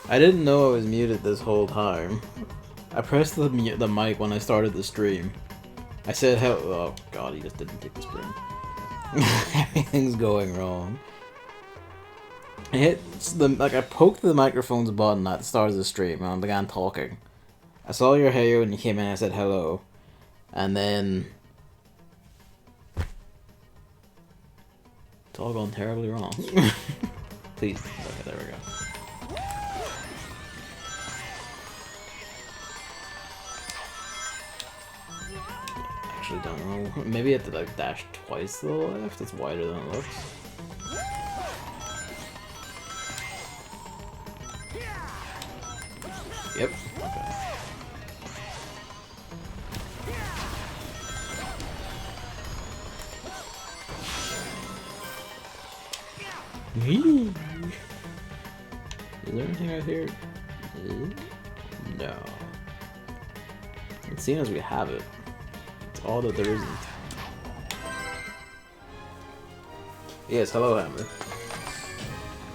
I didn't know I was muted this whole time. I pressed the mic when I started the stream. I said how. Oh god, he just didn't take the spring. Everything's going wrong. I hit the I poked the microphone's button at the start of the stream and I began talking. I saw your hair when you came in. I said hello, and then it's all gone terribly wrong. Please, okay, there we go. Actually, don't know. Maybe I have to like dash twice to the left. It's wider than it looks. Yep. Okay. Is there anything out here? No. It seems we have it. It's all that there isn't. Yes, hello, Hammer.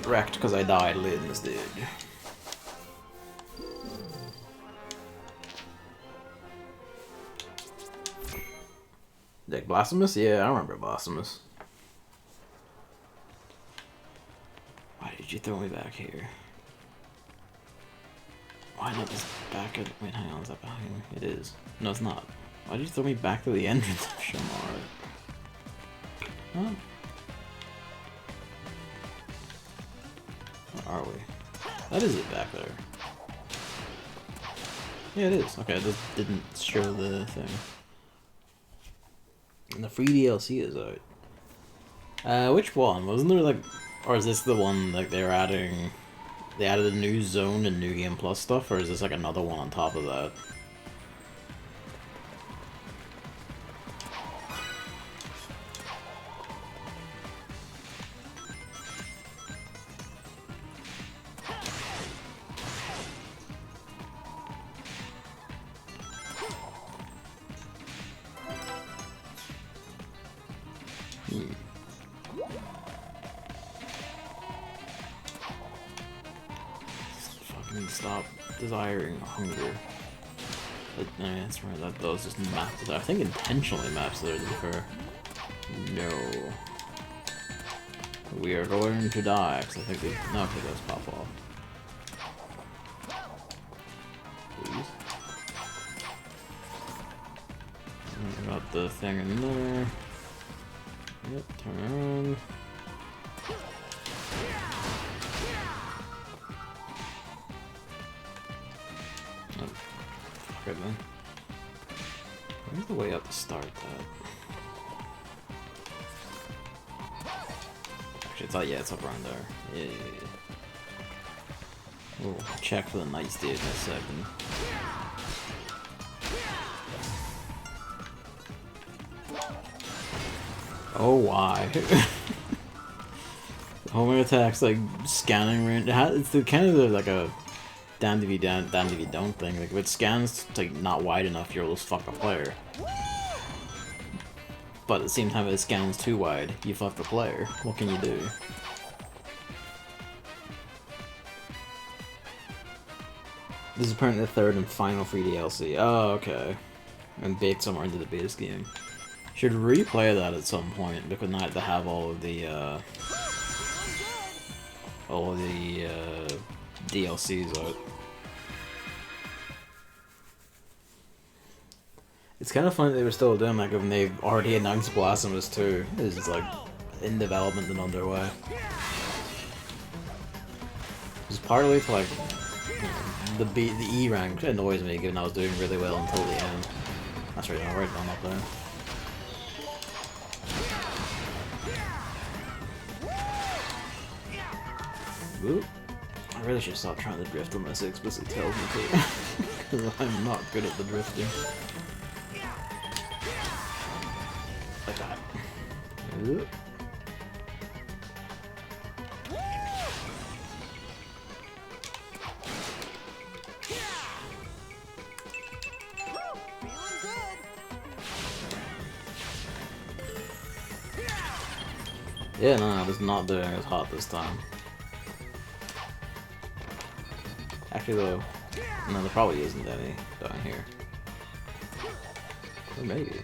Wrecked because I died late in the stage. Like Blasphemous? Yeah, I remember Blasphemous. Why did you throw me back here? Why not just back at... Wait, hang on, is that behind me? It is. No, it's not. Why did you throw me back to the entrance of Shamar? Huh? Where are we? That is it back there. Yeah, it is. Okay, I just didn't show the thing. And the free DLC is out. Which one? Wasn't there like... Or is this the one like they're adding... They added a new zone and new game plus stuff, or is this like another one on top of that? Stop desiring hunger. But, that's right, that was just maps. I think intentionally maps there for. No. We are going to die, because I think they. No, okay, those pop off. Please. I got the thing in there. Yep, turn around. Then. Where's the way up to start that? Actually, it's it's up around there. Yeah. We'll check for the night stage in a second. Oh, why? Homing attacks like scanning range. It's kind of like a damned if you damned if you don't thing. Like if it scans like not wide enough, you'll just fuck a player. But at the same time, if it scans too wide, you fuck the player. What can you do? This is apparently the third and final free DLC. Oh, okay. And baked somewhere into the base game. Should replay that at some point because now to have all of the DLCs out. It's kind of funny they were still doing like when they've already announced Blasphemous 2 is like in development and underway. It's partly to like the E rank annoys me given I was doing really well until the end. That's right, I'm right on up there. Whoop. I really should stop trying to drift when my 6 explicitly tells me to. Because I'm not good at the drifting. Like that. Whoop. Yeah, no, it's not doing as hot this time. Actually, though, no, there probably isn't any down here. Or maybe.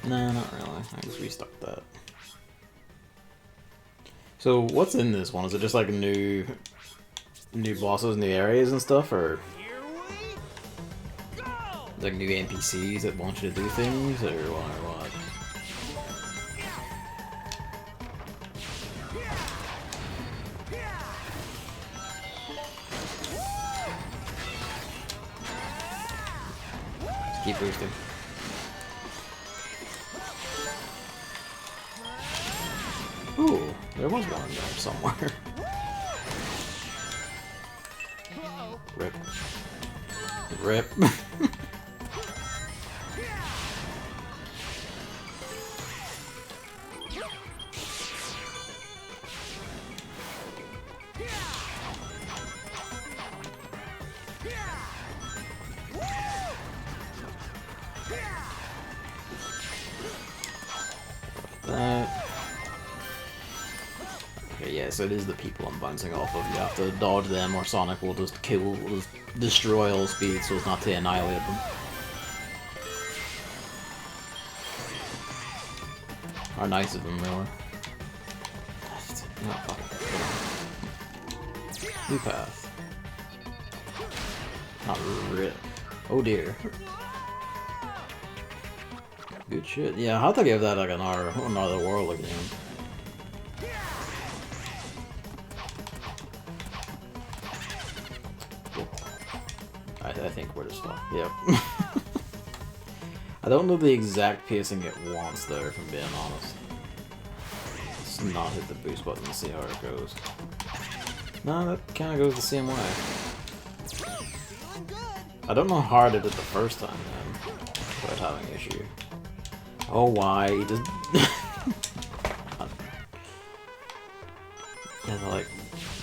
No, not really. I just restocked that. So, what's in this one? Is it just like new bosses, new areas and stuff, or like new NPCs that want you to do things, or what? Just keep boosting. Ooh, there was one in there somewhere. Rip. Rip. Okay, yeah, so it is the people I'm bouncing off of. You have to dodge them, or Sonic will just destroy all speed so as not to annihilate them. Are nice of them, really. Not fucking. New path. Not rip. Oh dear. Good shit. Yeah, I have to give that like another world again. I think we're just fine. Yep. I don't know the exact pacing it wants though, if I'm being honest. Let's not hit the boost button and see how it goes. No, that kind of goes the same way. I don't know how hard I did the first time then, without having an issue. Oh, why? He just... You have to, like,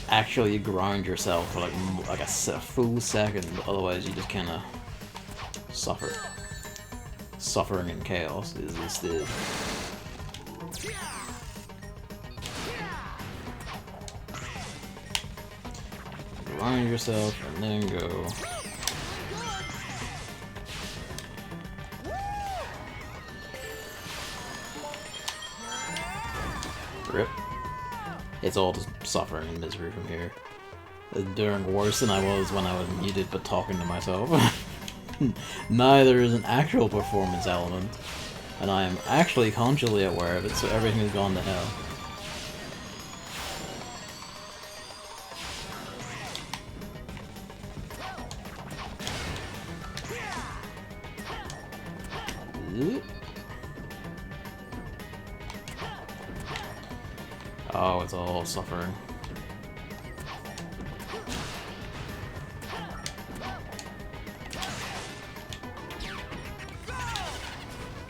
actually grind yourself for, like a full second, otherwise you just kind of suffer. Suffering and chaos is instead. Grind yourself and then go. Rip. It's all just suffering and misery from here. Doing worse than I was when I was muted but talking to myself. Neither is an actual performance element, and I am actually consciously aware of it, so everything has gone to hell. Oh, it's all suffering.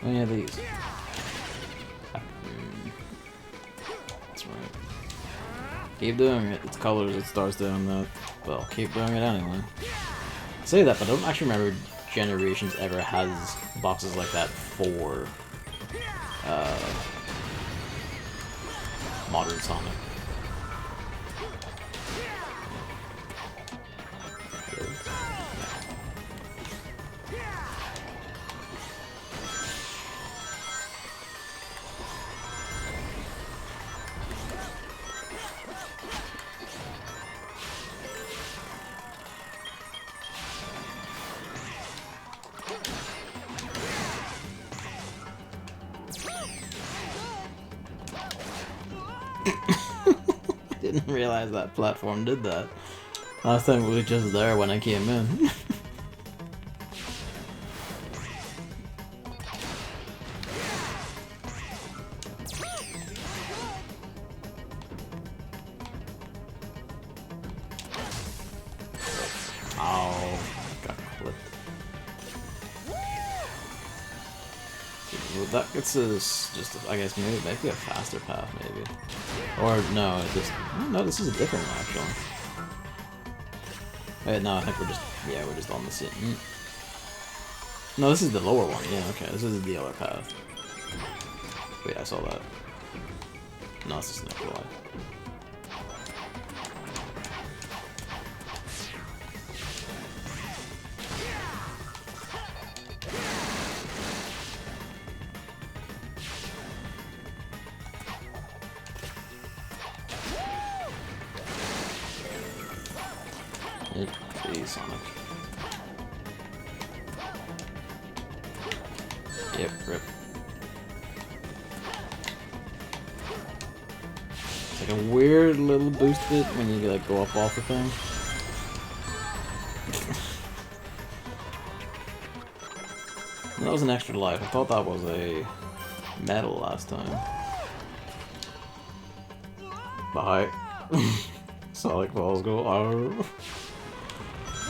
Oh yeah, these. That's right. Keep doing it. It's colors, it starts doing that. Well, keep doing it anyway. I say that, but I don't actually remember Generations ever has boxes like that for modern Sonic. Didn't realize that platform did that. Last time it was just there when I came in. Oh, got clipped. Well, that gets us just, I guess, maybe a faster path, maybe. Or, no, it just... No, this is a different one, actually. Wait, no, I think we're just... Yeah, we're just on the same... No, this is the lower one. Yeah, okay, this is the other path. Wait, I saw that. No, it's just an extra life. Please, Sonic. Yep, rip. It's like a weird little boost bit when you like go up off the thing. That was an extra life. I thought that was a medal last time. Bye. Sonic balls go. Arr.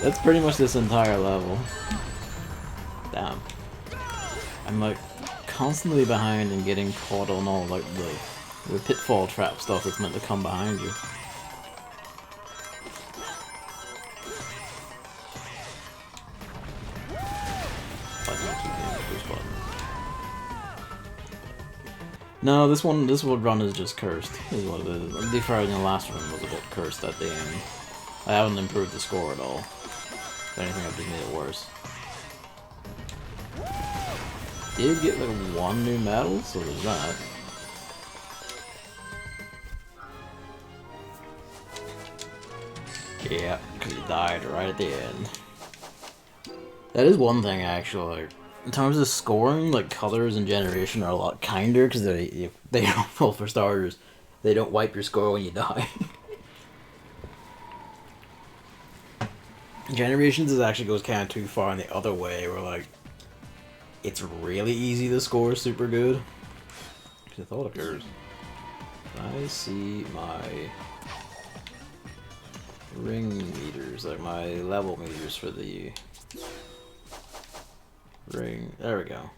That's pretty much this entire level. Damn. I'm like constantly behind and getting caught on all like the pitfall trap stuff that's meant to come behind you. No, this run is just cursed, is what it is. The Friday the last one was a bit cursed at the end. I haven't improved the score at all. If anything, I've just made it worse. Did get like one new medal, so there's that. Yeah, because he died right at the end. That is one thing, actually. Like, in terms of scoring, like colors and generation are a lot kinder because they don't. Well, for starters, they don't wipe your score when you die. Generations is actually goes kind of too far in the other way, where like it's really easy to score super good. I thought of yours. I see my ring meters, like my level meters for the ring. There we go.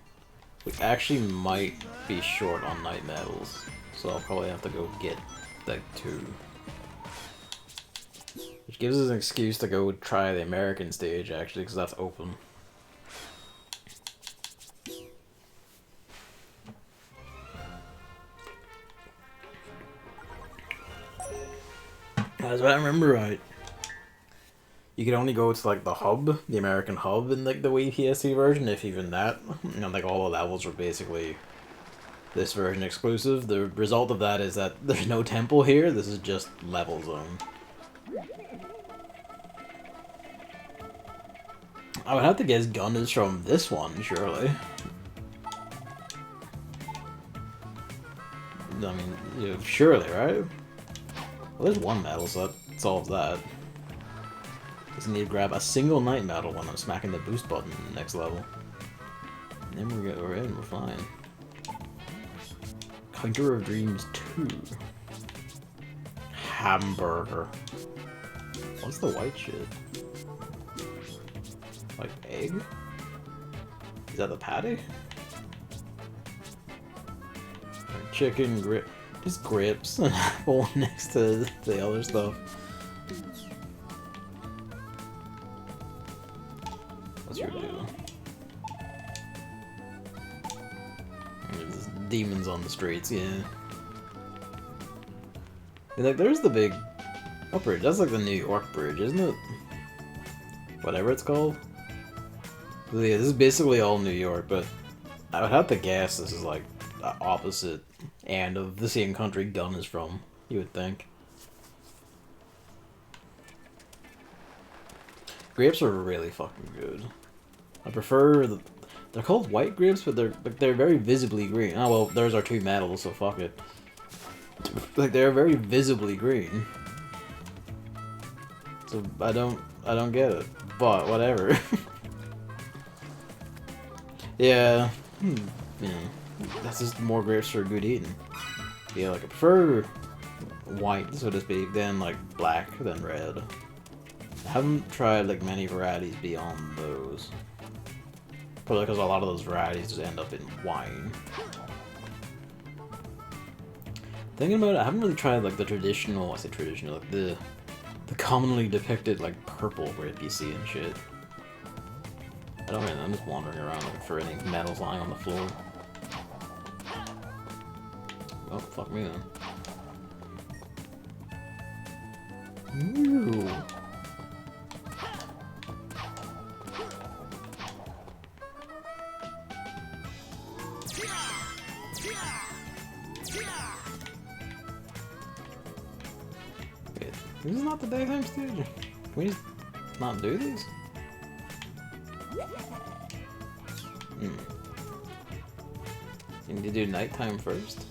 We actually might be short on night medals, so I'll probably have to go get like 2. Which gives us an excuse to go try the American stage, actually, because that's open. As I remember right, you could only go to like the hub, the American hub in like the Wii PSP version, if even that. And like all the levels were basically this version exclusive. The result of that is that there's no temple here, this is just level zone. I would have to guess gun is from this one, surely. I mean, yeah, surely, right? Well, there's one medal, so that solves that. Just need to grab a single night medal when I'm smacking the boost button in the next level. And then we're in, we're fine. Hunter of Dreams 2. Hamburger. What's the white shit? Like egg? Is that the patty? Or chicken grip. Just grips and apple next to the other stuff. What's your deal? There's demons on the streets, yeah. And like, there's the big bridge. That's like the New York bridge, isn't it? Whatever it's called. Yeah, this is basically all New York, but I would have to guess this is like the opposite end of the same country Gun is from, you would think. Grapes are really fucking good. I prefer they're called white grapes, but they're very visibly green. Oh well, there's our 2 medals, so fuck it. Like they're very visibly green. So I don't get it, but whatever. Yeah, yeah. That's just more grapes for good eating. Yeah, like I prefer white, so to speak, than like black, than red. I haven't tried like many varieties beyond those. Probably because a lot of those varieties just end up in wine. Thinking about it, I haven't really tried like the traditional, I say traditional, like the commonly depicted like purple grape you see and shit. I don't know, I'm just wandering around looking for any medals lying on the floor. Oh, fuck me then. Ooh. Wait, this is not the daytime stage? Can we just not do these? You need to do nighttime first?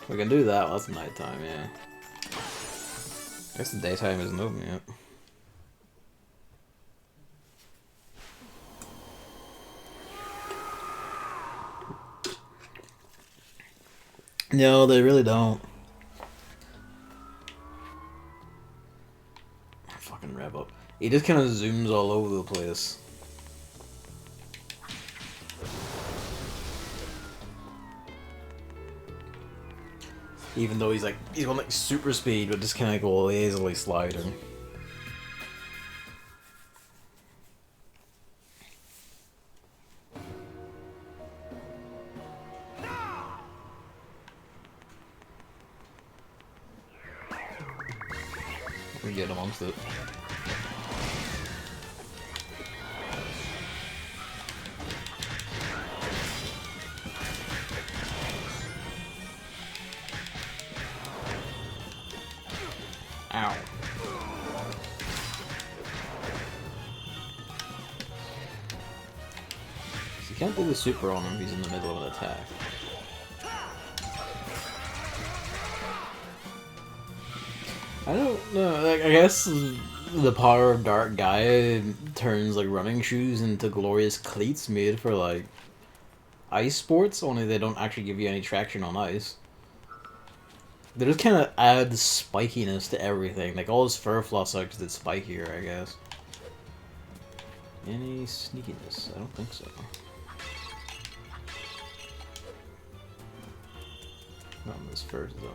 We can do that, well, that's nighttime, yeah. I guess the daytime isn't open yet. No, they really don't. Fucking rev up. He just kind of zooms all over the place. Even though he's going like super speed, but just kind of like lazily sliding. We get amongst it. Ow. You can't do the super on him if he's in the middle of an attack. I don't know, like, I guess the power of Dark Gaia turns like running shoes into glorious cleats made for like ice sports, only they don't actually give you any traction on ice. They just kind of add spikiness to everything. Like, all his fur floss are just spikier, I guess. Any sneakiness? I don't think so. Not in this first zone.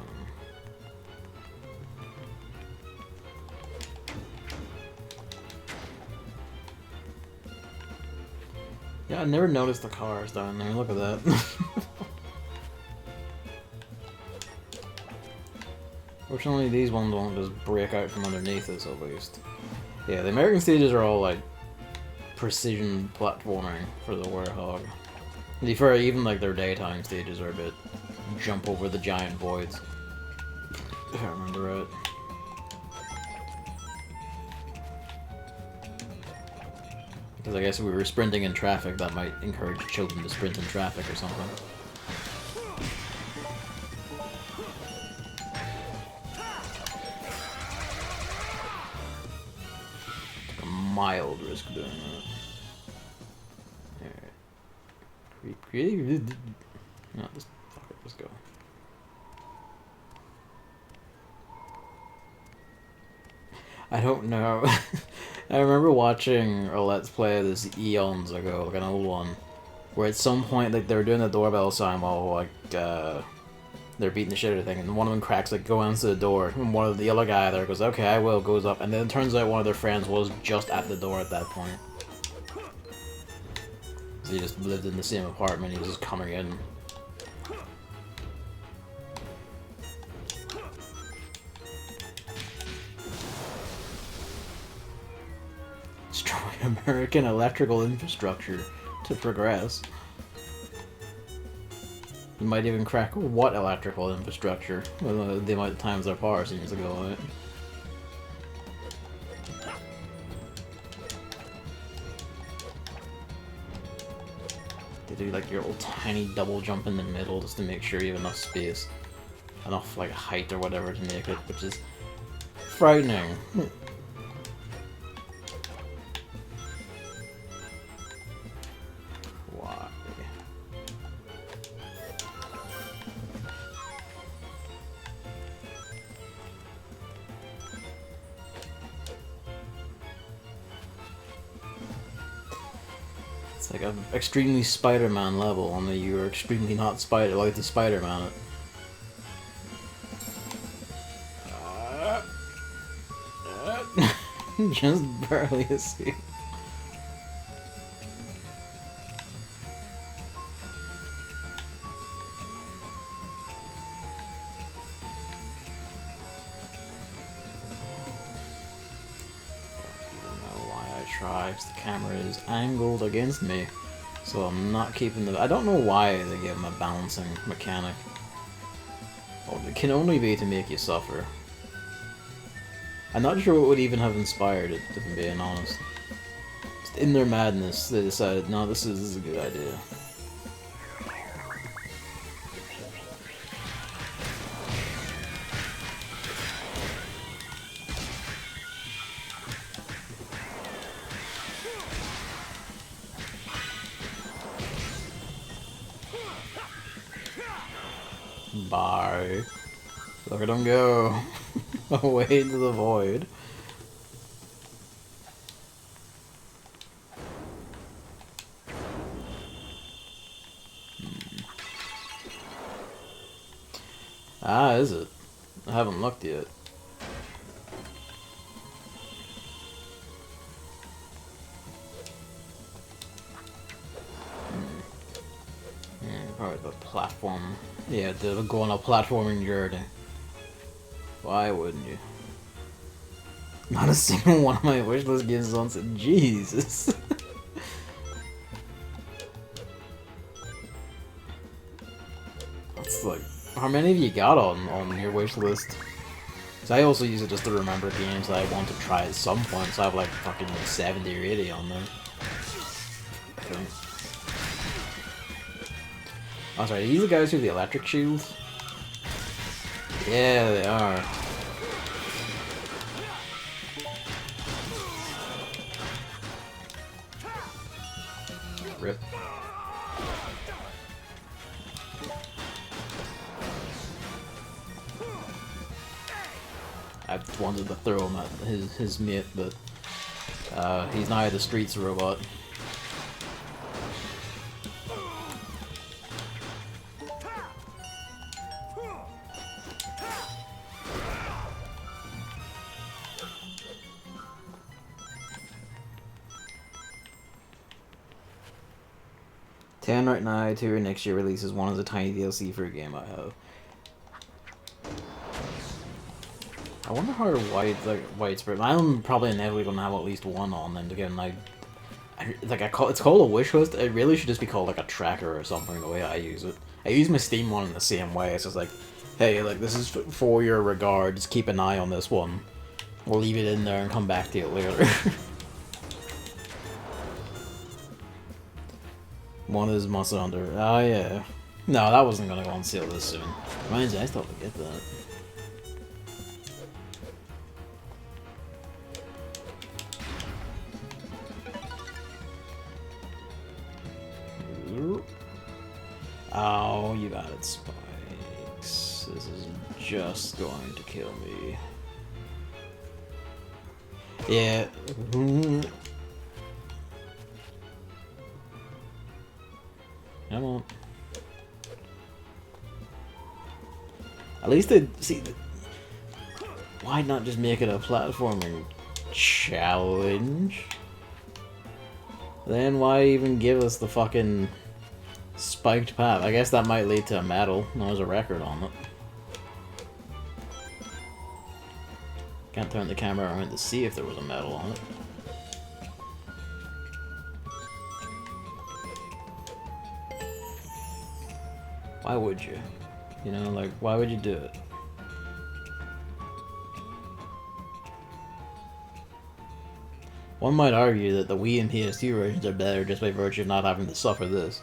Yeah, I never noticed the cars down there. Look at that. Fortunately, these ones won't just break out from underneath us, at least. Yeah, the American stages are all, like, precision platforming for the Werehog. To be fair, even, like, their daytime stages are a bit jump over the giant voids. If I remember right. Because I guess if we were sprinting in traffic, that might encourage children to sprint in traffic or something. Mild risk doing that. Alright. No, just fuck it, let's go. I don't know. I remember watching a Let's Play this eons ago, like an old one, where at some point like they were doing the doorbell sign while like they're beating the shit out of the thing, and one of them cracks like go into the door, and one of the other guy there goes, okay, I will, goes up, and then it turns out one of their friends was just at the door at that point. So he just lived in the same apartment, he was just coming in. Destroy American electrical infrastructure to progress. You might even crack what electrical infrastructure? Well, the amount of times their power seems to go out. They do like your little tiny double jump in the middle just to make sure you have enough space. Enough like height or whatever to make it, which is frightening. It's like an extremely Spider-Man level, only you're extremely not like the Spider-Man. Just barely escaped. The camera is angled against me, so I'm not keeping the. I don't know why they give him a balancing mechanic. Well, it can only be to make you suffer. I'm not sure what would even have inspired it, if I'm being honest. Just in their madness, they decided, no, this is a good idea. Bye. Look at him go. Away into the void. Ah, is it? I haven't looked yet. Probably the platform. Yeah, to go on a platforming journey. Why wouldn't you? Not a single one of my wish list gives on to Jesus. It's like, how many have you got on your wish list? So I also use it just to remember games that I want to try at some point, so I have like fucking 70 or 80 on there. Okay. Oh, sorry, are these the guys who have the electric shields? Yeah, they are. Rip. I wanted to throw him at his mate, but he's now the streets robot. Right now, 2 next year releases 1 as a tiny DLC for a game I have. I wonder how widespread. I'm probably inevitably gonna have at least 1 on them again. It's called a wish list. It really should just be called like a tracker or something. The way I use it, I use my Steam one in the same way. It's just like, hey, like this is for your regards. Keep an eye on this one. We'll leave it in there and come back to it later. One is Monster Hunter. Oh yeah. No, that wasn't gonna go on sale this soon. Reminds me, I still have to get that. Oh, you got it, spikes. This is just going to kill me. Yeah. Come on. At least they see. Why not just make it a platforming challenge? Then why even give us the fucking spiked path? I guess that might lead to a medal. There's a record on it. Can't turn the camera around to see if there was a medal on it. Why would you? You know, like, why would you do it? One might argue that the Wii and PS2 versions are better just by virtue of not having to suffer this.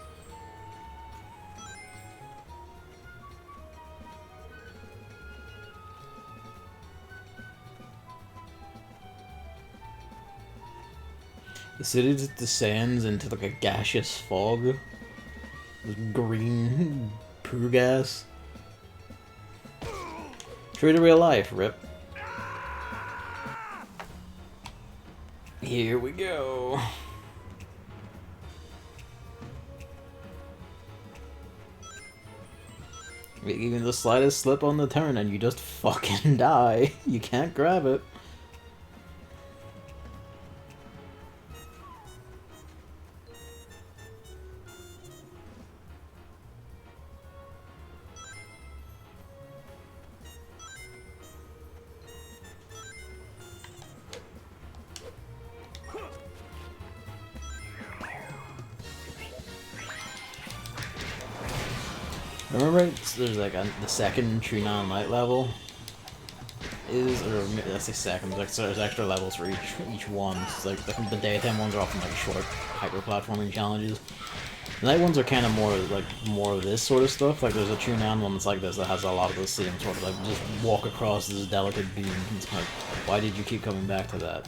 The city just descends into like a gaseous fog. With green poo gas. True to real life, rip. Here we go. Even the slightest slip on the turn and you just fucking die. You can't grab it. Remember, there's like the second Chu-nan night level is, or let's say second, like there's extra levels for each one. It's like the daytime ones are often like short hyper platforming challenges. The night ones are kind of more of this sort of stuff. Like there's a Chu-nan one that's like this that has a lot of the same sort of like just walk across this delicate beam. It's like, why did you keep coming back to that?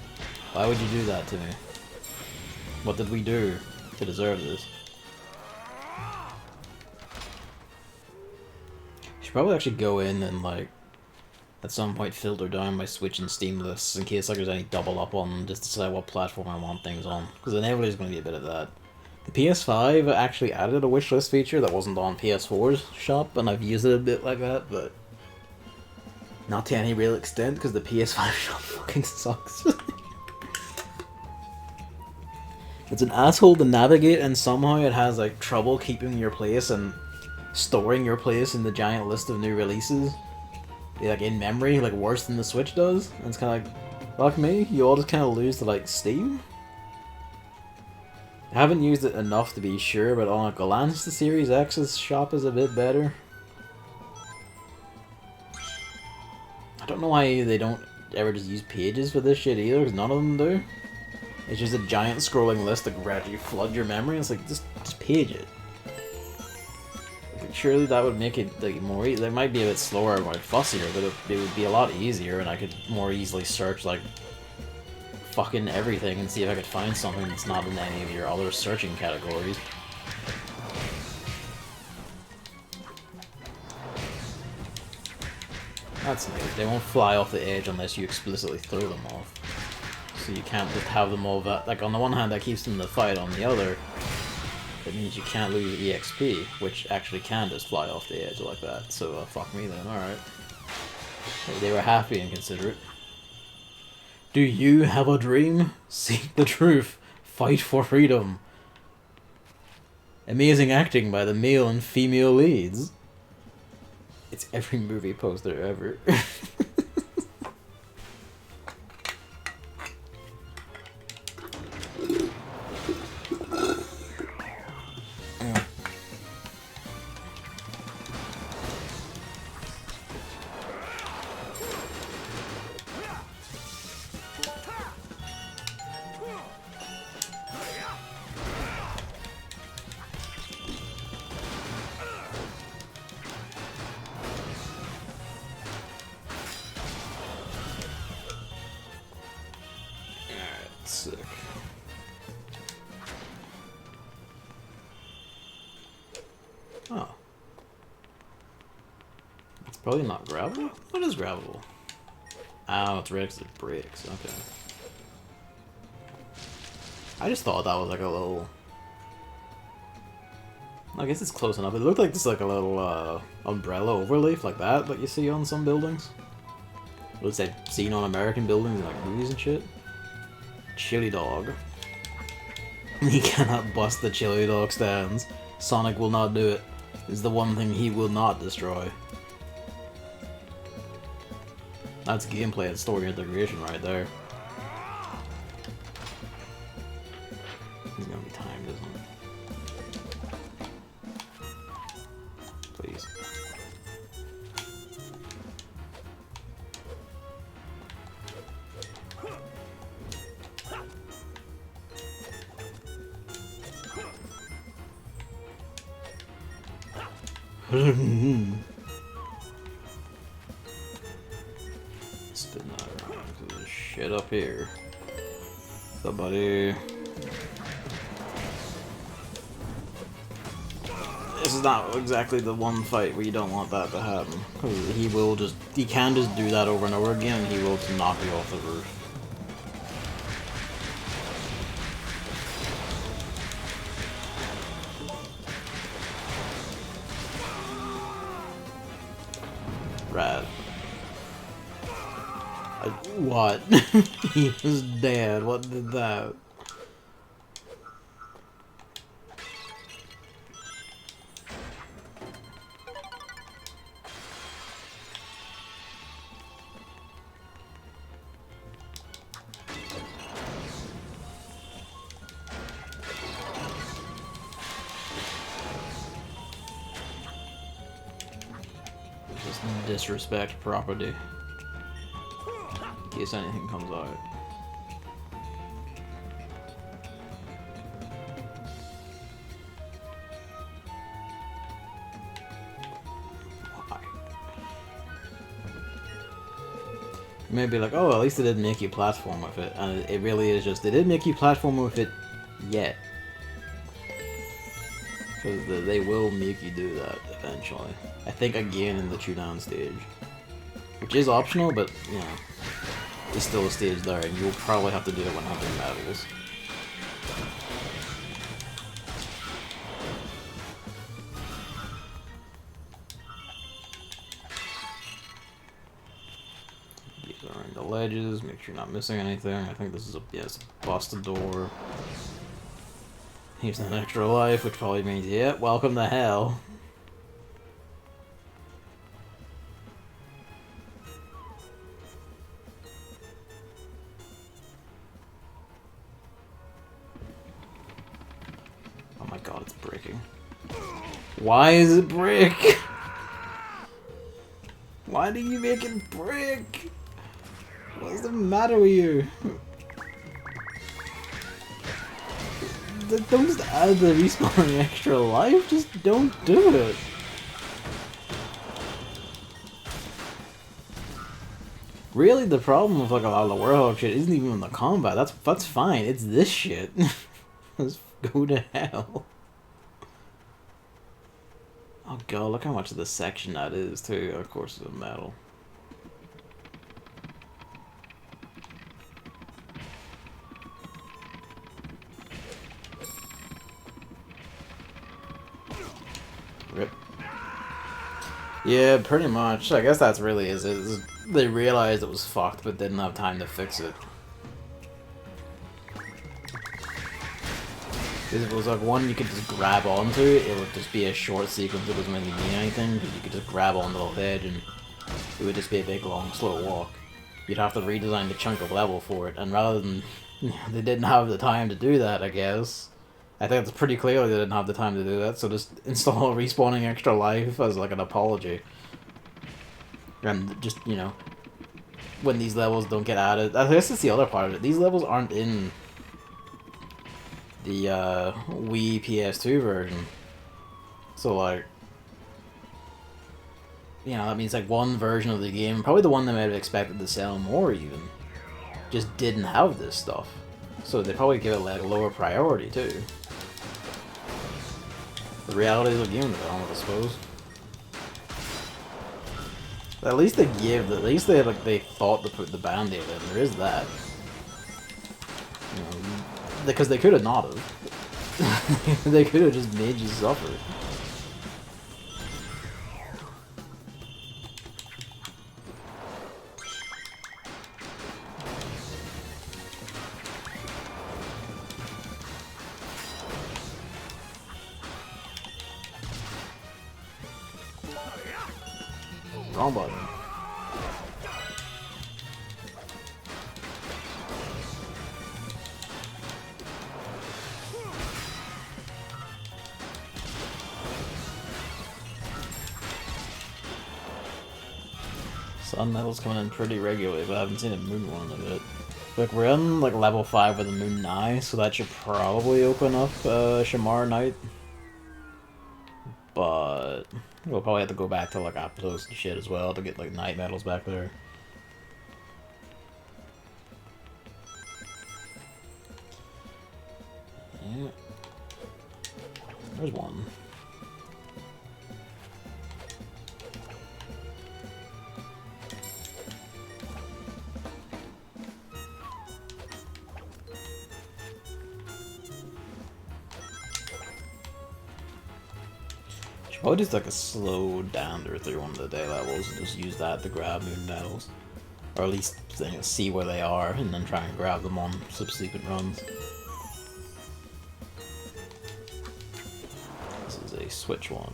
Why would you do that to me? What did we do to deserve this? Should probably actually go in and like at some point filter down my Switch and Steam lists in case like there's any double up on them, just to decide what platform I want things on. Because inevitably there's going to be a bit of that. The PS5 actually added a wishlist feature that wasn't on PS4's shop, and I've used it a bit like that, but not to any real extent because the PS5 shop fucking sucks. It's an asshole to navigate, and somehow it has like trouble keeping your place and storing your place in the giant list of new releases, like in memory, like worse than the Switch does. And it's kind of like, fuck me, you all just kind of lose to like Steam. I haven't used it enough to be sure, but on a glance, the Series X's shop is a bit better. I don't know why they don't ever just use pages for this shit either, because none of them do. It's just a giant scrolling list that gradually flood your memory. It's like, just page it. Like, surely that would make it like more. They might be a bit slower or more fussier, but it would be a lot easier, and I could more easily search like fucking everything and see if I could find something that's not in any of your other searching categories. That's neat. They won't fly off the edge unless you explicitly throw them off. So you can't just have them all that. Like on the one hand, that keeps them in the fight. On the other, it means you can't lose EXP, which actually can just fly off the edge like that. So fuck me then. All right. They were happy and considerate. Do you have a dream? Seek the truth. Fight for freedom. Amazing acting by the male and female leads. It's every movie poster ever. Sick. Oh. It's probably not gravel? What is gravel? Oh, it's red because it breaks. Okay. I just thought that was like a little... I guess it's close enough. It looked like just like a little umbrella overleaf like that you see on some buildings. Looks like seen on American buildings in like movies and shit. Chili dog. He cannot bust the chili dog stands. Sonic will not do it. It's the one thing he will not destroy. That's gameplay and story integration right there. He's gonna be timed, isn't he? Please. Spin that around, because there's shit up here. What's up, buddy? This is not exactly the one fight where you don't want that to happen. Because he can just do that over and over again, and he will just knock you off the roof. Rad. What? He was dead. What did that? disrespect property. In case anything comes out. Maybe like, oh, at least they didn't make you platform with it, and it really is just they didn't make you platform with it yet, because they will make you do that eventually. I think again in the Chu-nan stage, which is optional, but you know, it's still a stage there, and you'll probably have to do it when hunting medals. Around the ledges, make sure you're not missing anything. I think this is a, yes, bust the door. Here's an extra life, which probably means, yeah, welcome to hell. Oh my god, it's breaking. Why is it brick? Why do you make it brick? What's the matter with you? Don't just add the respawning extra life, just don't do it. Really, the problem with like a lot of the Werehog shit isn't even the combat. That's fine. It's this shit. Let's go to hell. Oh god, look how much of the section that is too. Of course, it's a metal. Rip. Yeah, pretty much. I guess that's really is it. They realized it was fucked, but didn't have time to fix it. Because if it was like one you could just grab onto, it would just be a short sequence. It doesn't really mean anything, because you could just grab onto the ledge and it would just be a big, long, slow walk. You'd have to redesign the chunk of level for it, and rather than... they didn't have the time to do that, I guess. I think it's pretty clear they didn't have the time to do that, so just install respawning extra life as like an apology. And just, you know, when these levels don't get added... I guess that's the other part of it. These levels aren't in the Wii PS2 version. So like, you know, that means like one version of the game, probably the one they might have expected to sell more even, just didn't have this stuff. So they probably give it like a lower priority too. The reality of the game development, I suppose. But at least they give, at least they like they thought to put the band-aid in. There is that. You know, because they could have not have. They could have just made you suffer. Wrong button. Sun medals coming in pretty regularly, but I haven't seen a moon one in a bit. Like, we're on like level 5 with the moon now, so that should probably open up Shamar Knight. But we'll probably have to go back to like Aptos and shit as well to get like night medals back there. Yeah. There's one. Probably just like a slow downer through one of the day levels and just use that to grab moon medals. Or at least, you know, see where they are and then try and grab them on subsequent runs. This is a switch one.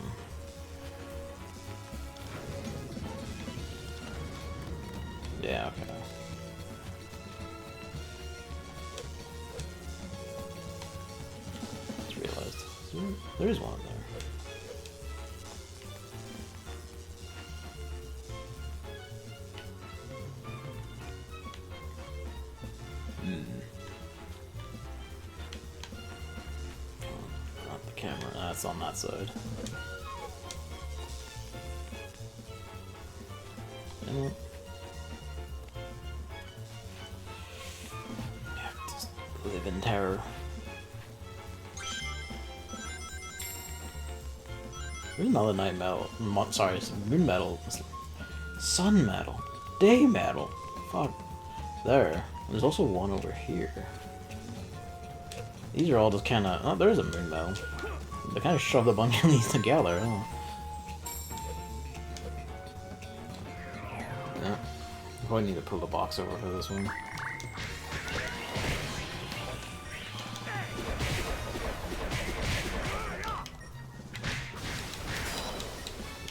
Yeah, okay. Just realized. There is one there. Not the camera. That's on that side. Yeah, just live in terror. There's another night metal. Sorry, moon metal. Sun metal. Day metal. Fuck. There. There's also one over here. These are all just kind of... Oh, there's a moon metal. They kind of shoved a bunch of these together. Oh. Yeah. I probably need to pull the box over for this one.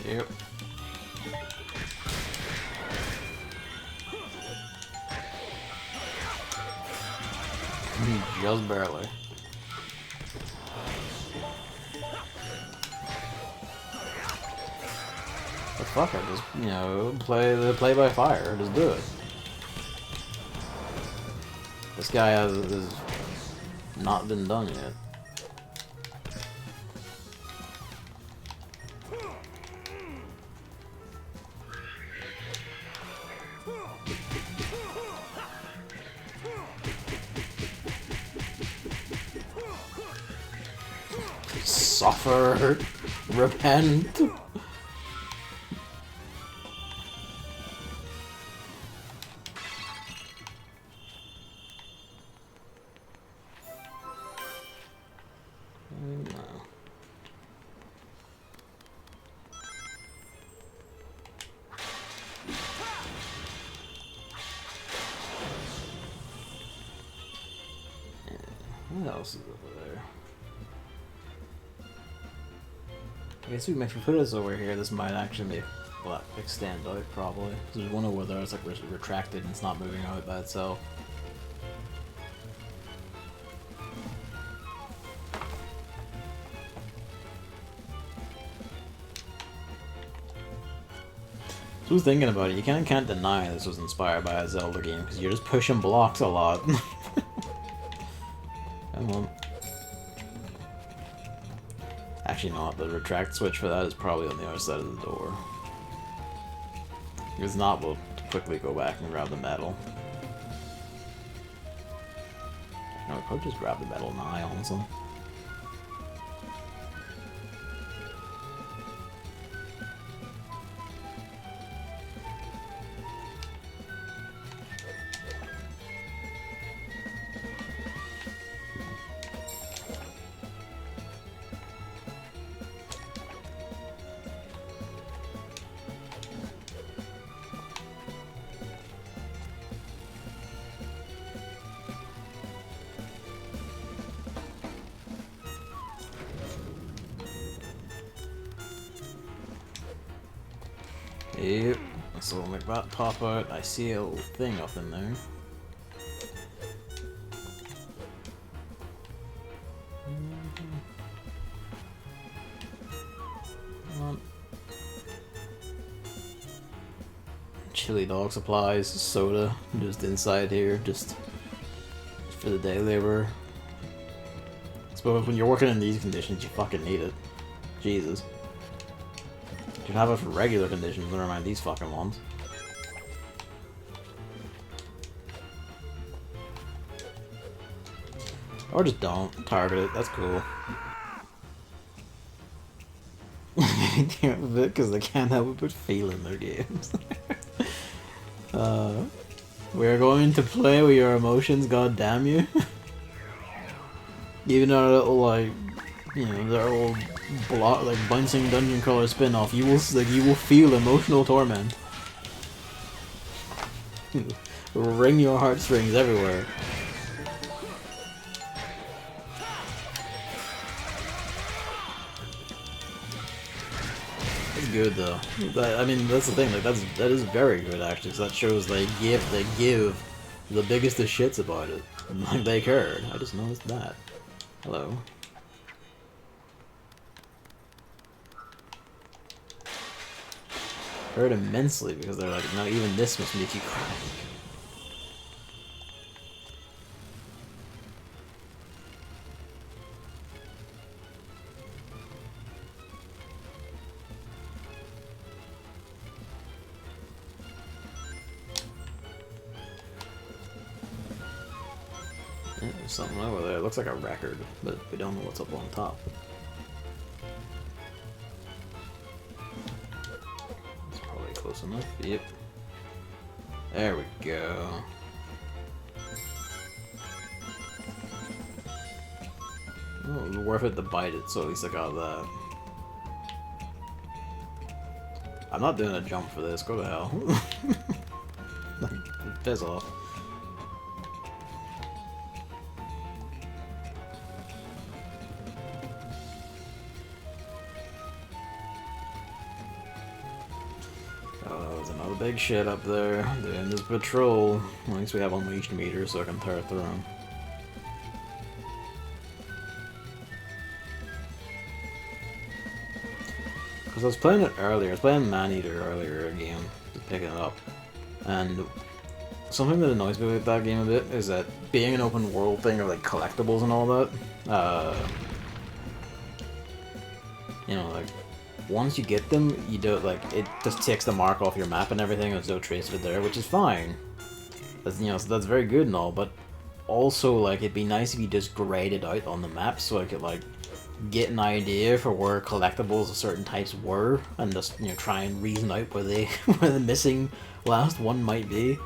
Yep. Just barely. But fuck it, just, you know, play by fire, just do it. This guy has not been done yet. Suffer, repent. What else is over there? I guess we can put this over here. This might actually make stand out probably. There's one over there that's like retracted and it's not moving out by itself. So I was thinking about it. You kind of can't deny this was inspired by a Zelda game because you're just pushing blocks a lot. Come on. Actually, not. The retract switch for that is probably on the other side of the door. If not, we'll quickly go back and grab the metal. No, we'll probably just grab the metal now, honestly. Yep, so we'll make that pop out. I see a little thing up in there. Chili dog supplies, soda, just inside here, just for the day labor. But when you're working in these conditions, you fucking need it. Jesus. You can have it for regular conditions, never mind these fucking ones. Or just don't target it, that's cool. Because they can't help but feel in their games. We're going to play with your emotions, god damn you. Even our little, like, you know, their old block, like bouncing dungeon crawler spin-off, you will feel emotional torment. Ring your heartstrings everywhere. It's good though. I mean, that's the thing. Like that is very good actually, because that shows they give the biggest of shits about it. Like they cared. I just noticed that. Hello. Hurt immensely because they're like, no, even this must make you cry. Yeah, there's something over there. It looks like a record, but we don't know what's up on top. It's probably close enough. Yep. There we go. Oh, it was worth it to bite it, so at least I got that. I'm not doing a jump for this, go to hell. Piss off. Oh, there's another big shit up there doing this patrol. At least we have unleashed meters so I can tear through them. Because I was playing it earlier, I was playing Man-Eater earlier again, just picking it up. And something that annoys me with that game a bit is that being an open world thing of like collectibles and all that, you know, like once you get them, you don't like it just takes the mark off your map and everything. There's no trace of it there, which is fine. That's, you know, so that's very good and all, but also like it'd be nice if you just grayed it out on the map so I could like get an idea for where collectibles of certain types were, and just, you know, try and reason out where they where the missing last one might be.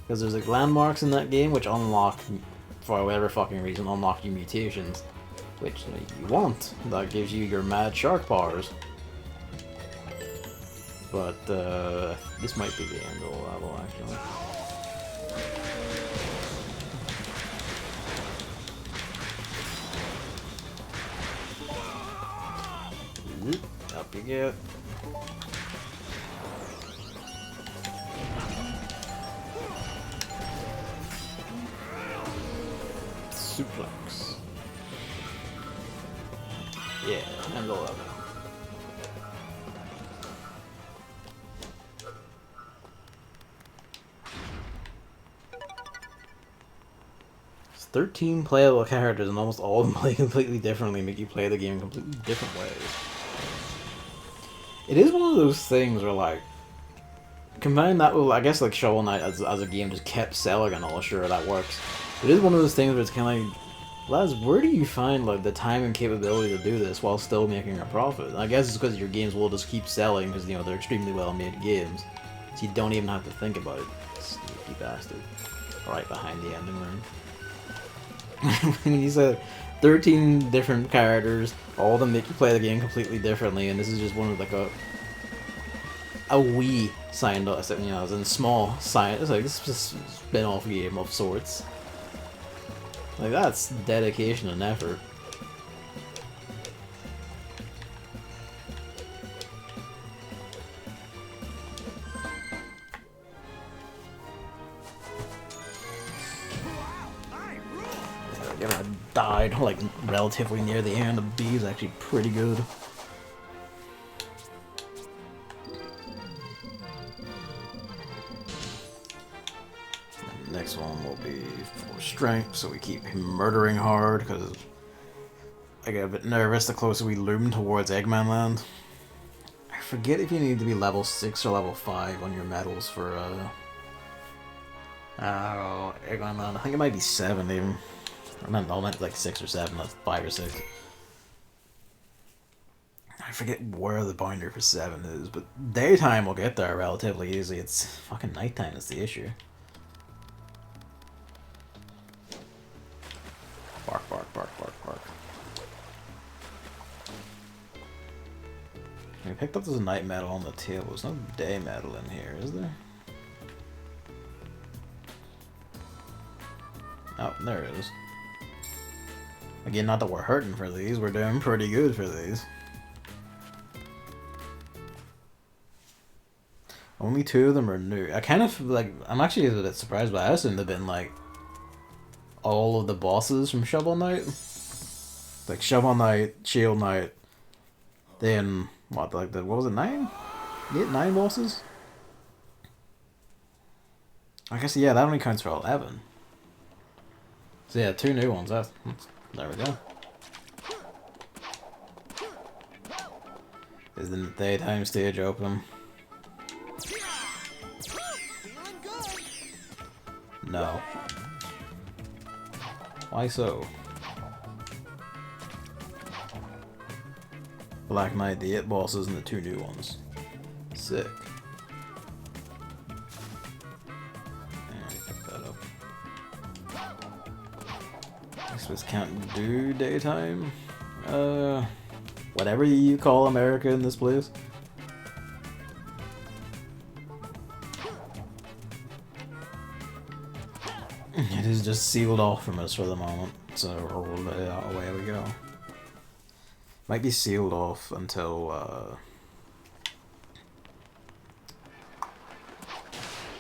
Because there's like landmarks in that game which unlock, for whatever fucking reason, unlock you mutations, which you want. That gives you your mad shark powers. But this might be the end of the level actually. Up you get. Suplex. Yeah, and the level. It's 13 playable characters and almost all of them play completely differently, make you play the game in completely different ways. It is one of those things where, like, combine that with, I guess, like, Shovel Knight as a game just kept selling and all, sure, that works. It is one of those things where it's kind of like, lads, where do you find, like, the time and capability to do this while still making a profit? And I guess it's because your games will just keep selling because, you know, they're extremely well-made games. So you don't even have to think about it. Sneaky bastard. Right behind the ending room. When you said 13 different characters, all of them make you play the game completely differently, and this is just one of like a wee signed up, you know, as in small sign. It's like this is a spin-off game of sorts. Like that's dedication and effort. I died like relatively near the end. The B is actually pretty good. The next one will be for strength, so we keep murdering hard because I get a bit nervous the closer we loom towards Eggman Land. I forget if you need to be level 6 or level 5 on your medals for Eggman Land. I think it might be 7 even. I meant like 6 or 7, that's 5 or 6. I forget where the binder for 7 is, but daytime will get there relatively easy. It's fucking nighttime that's the issue. Bark, bark, bark, bark, bark. I picked up this night medal on the table. There's no day medal in here, is there? Oh, there it is. Again, not that we're hurting for these, we're doing pretty good for these. Only 2 of them are new. I kind of, like, I'm actually a bit surprised, but I assumed they've been, like, all of the bosses from Shovel Knight. Like, Shovel Knight, Shield Knight, then, what, like, what was it, 9? 9 bosses? I guess, yeah, that only counts for 11. So yeah, 2 new ones, there we go. Is the daytime stage open? No. Why so? Black Knight, the It bosses, and the 2 new ones. Sick. Pick that up. This was counting due daytime? Whatever you call America in this place. It is just sealed off from us for the moment, so away we go. Might be sealed off until,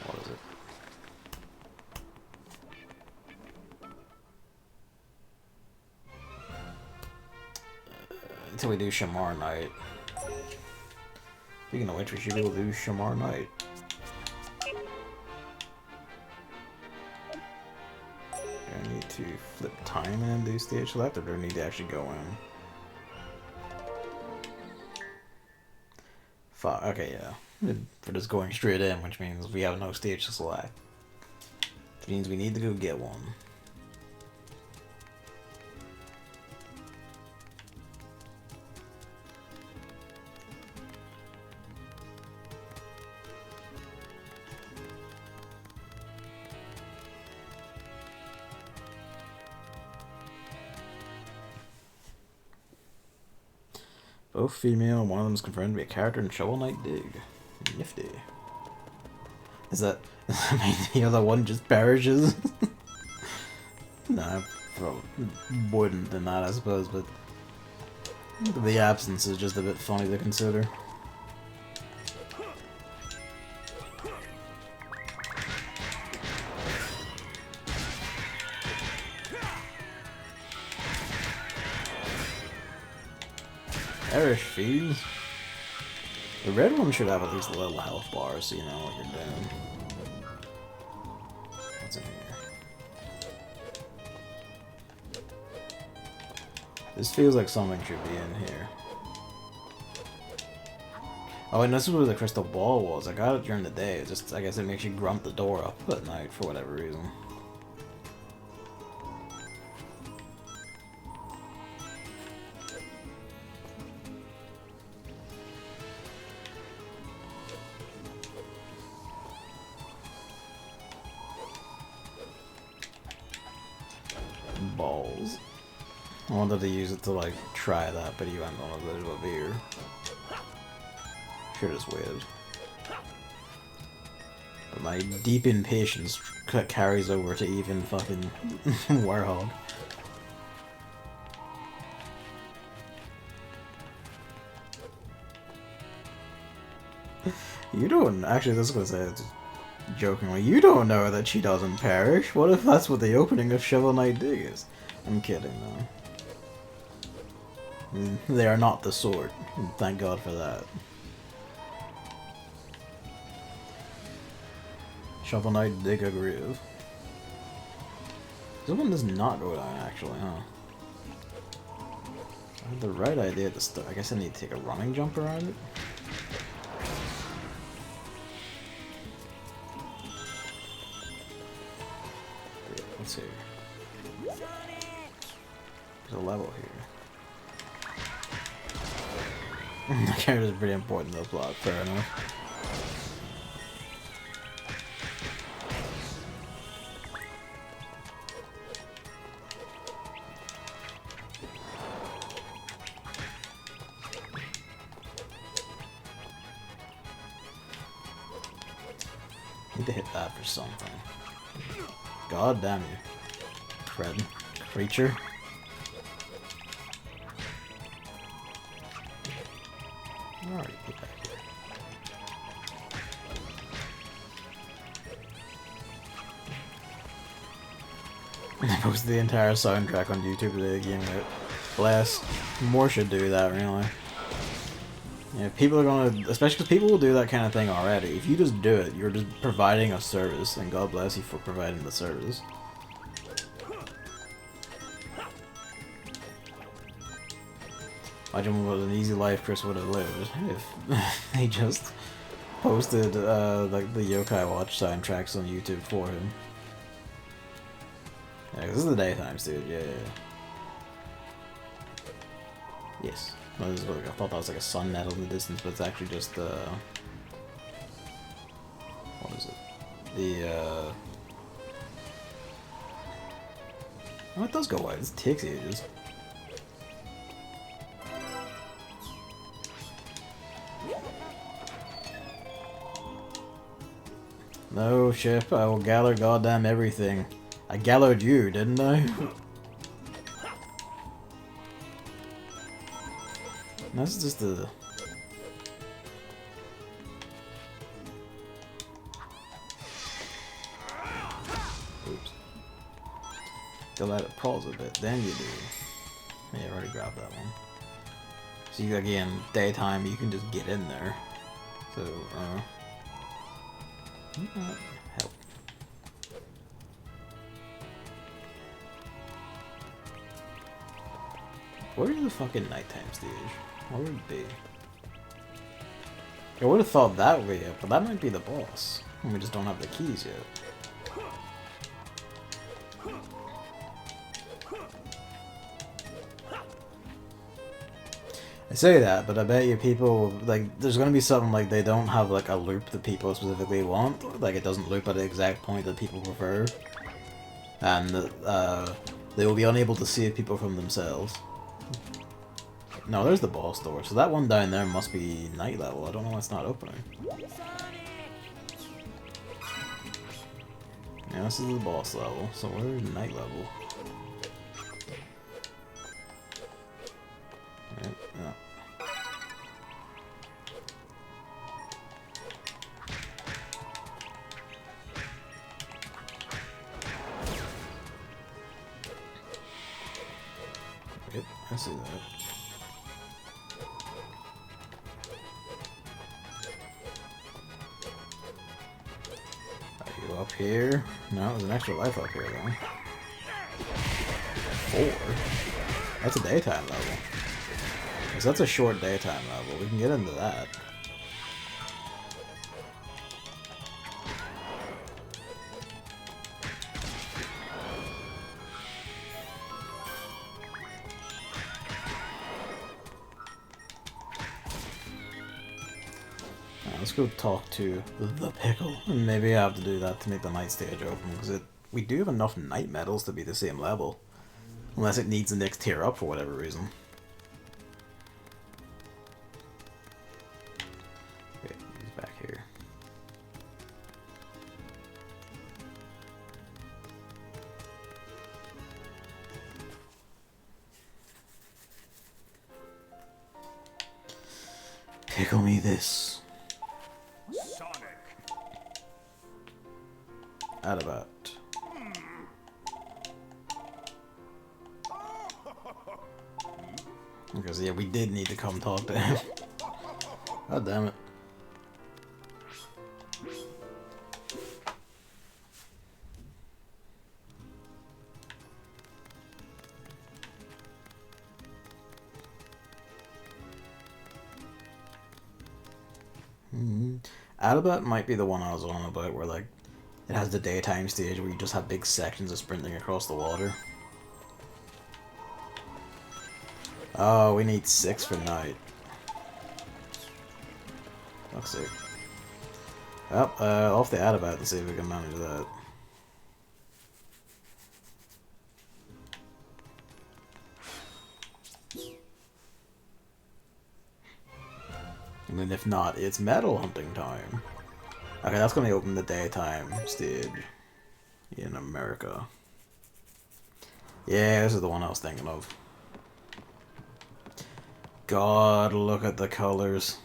what is it? Until we do Shamar Night. Speaking of which, we should be able to do Shamar Night. Do I need to flip time and do stage select, or do I need to actually go in? Okay, yeah. We're just going straight in, which means we have no stage to select. Which means we need to go get one. Both female, and one of them is confirmed to be a character in Shovel Knight Dig. Nifty. Is that... I mean, the other one just perishes? Nah, probably wouldn't than that, I suppose, but... the absence is just a bit funny to consider. Perish, fees. The red one should have at least a little health bar, so you know what you're doing. What's in here? This feels like something should be in here. Oh, and this is where the crystal ball was. I got it during the day. It's just, I guess it makes you grump the door up at night for whatever reason. Balls. I wanted to use it to like try that, but he went on a bit of a veer. Should've just waited. But my deep impatience carries over to even fucking Werehog. You don't actually. This is gonna say it jokingly. You don't know that she doesn't perish. What if that's what the opening of Shovel Knight Dig is? I'm kidding though. They are not the sort. Thank God for that. Shovel Knight Dig a Groove. This one does not go down actually, huh? I had the right idea at the start. I guess I need to take a running jump around it. Let's see. There's a level here. The character is pretty important to the plot, fair enough. Need to hit that for something. God damn you. Cred. Creature. Alright, get back here. I posted the entire soundtrack on YouTube today, the game out. Blast. More should do that, really. Yeah, people are gonna, especially because people will do that kind of thing already. If you just do it, you're just providing a service, and God bless you for providing the service. Imagine what an easy life Chris would have lived if he just posted like the Yokai Watch soundtracks on YouTube for him. Yeah, this is the daytime stage, yeah. Yes. No, this is what, I thought that was like a sun medal in the distance, but it's actually just, what is it? The, oh, it does go wide. This takes ages. No, ship, I will gather goddamn everything. I gathered you, didn't I? This is just the... Oops. Go let it pause a bit, then you do. Yeah, I already grabbed that one. So you, again, daytime, you can just get in there. So, help. Where's the fucking nighttime stage? What would it be? I would have thought that would be it, but that might be the boss. We just don't have the keys yet. I say that, but I bet you people, like, there's gonna be something like they don't have, like, a loop that people specifically want. Like, it doesn't loop at the exact point that people prefer. And, they will be unable to save people from themselves. No, there's the boss door. So that one down there must be night level. I don't know why it's not opening. Yeah, this is the boss level. So where's night level? Right, yeah. Yep, I see that. Are you up here? No, there's an extra life up here though. 4? That's a daytime level. Because that's a short daytime level. We can get into that. Let's go talk to the pickle. And maybe I have to do that to make the night stage open, because we do have enough night medals to be the same level. Unless it needs the next tier up for whatever reason. Okay, he's back here. Pickle me this. Adabat. Because yeah, we did need to come talk to him. God damn it. Adabat might be the one I was on about, where like it has the daytime stage where you just have big sections of sprinting across the water. Oh, we need 6 for night. Fuck's sake. Well, off the Atop to see if we can manage that. And then if not, it's metal hunting time. Okay, that's gonna open the daytime stage in America. Yeah, this is the one I was thinking of. God, look at the colors.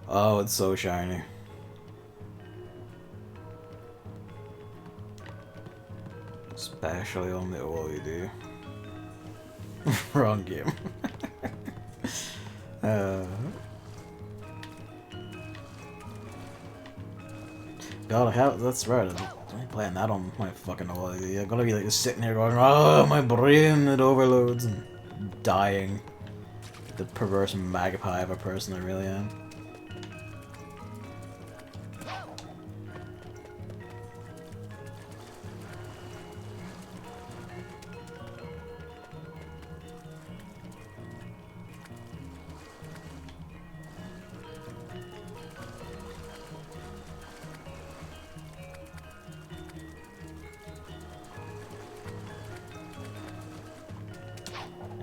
Oh, it's so shiny. Especially on the OLED. Wrong game. God, that's right. I'm playing that on my fucking OLED. I'm gonna be like just sitting here going, oh, my brain, it overloads, and dying. The perverse magpie of a person I really am.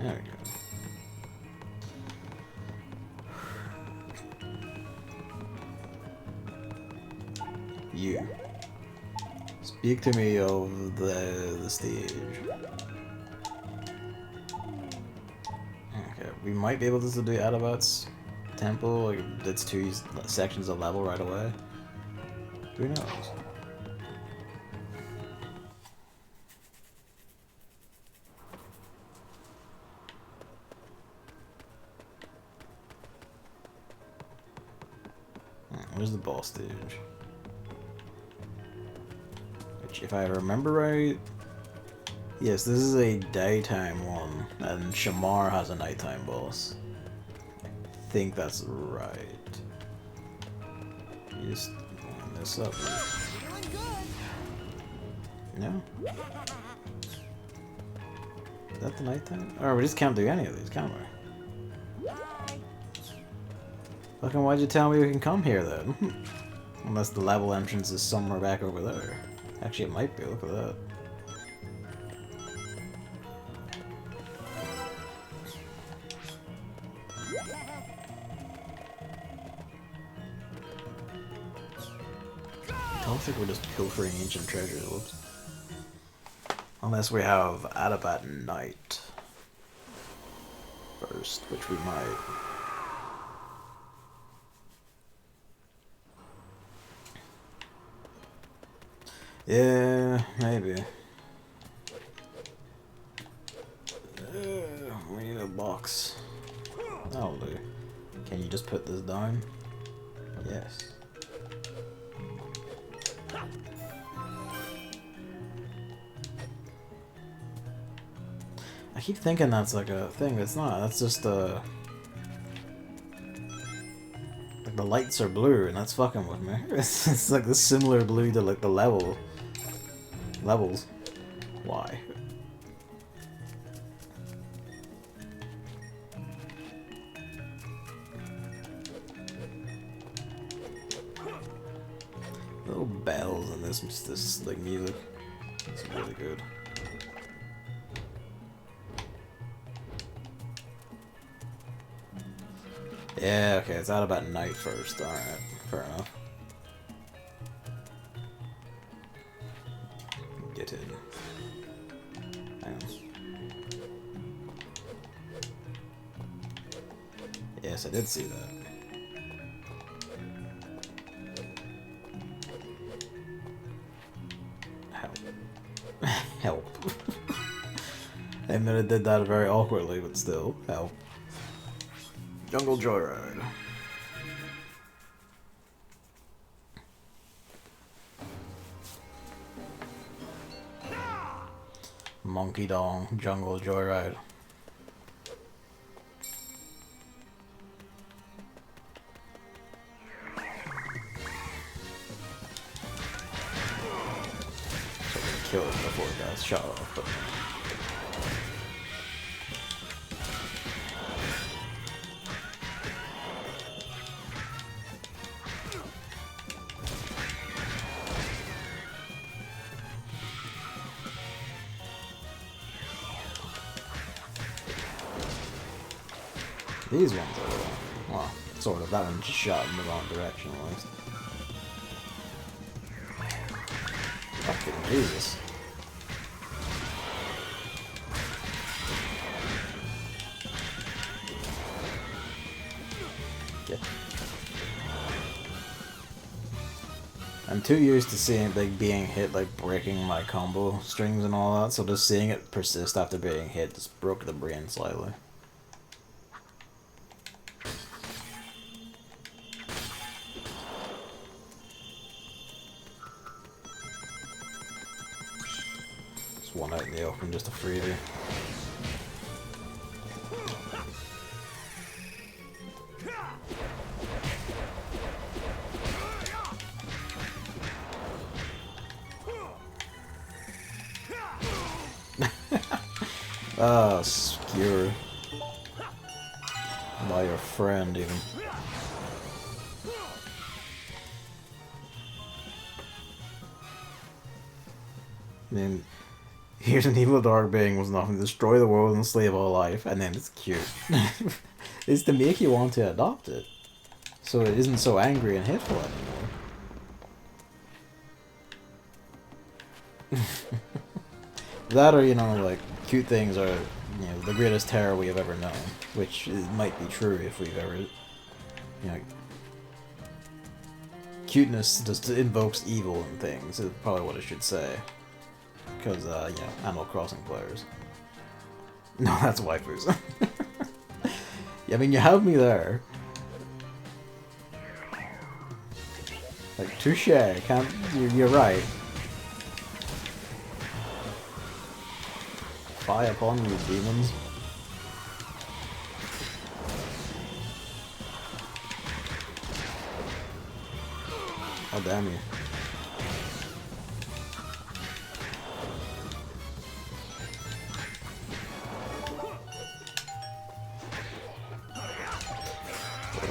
There we go. You. Speak to me of the stage. Okay, we might be able to do Adabat's temple, like it's 2 sections of level right away. Who knows? Where's the boss stage? Which, if I remember right, yes, this is a daytime one, and Shamar has a nighttime boss. I think that's right. You just warm this up. No? Is that the nighttime? Or we just can't do any of these, can we? Fucking why'd you tell me we can come here then? Unless the level entrance is somewhere back over there. Actually, it might be. Look at that. I don't think we're just pilfering ancient treasures. Whoops. Unless we have Adabat Night first, which we might. Yeah, maybe. We need a box. That'll do. Can you just put this down? Yes. I keep thinking that's like a thing, but it's not. That's just like the lights are blue, and that's fucking with me. It's like this similar blue to like the levels. Why? Little bells in this like music. It's really good. Yeah, okay, it's out about night first. Alright, fair enough. Get in. Hang on. Yes, I did see that. Help. Help. I admit I did that very awkwardly, but still, help. Jungle Joyride. Monkey Dong, Jungle Joyride. So we killed him before he got shot off, but... These ones are, well, sort of. That one just shot in the wrong direction, at least. Fucking Jesus. Okay. I'm too used to seeing like being hit, like breaking my combo strings and all that, so just seeing it persist after being hit just broke the brain slightly. One out in the open, just a freebie. Ah, skewer. By your friend, even. I mean, Here's an evil dark being was nothing to destroy the world and enslave all life, and then it's cute. It's to make you want to adopt it, so it isn't so angry and hateful anymore. That or, you know, like, cute things are, you know, the greatest terror we have ever known, which might be true if we've ever, you know, cuteness just invokes evil in things, is probably what I should say. Because, you know, Animal Crossing players. No, that's waifus. Yeah, I mean, you have me there. Like, touche, can't, you're right. Fie upon you, demons. Oh, damn you.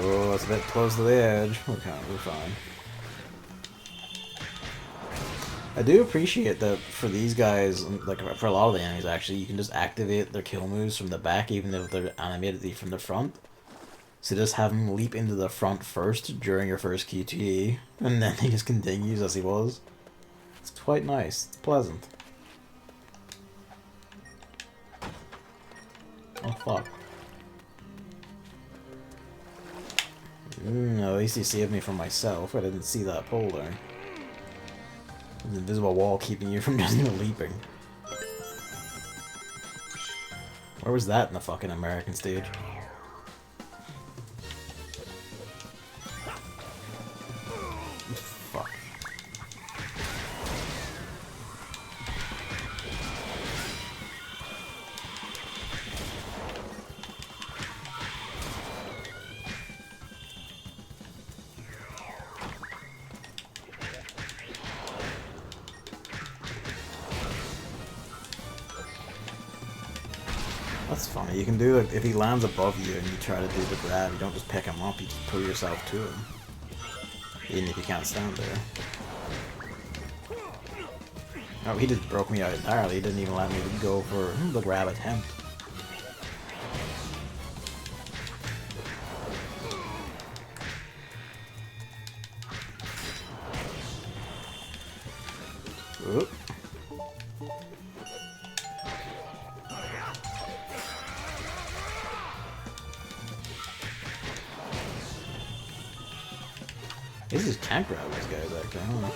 Oh, that's a bit close to the edge. We're fine. I do appreciate that for these guys, like for a lot of the enemies actually, you can just activate their kill moves from the back even if they're animated from the front. So just have him leap into the front first during your first QTE, and then he just continues as he was. It's quite nice. It's pleasant. Oh fuck. At least he saved me from myself. I didn't see that pole there. There's an invisible wall keeping you from just leaping. Where was that in the fucking American stage? Fuck. That's funny. You can do it if he lands above you and you try to do the grab. You don't just pick him up. You just pull yourself to him, even if you can't stand there. Oh, he just broke me out entirely. He didn't even let me go for the grab attempt. Oop. He just can't grab these guys, actually. I don't know.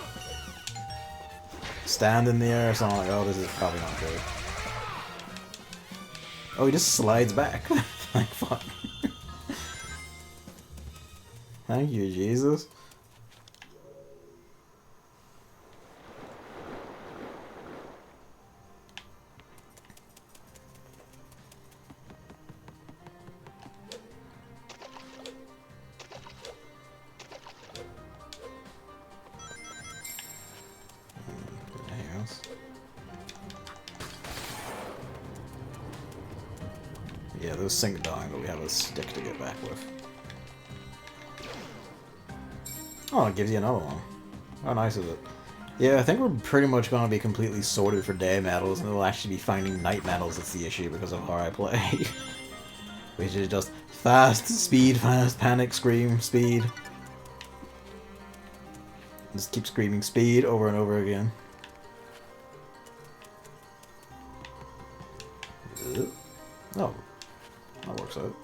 Stand in the air or something like, oh, this is probably not good. Oh, he just slides back. Like, fuck. Thank you, Jesus. Yeah, those sink down, but we have a stick to get back with. Oh, it gives you another one. How nice is it? Yeah, I think we're pretty much going to be completely sorted for day medals, and we'll actually be finding night medals that's the issue because of how I play. Which is just fast, speed, fast, panic, scream, speed. Just keep screaming speed over and over again. Oh. That works out.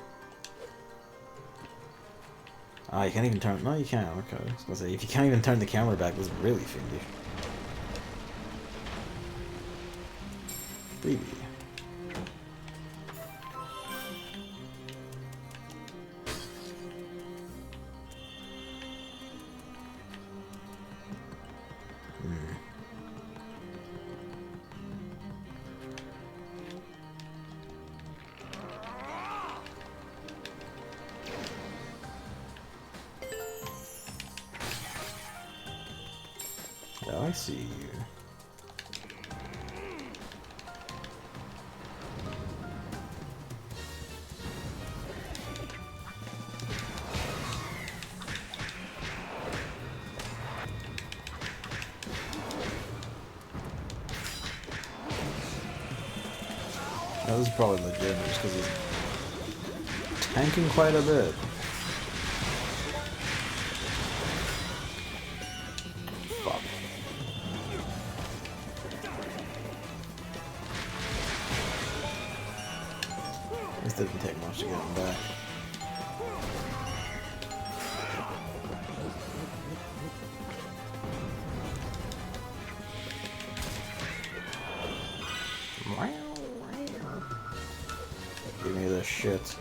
Ah, you can't even turn... No, you can't. Okay. I was gonna say, if you can't even turn the camera back, that's really fiendish. Freebie. I see you. That was probably legitimate just because he's tanking quite a bit. Fuck. This didn't take much to get him back. Give me this shit.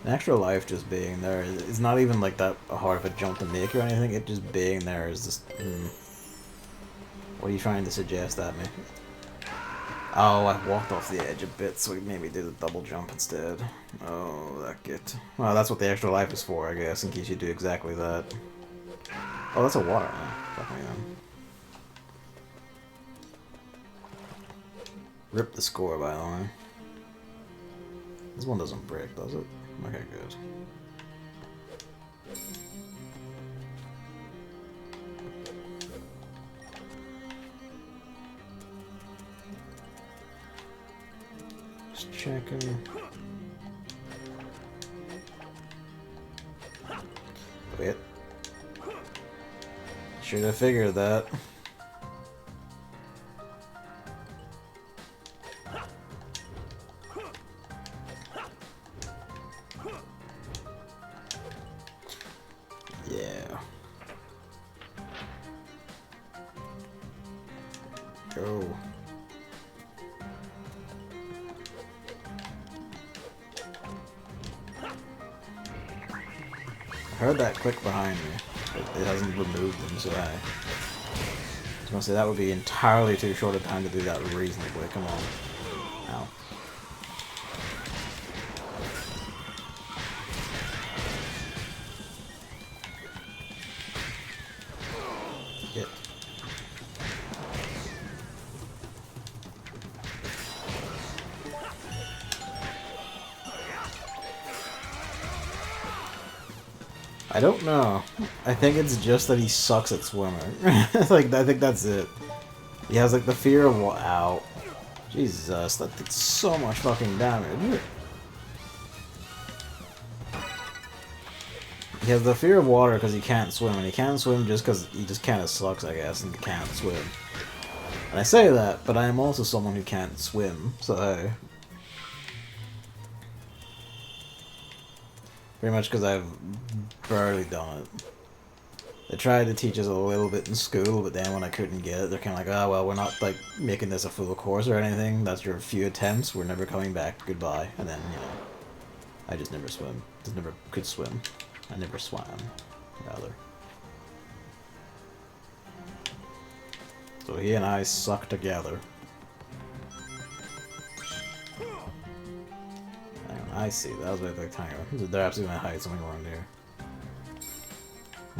An extra life just being there, it's not even like that hard of a jump to make or anything, it just being there is just... What are you trying to suggest at me? Oh, I walked off the edge a bit, so we maybe did a double jump instead. Oh, that git. Well, that's what the extra life is for, I guess, in case you do exactly that. Oh, that's a water. Oh, fuck me then. Rip the score, by the way. This one doesn't break, does it? Okay, good. Just checking. Wait. Should have figured that. Yeah. Go. I heard that click behind me, but it hasn't removed them, so I was gonna say that would be entirely too short a time to do that reasonably. Come on. Ow. Get. I don't know. I think it's just that he sucks at swimming. Like, I think that's it. He has, like, the fear of... Ow. Jesus, that did so much fucking damage. He has the fear of water because he can't swim, and he can't swim just because he just kind of sucks, I guess, and can't swim. And I say that, but I am also someone who can't swim, so hey. Pretty much because I've barely done it. They tried to teach us a little bit in school, but then when I couldn't get it, they're kind of like, oh, well, we're not, like, making this a full course or anything. That's your few attempts. We're never coming back. Goodbye. And then, you know, I just never swim. Just never could swim. I never swam, rather. So he and I suck together. I see. That was what they're talking about. They're absolutely gonna hide something wrong here.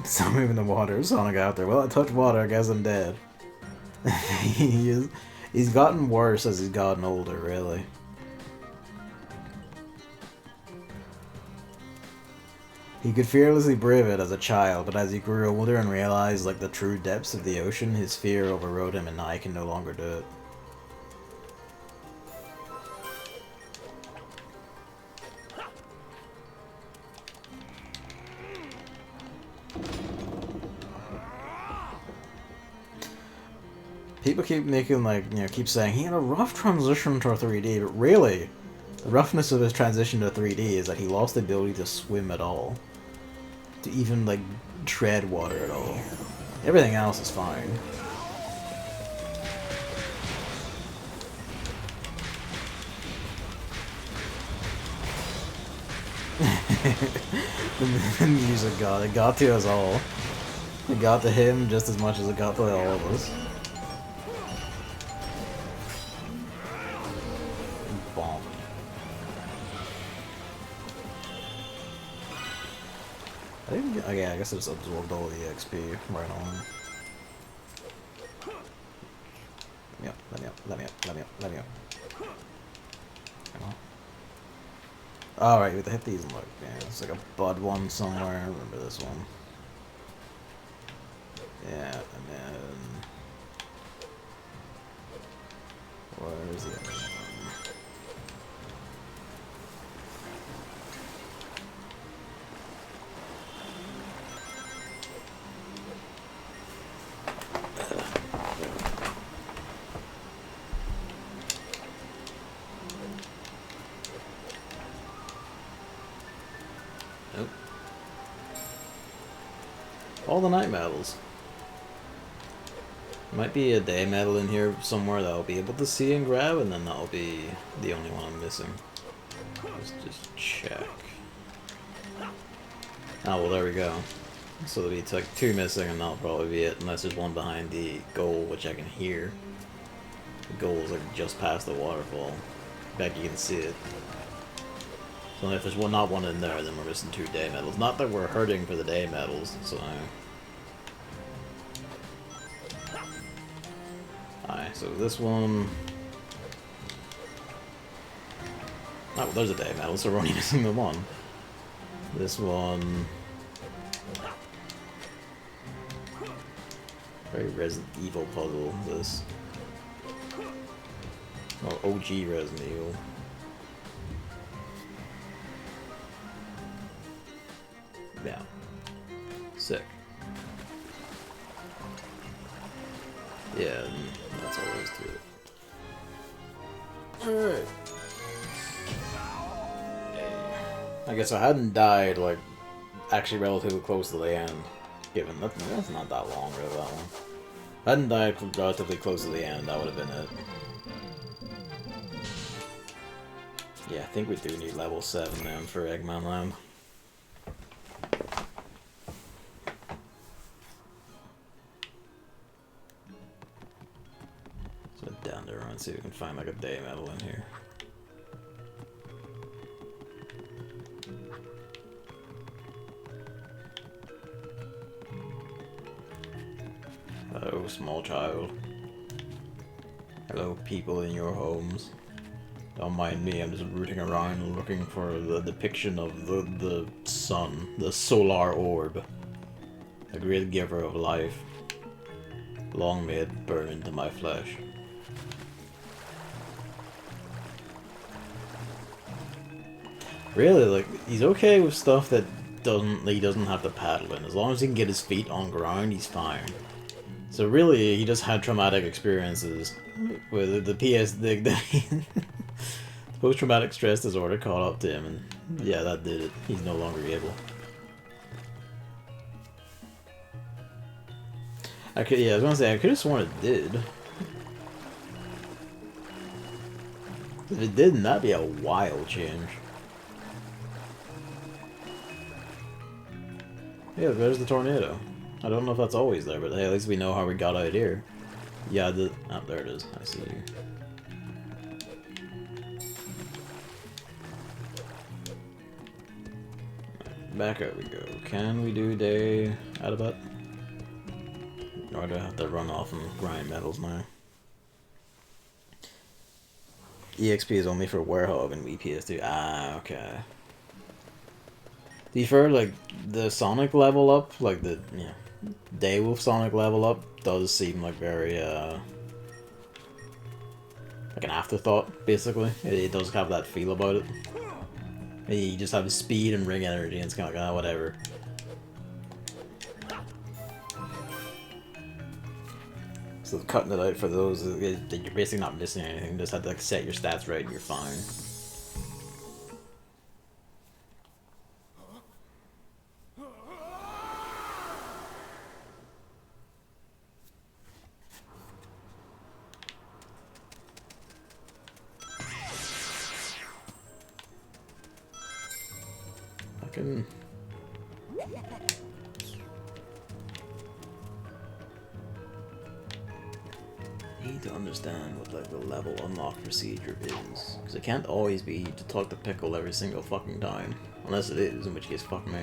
So I'm in the water. Sonic out there. Well, I touched water. I guess I'm dead. He's gotten worse as he's gotten older, really. He could fearlessly brave it as a child, but as he grew older and realized like the true depths of the ocean, his fear overrode him, and now he can no longer do it. People keep making, like, you know, keep saying he had a rough transition to 3D, but really, the roughness of his transition to 3D is that he lost the ability to swim at all. To even, like, tread water at all. Everything else is fine. The music got it. Got to us all. It got to him just as much as it got to all of us. Okay, I guess it's absorbed all the XP right on. Yep, then yep. Let me up. Let me up. Let me up. Come on. Alright, we have to hit these and look. Yeah, it's like a bud one somewhere. I remember this one. Yeah, and then... Where is the other one? Nope. All the night medals. Might be a day medal in here somewhere that I'll be able to see and grab, and then that'll be the only one I'm missing. Let's just check. Oh, well, there we go. So there'll be like 2 missing, and that'll probably be it, unless there's one behind the goal, which I can hear. The goal is like just past the waterfall. In fact, you can see it. So if there's not one in there, then we're missing 2 day medals. Not that we're hurting for the day medals, so... Alright, so this one... Oh, well, there's a day medal, so we're only missing the one. This one... Very Resident Evil puzzle, this. Oh, OG Resident Evil. Yeah. Sick. Yeah, that's all there is to it. Alright. I guess I hadn't died, like, actually relatively close to the end. Given that's not that long, really, that one. If I hadn't died relatively close to the end, that would have been it. Yeah, I think we do need level 7 then for Eggman Land. So down there and see if we can find like a day medal in here. Hello, small child. Hello, people in your homes. Don't mind me, I'm just rooting around looking for the depiction of the sun, the solar orb. The great giver of life. Long may it burn into my flesh. Really, like, he's okay with stuff that he doesn't have to paddle in. As long as he can get his feet on ground, he's fine. So really, he just had traumatic experiences with the post-traumatic stress disorder caught up to him, and yeah, that did it. He's no longer able. I was gonna say, I could have sworn it did. If it didn't, that'd be a wild change. Yeah, there's the tornado. I don't know if that's always there, but hey, at least we know how we got out here. Yeah, oh, there it is. I see you. Back out we go. Can we do day Adabat? Or do I have to run off and grind medals now? EXP is only for Werehog and PS2. Ah, okay. Do you prefer, like, the Sonic level up? Like, the, Daywolf Sonic level up does seem like very, like an afterthought, basically. It does have that feel about it. You just have speed and ring energy, and it's kind of like, whatever. So cutting it out for those, you're basically not missing anything. You just have to, like, set your stats right and you're fine. Need to understand what like the level unlock procedure is, because it can't always be to talk to Pickle every single fucking time, unless it is, in which case fuck me.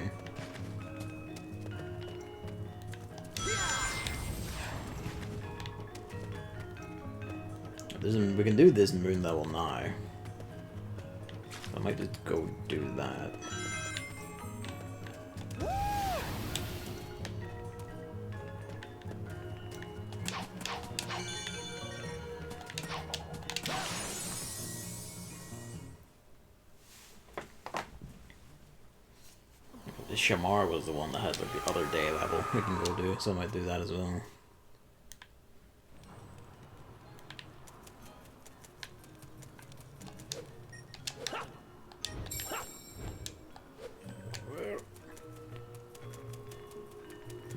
We can do this moon level 9. I might just go do that. Shamar was the one that had like the other day level we can go do, so I might do that as well.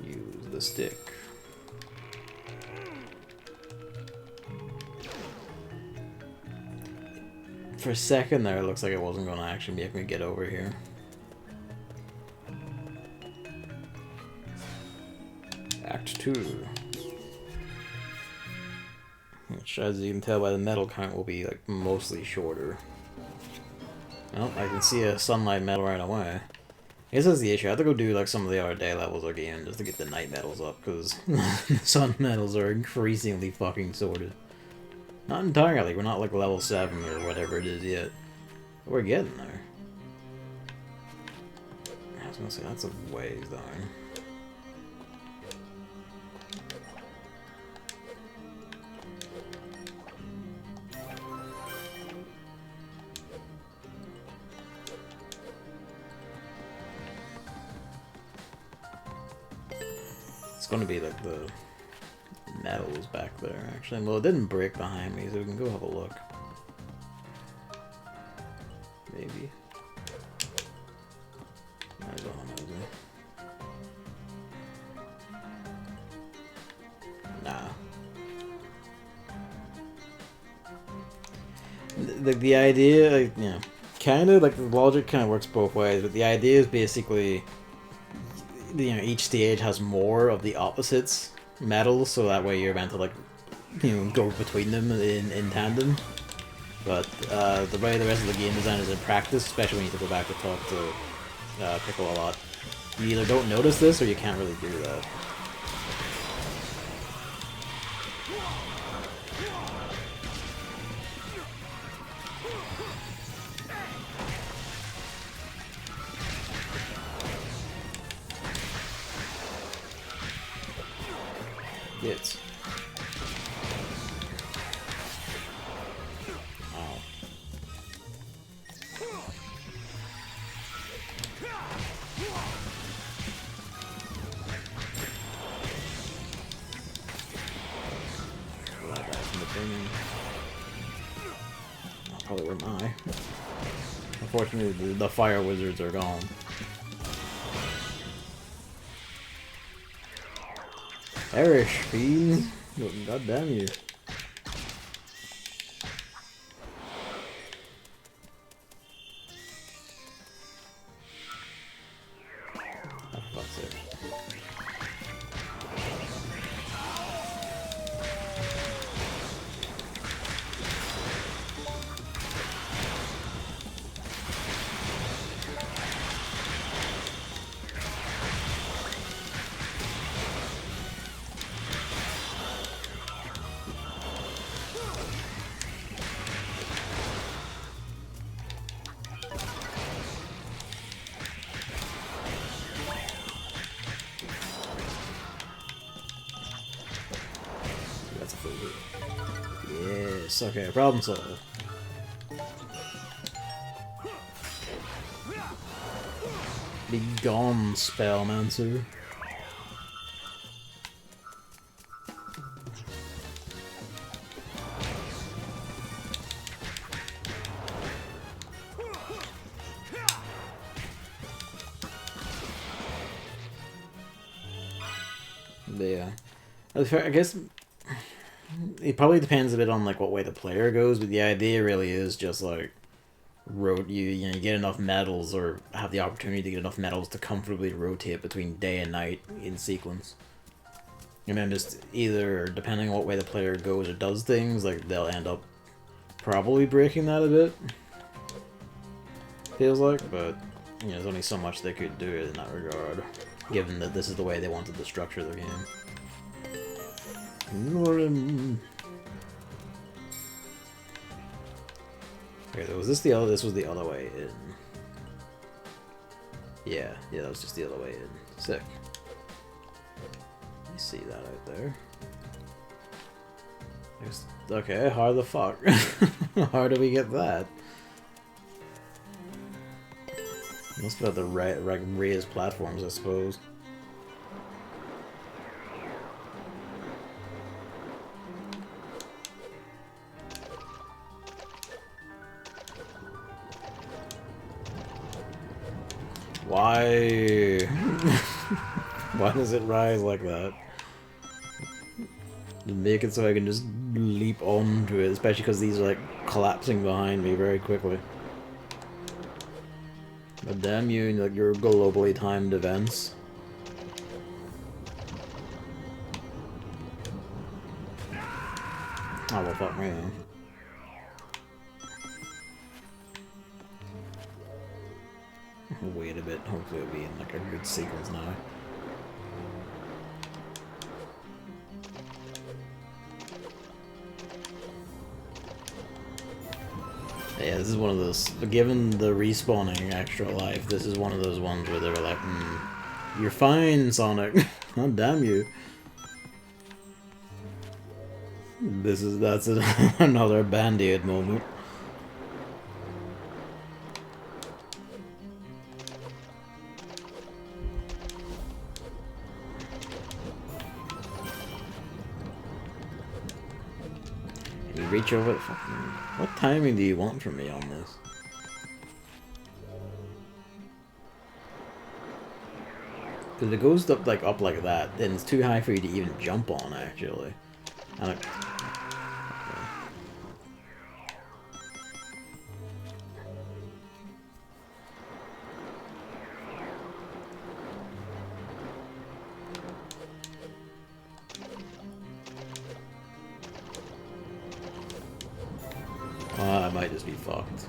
Use the stick. For a second there, it looks like it wasn't going to actually make me get over here. Act 2. Which, as you can tell by the metal count, will be like mostly shorter. Well, I can see a sunlight medal right away. I guess that's the issue. I have to go do like some of the other day levels again just to get the night medals up, because the sun medals are increasingly fucking sorted. Not entirely. We're not like level 7 or whatever it is yet. But we're getting there. I was gonna say that's a ways down. It's gonna be like the metals back there, actually. Well, it didn't break behind me, so we can go have a look. Maybe. I don't know. Nah. The idea, like, you know, kind of, like, the logic kind of works both ways, but the idea is basically, you know, each stage has more of the opposites metals, so that way you're meant to, like, you know, go between them in tandem. But the way the rest of the game design is in practice, especially when you have to go back to talk to Pickle a lot, you either don't notice this or you can't really do that. It's probably where am I? Unfortunately, the fire wizards are gone. Perish, fiends! God damn you. Oh, fuck's sake. That's a full hit. Yes, okay, problem solved. Be gone, Spellmancer. Yeah. I guess it probably depends a bit on like what way the player goes, but the idea really is just like you get enough medals or have the opportunity to get enough medals to comfortably rotate between day and night in sequence. And then just either, depending on what way the player goes or does things, like they'll end up probably breaking that a bit. Feels like, but you know, there's only so much they could do in that regard, given that this is the way they wanted to structure the game. Okay, was this the other? This was the other way in. Yeah, that was just the other way in. Sick. I see that out there. Okay, how the fuck? How do we get that? Must be about the raised platforms, I suppose. Why? Why does it rise like that? To make it so I can just leap onto it, especially because these are like collapsing behind me very quickly. But damn you, like your globally timed events. Oh well, fuck me then. Wait a bit, hopefully it'll be in like a good sequence now. Yeah, this is one of those, given the respawning extra life, this is one of those ones where they were like, you're fine, Sonic. Oh, damn you. That's another Band-Aid moment. You reach over the fucking... What timing do you want from me on this? Because if it goes up like that, then it's too high for you to even jump on, actually. I don't... I might just be fucked.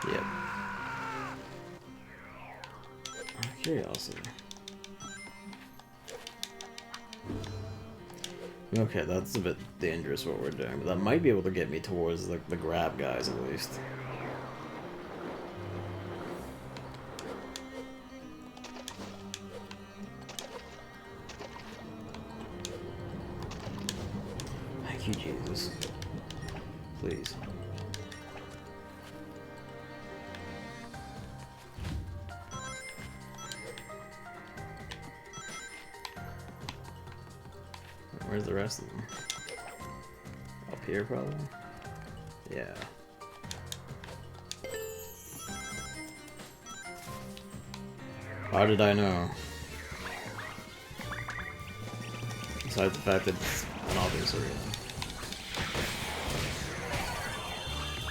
Yep. Curiosity. Okay, that's a bit dangerous what we're doing, but that might be able to get me towards the grab guys at least. Thank you, Jesus. Please. Where's the rest of them? Up here, probably? Yeah. How did I know? Besides the fact that it's an obvious arena.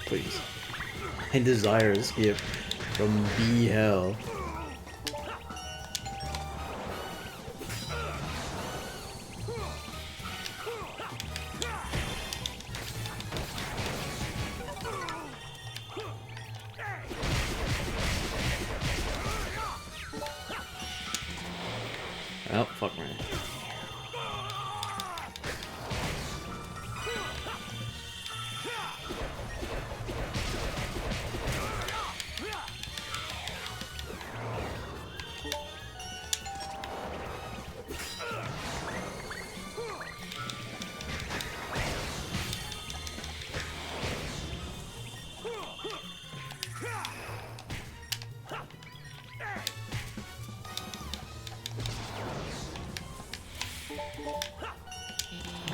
Please. I desire escape from B hell. Oh, fuck me.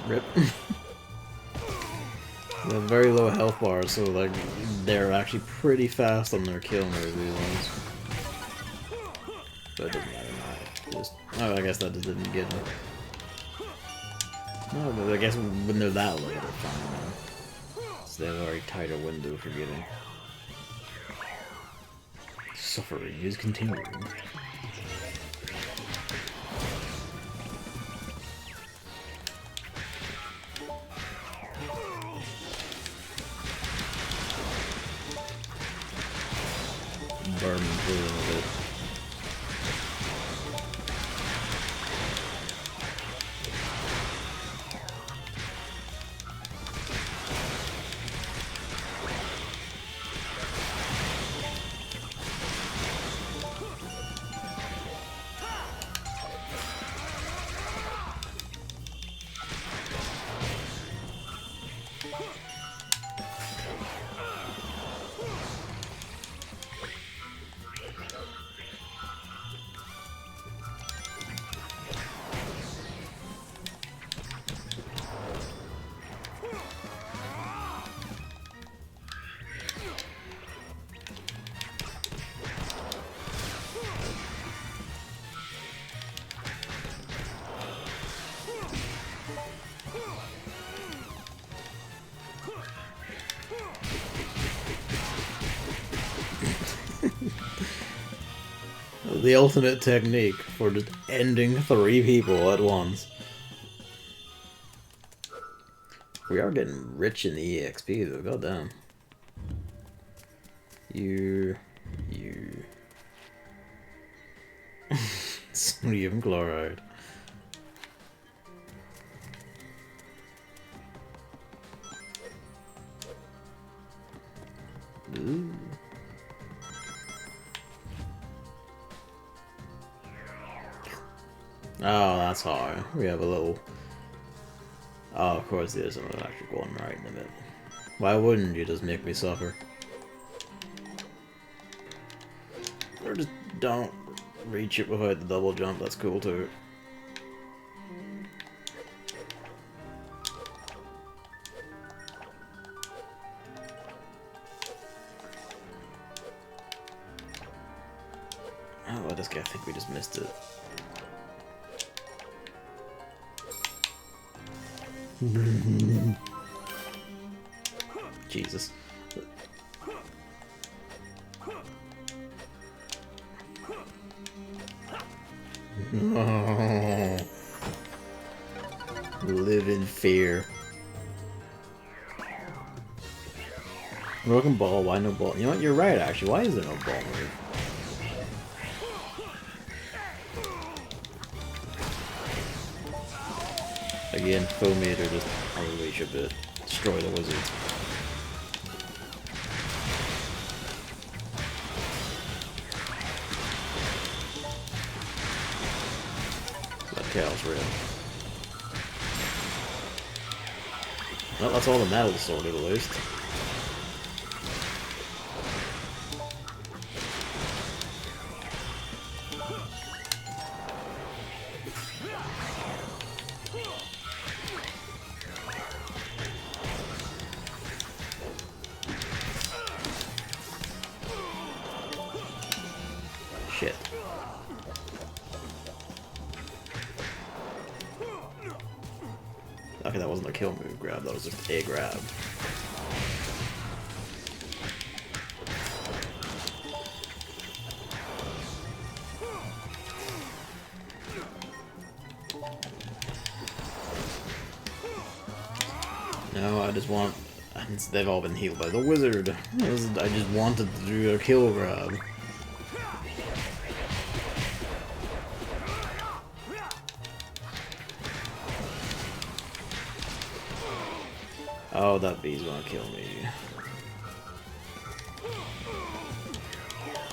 Rip. They have very low health bars, so like they're actually pretty fast on their kill moves, these ones. But it doesn't matter now. Just, oh, I guess that just didn't get them. No, but I guess when they're that low, they're fine now. So they have a very tighter window for getting. Suffering is continuing. Burn through a little bit. The ultimate technique for just ending 3 people at once. We are getting rich in the EXP though, goddamn. You... Sodium chloride. Ooh. Oh, that's hard. We have a little... Oh, of course there's an electric one right in the middle. Why wouldn't you just make me suffer? Or just don't reach it without the double jump, that's cool too. Oh, I think we just missed it. Jesus. Oh. Live in fear. Broken ball, why no ball? You know what, you're right actually, why is there no ball move? Again, Foamator just unleash a bit. Destroy the wizards. That Chaos Rim. Well, that's all the metal sorted at least. Shit. Okay, that wasn't a kill move grab, that was just a grab. No, I just want... They've all been healed by the wizard. I just wanted to do a kill grab. Oh, that bee's gonna kill me.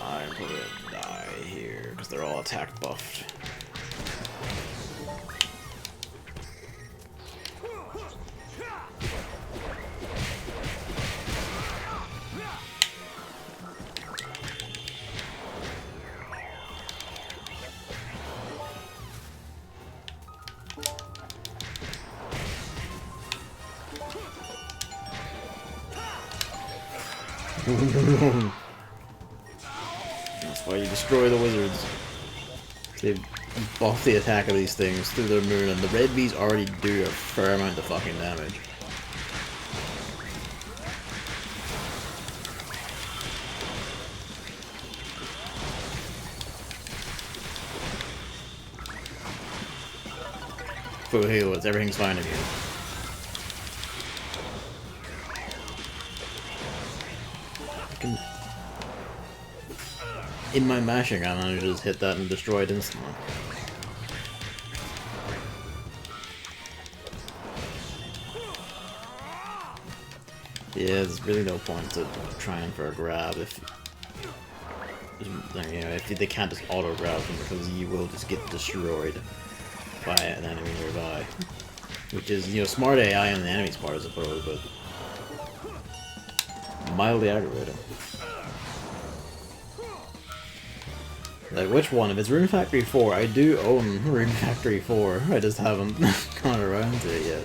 I'm gonna die here, because they're all attack buffed. That's why you destroy the wizards. They buff the attack of these things through their moon, and the red bees already do a fair amount of fucking damage. Full heal, everything's fine again. In my mashing, I managed to just hit that and destroy it instantly. Yeah, there's really no point to trying for a grab if if they can't just auto grab them, because you will just get destroyed by an enemy nearby. Which is, smart AI on the enemy's part, I suppose, but mildly aggravating. Like, which one? If it's Rune Factory 4, I do own Rune Factory 4. I just haven't gone around to it yet.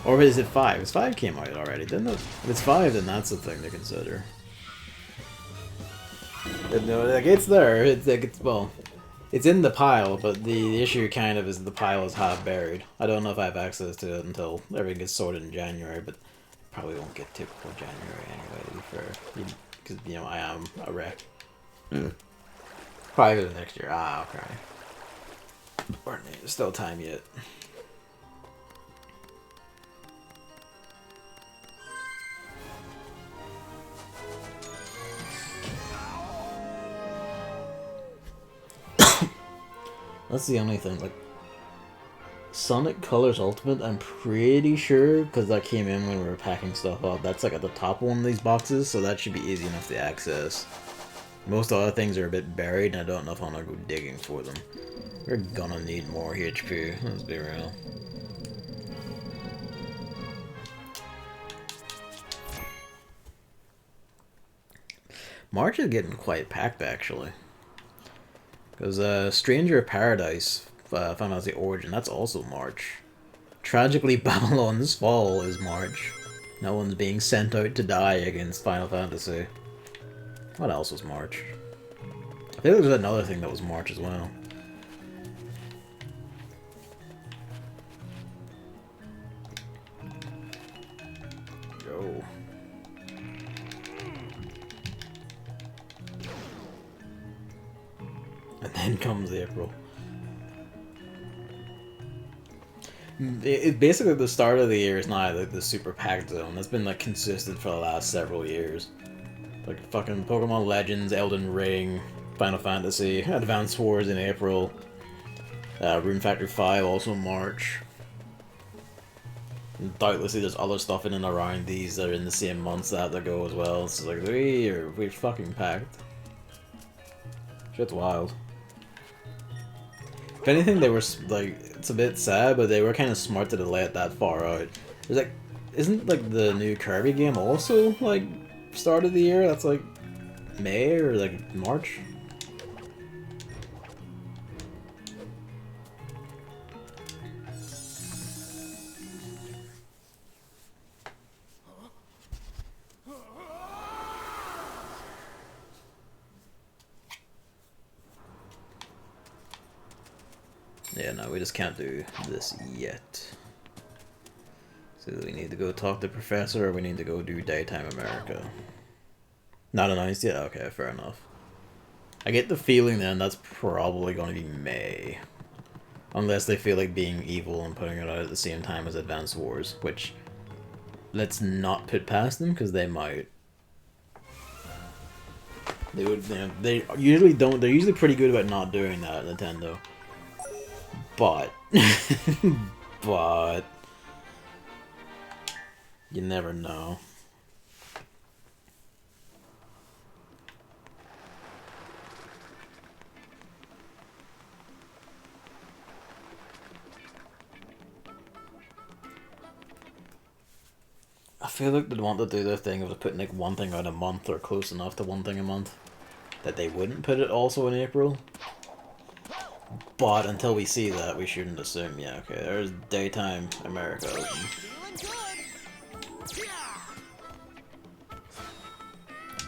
Or is it 5? Because 5 came out already, didn't it? If it's 5, then that's the thing to consider. No, like, it's there. It's like, well, it's in the pile, but the issue kind of is the pile is half buried. I don't know if I have access to it until everything gets sorted in January, but probably won't get to before January anyway, to be fair. Because, I am a wreck. Probably the next year. Ah, okay. Pardon me, there's still time yet. That's the only thing, like, Sonic Colors Ultimate, I'm pretty sure, because that came in when we were packing stuff up, that's like at the top of one of these boxes, so that should be easy enough to access. Most other things are a bit buried, and I don't know if I'm gonna go digging for them. We're gonna need more HP, let's be real. March is getting quite packed, actually. Because Stranger of Paradise, Final Fantasy Origin, that's also March. Tragically, Babylon's Fall is March. No one's being sent out to die against Final Fantasy. What else was March? I think there was another thing that was March as well. Yo. And then comes April. It basically the start of the year is not like the super packed zone. That's been like consistent for the last several years. Like fucking Pokemon Legends, Elden Ring, Final Fantasy, Advance Wars in April, Rune Factory 5 also in March. And doubtlessly there's other stuff in and around these that are in the same months that have to go as well. It's like we're fucking packed. Shit's wild. If anything, they were like, it's a bit sad, but they were kind of smart to delay it that far out. There's like, isn't like the new Kirby game also like start of the year? That's like May or like March. Yeah, no, we just can't do this yet. So we need to go talk to the professor, or we need to go do Daytime America. Not announced yet? Okay, fair enough. I get the feeling then that's probably going to be May. Unless they feel like being evil and putting it out at the same time as Advance Wars, which let's not put past them, because they might. They would, you know, they usually don't, they're usually pretty good about not doing that, Nintendo. But, but, you never know. I feel like they'd want to do their thing of putting like one thing out a month or close enough to one thing a month. That they wouldn't put it also in April. But until we see that, we shouldn't assume. Yeah, okay, there's Daytime America.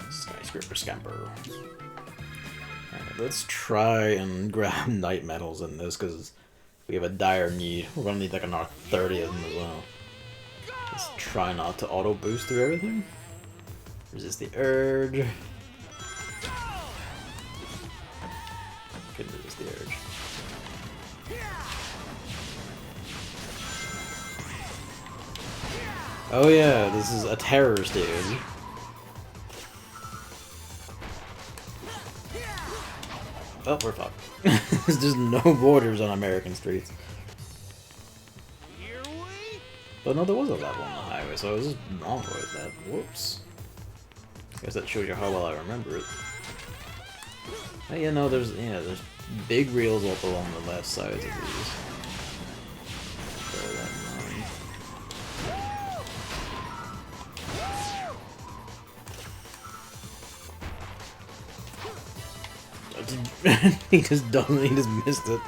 Skyscraper Scamper. Alright, let's try and grab Night Metals in this, because we have a dire need. We're gonna need like another 30 of them as well. Let's try not to auto boost through everything. Resist the urge. Couldn't resist the urge. Oh yeah, this is a terror stage. Oh, we're fucked. There's just no borders on American streets. But no, there was a level on the highway, so I was just wrong with that. Whoops. Guess that shows you how well I remember it. Oh, yeah, no, there's big reels up along the left sides of these. Bear that in mind. He just doesn't, he just missed it.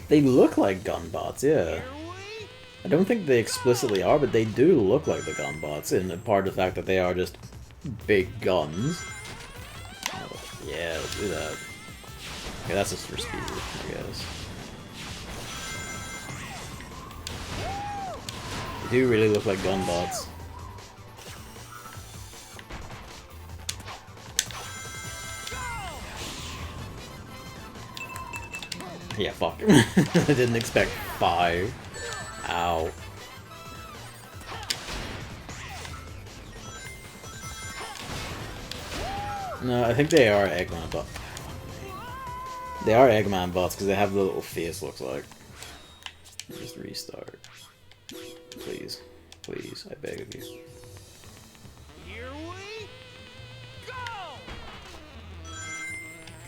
They look like gun bots, yeah. I don't think they explicitly are, but they do look like the gun bots, in part of the fact that they are just big guns. Oh, yeah, let's do that. Okay, that's just for speed, I guess. They do really look like gun bots. Yeah, fuck. I didn't expect 5. Ow. No, I think they are Eggman bots. They are Eggman bots because they have the little face, looks like. Just restart. Please. Please, I beg of you. Here we go!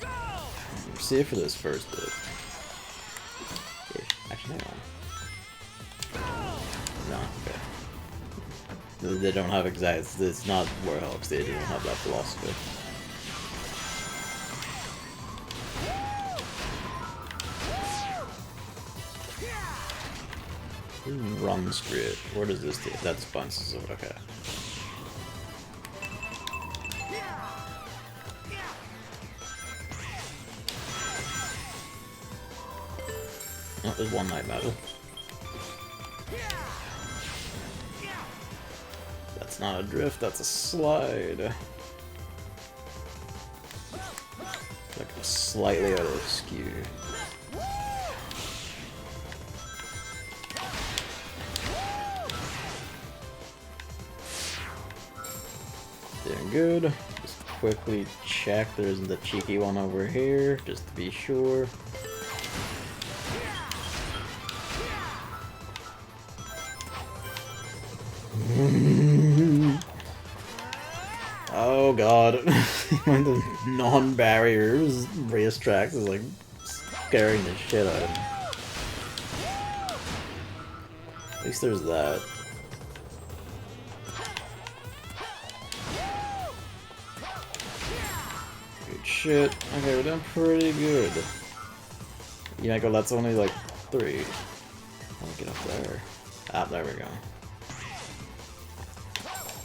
Go! See it for this first bit. Actually, hang on. No, okay. They don't have exact. It's not Werehogs. They don't have that philosophy. Run straight. Where does this take? That's bounces. Okay. Oh, there's one night battle. That's not a drift, that's a slide. Like slightly out of skew. Doing good. Just quickly check there isn't a cheeky one over here, just to be sure. Oh god. The non-barriers racetracks is like scaring the shit out of me. At least there's that. Good shit. Okay, we're doing pretty good. Yeah, go, that's only like 3. I'll get up there. Ah, there we go.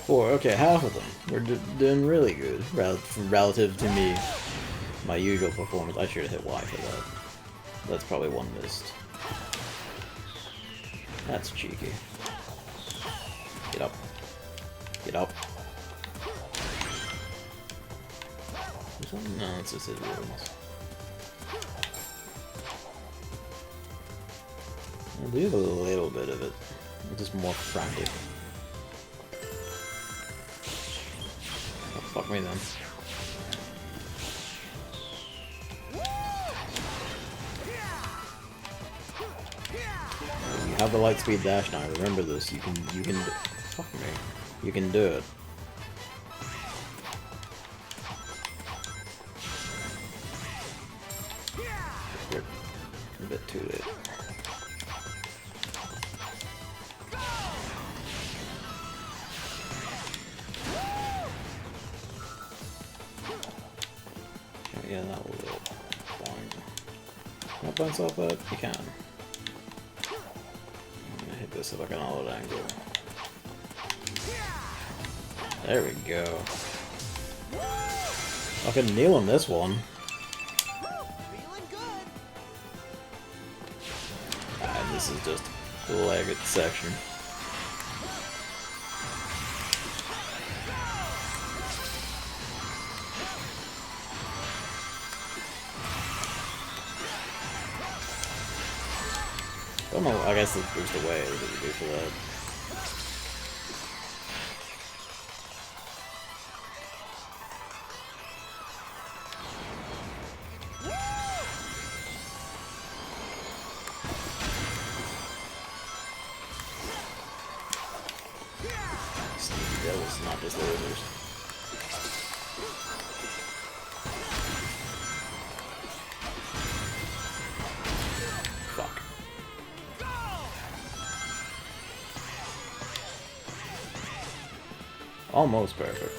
4, okay, half of them. We're doing really good, relative to me. My usual performance. I should have hit Y for that. That's probably one missed. That's cheeky. Get up. Get up. No, it's just his rules. I do a little bit of it. I'm just more frantic. Fuck me then. You have the light speed dash now. Remember this. You can. Fuck me. You can do it. You're a bit too late. Yeah, that will boing. Can I bounce off that? You can. I'm gonna hit this if I can all at angle. There we go. I can kneel on this one. Ah, this is just a legged section. I don't know, I guess there's the way that we do for that. Sneaky devils, not just losers. Fuck. Almost perfect.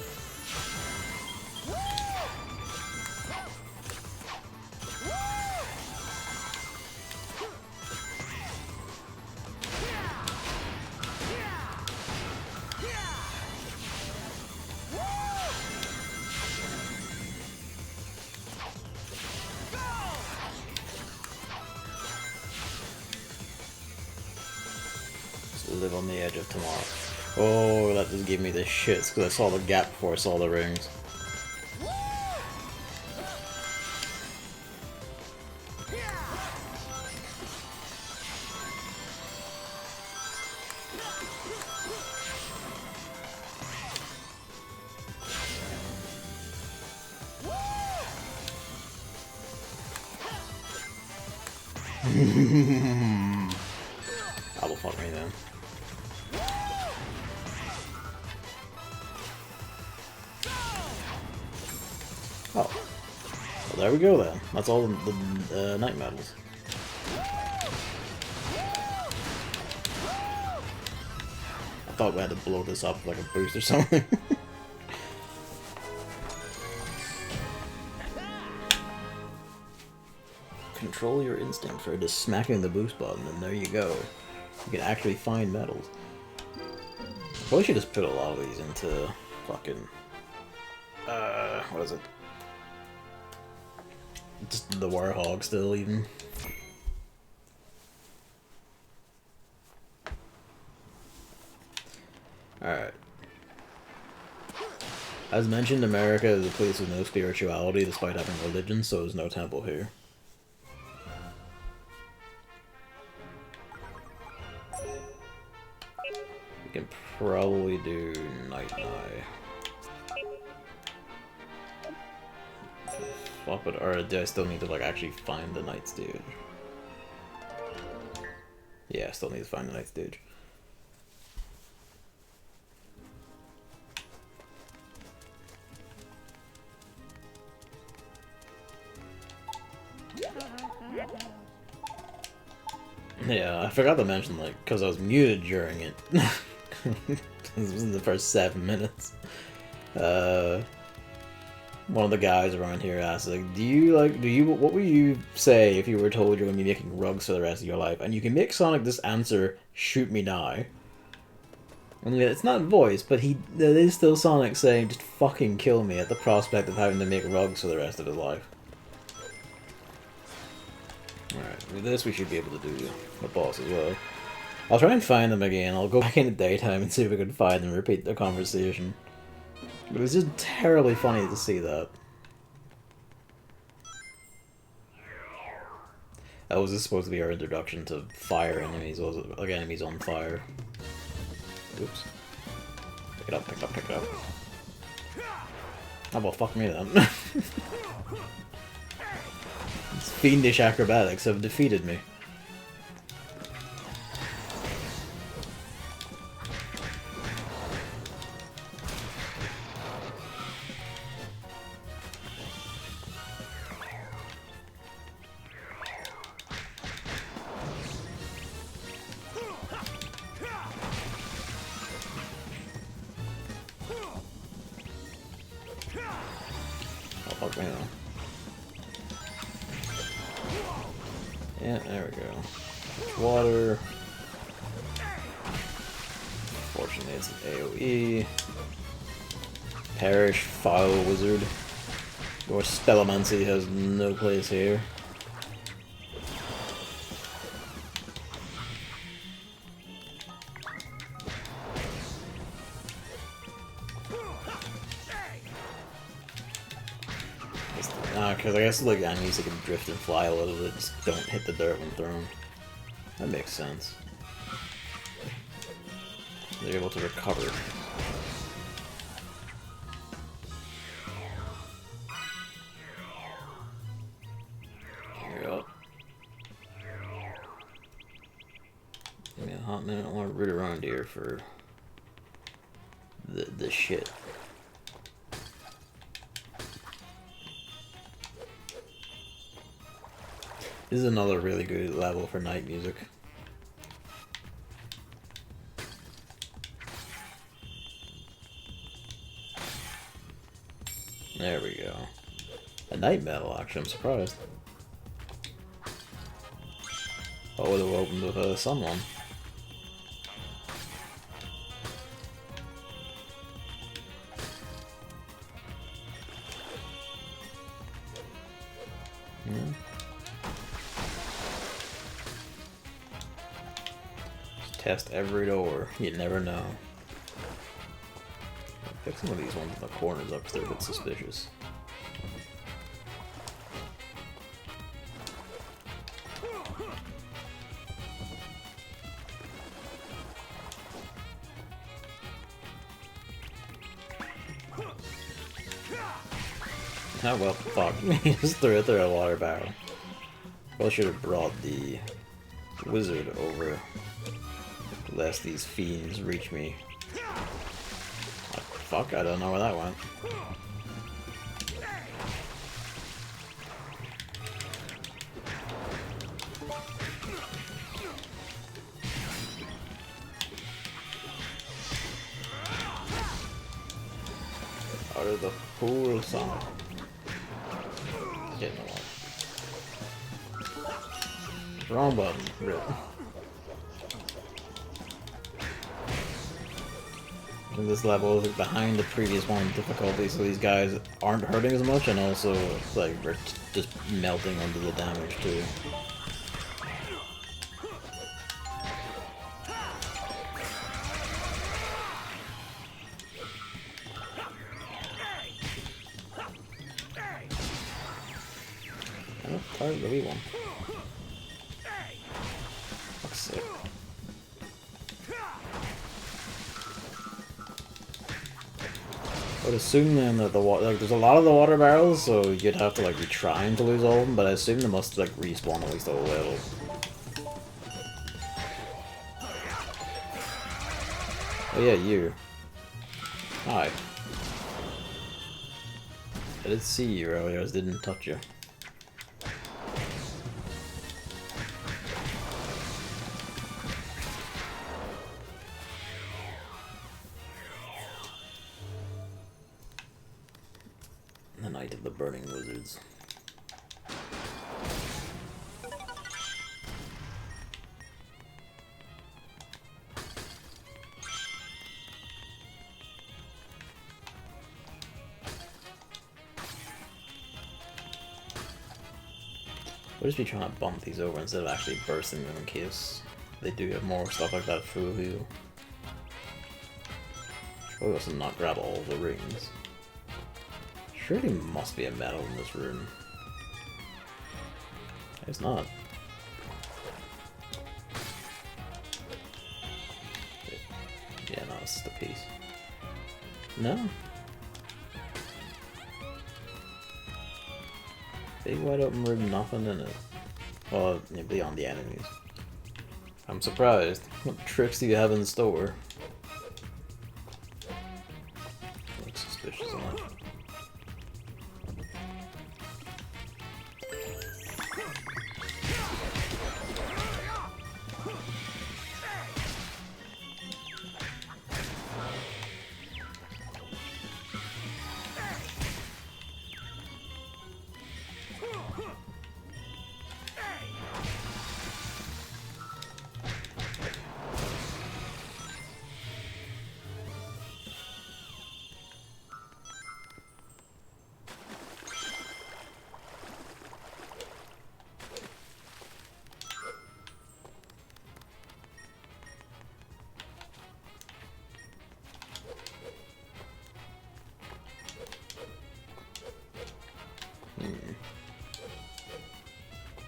Live on the edge of tomorrow. Oh, that just gave me the shits because I saw the gap before I saw the rings. That'll fuck me then. Oh. Well, there we go then. That's all the night medals. I thought we had to blow this up like a boost or something. Control your instinct for just smacking the boost button, and there you go. You can actually find medals. Probably should just put a lot of these into fucking... what is it? Just the Werehog still, even. Alright. As mentioned, America is a place with no spirituality despite having religion, so there's no temple here. We can probably do Night Eye. Swap it, or do I still need to like actually find the night stage? Yeah, I still need to find the night stage. Yeah, I forgot to mention, like, because I was muted during it. This was in the first 7 minutes. One of the guys around here asked, like, what would you say if you were told you're going to be making rugs for the rest of your life? And you can make Sonic this answer, shoot me now. I mean, it's not voice, but it is still Sonic saying, just fucking kill me at the prospect of having to make rugs for the rest of his life. Alright, with this we should be able to do the boss as well. I'll try and find them again. I'll go back in the daytime and see if we can find them and repeat the conversation. But it's just terribly funny to see that. That was supposed to be our introduction to fire enemies, was it? Like enemies on fire. Oops. Pick it up, pick it up, pick it up. Oh well, fuck me then. These fiendish acrobatics have defeated me. Oh, fuck me now. Yeah, there we go. Water. Fortunately, it's an AoE. Perish, foul wizard. Your spellomancy has no place here. Because I guess like enemies that can drift and fly a little bit just don't hit the dirt when thrown. That makes sense. They're able to recover. Yep. Give me a hot minute. I want to root around here for the shit. This is another really good level for night music. There we go. A night metal, actually, I'm surprised. I would have opened with a sun one. Yeah. Test every door. You never know. Pick some of these ones in the corners up because they're a bit suspicious. Oh well, fuck. He just threw it through a water barrel. Probably should have brought the wizard over, lest these fiends reach me. Oh, fuck, I don't know where that went. Out of the pool, son. Getting along. Wrong button, really. And this level is behind the previous one in difficulty, so these guys aren't hurting as much, and also like they're just melting under the damage too. Oh, target the wee one. Fuck's sake. I would assume then that the water, like, there's a lot of the water barrels, so you'd have to like be trying to lose all of them. But I assume they must like respawn at least a little. Oh yeah, you. Hi. I did see you earlier, I just didn't touch you. The Night of the Burning Wizards. We'll just be trying to bump these over instead of actually bursting them in case they do have more stuff like that for you. Probably also not grab all the rings. Surely must be a medal in this room. It's not. Yeah, no, it's just a piece. No. Big wide open room, nothing in it. Well, beyond the enemies. I'm surprised. What tricks do you have in store? Looks suspicious enough.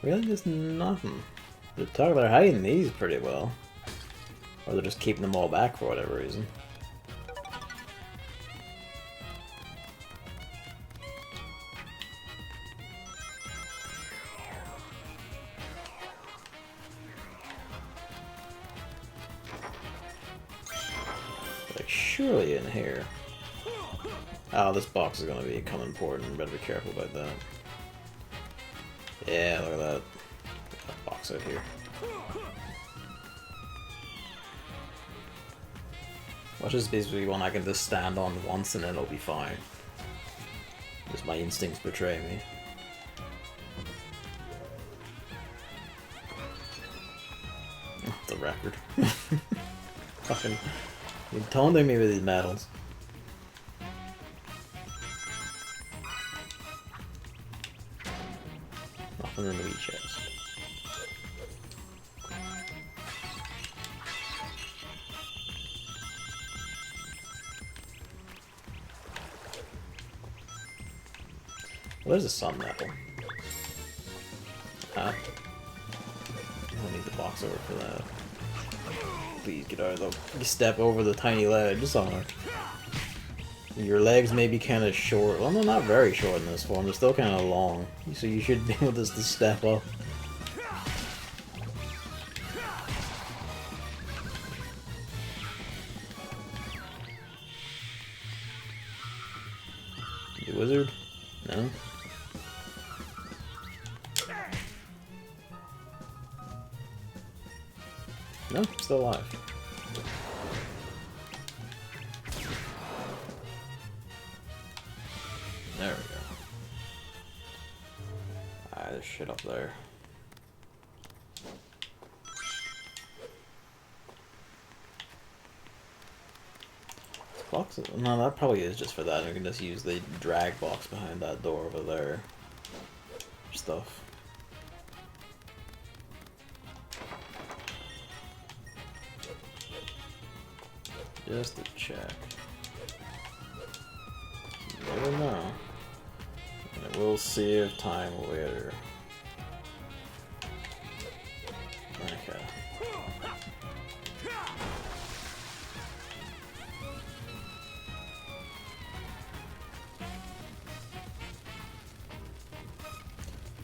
Really, just nothing. They're hiding these pretty well. Or they're just keeping them all back for whatever reason. Like, surely in here. Oh, this box is gonna become important. Better be careful about that. Yeah, look at that. That box out here. Watch this basically one I can just stand on once and then it'll be fine. Just my instincts betray me. Oh, the record. Fucking... You're taunting me with these medals. Nothing in the wee chest. Where's the sun medal? Ah. I need the box over for that. Please get out of the... You step over the tiny ledge, Sonic. Your legs may be kind of short. Well, no, not very short in this form. They're still kind of long. So you should be able to step up wizard? No? No, still alive. There we go. Alright, there's shit up there. Box? No, that probably is just for that. We can just use the drag box behind that door over there. Stuff. Just to check. Never know. And it will save time later. Okay.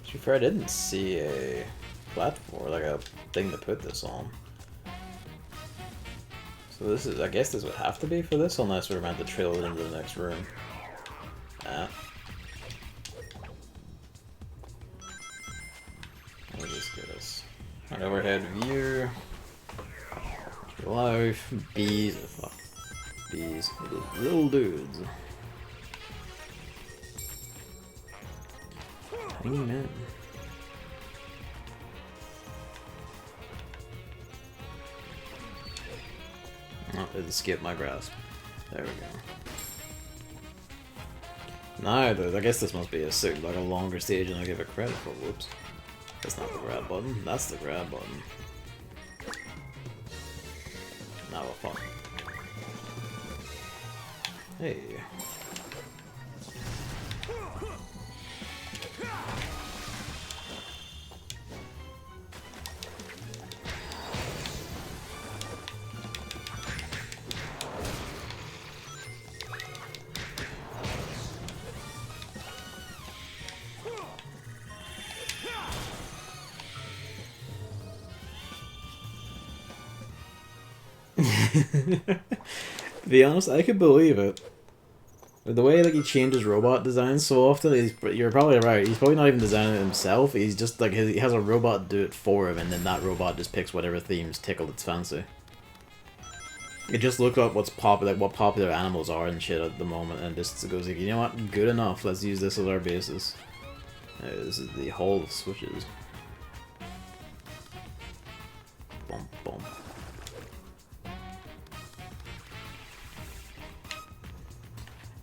To be fair, I didn't see a platform, like a thing to put this on. So this is, I guess this would have to be for this, unless we're meant to trail it into the next room. Ah. What does this get us? An overhead view. Life. Bees. Fuck. Bees. Little dudes. Tiny men. Oh, it escaped my grasp. There we go. Neither. I guess this must be a like a longer stage than I give it credit for. Whoops. That's not the grab button. That's the grab button. Now we're fun. Hey. To be honest, I could believe it. The way like he changes robot designs so often, you're probably right. He's probably not even designing it himself. He's just like he has a robot do it for him, and then that robot just picks whatever themes tickle its fancy. It just looks up what's popular, like what popular animals are and shit at the moment, and just goes like, you know what, good enough. Let's use this as our basis. This is the whole of switches. Bum bum.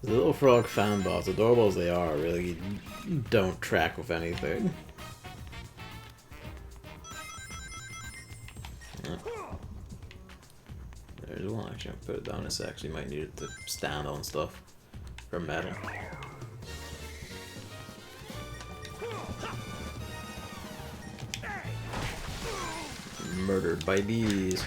The little frog fanbots, adorable as they are, really don't track with anything. There's one, actually, I'll put it down. This actually might need it to stand on stuff for metal. Murdered by bees.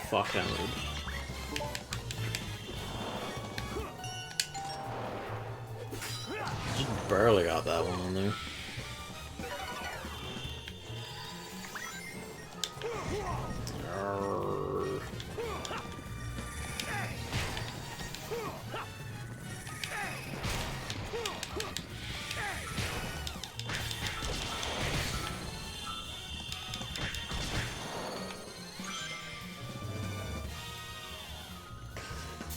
Fuck hammered. Just barely got that one on there.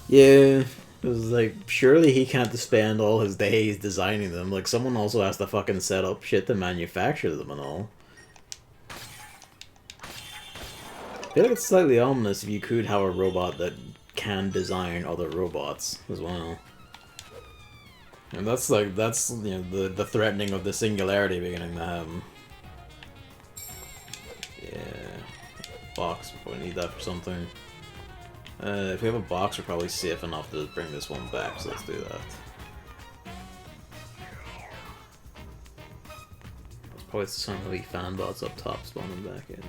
Yeah, it was like, surely he can't spend all his days designing them. Like, someone also has to fucking set up shit to manufacture them and all. I feel like it's slightly ominous if you could have a robot that can design other robots as well. And that's like, that's, you know, the threatening of the singularity beginning to happen. Yeah. Box, we probably need that for something. If we have a box, we're probably safe enough to bring this one back, so let's do that. There's probably some heavy fanbots up top spawning back in.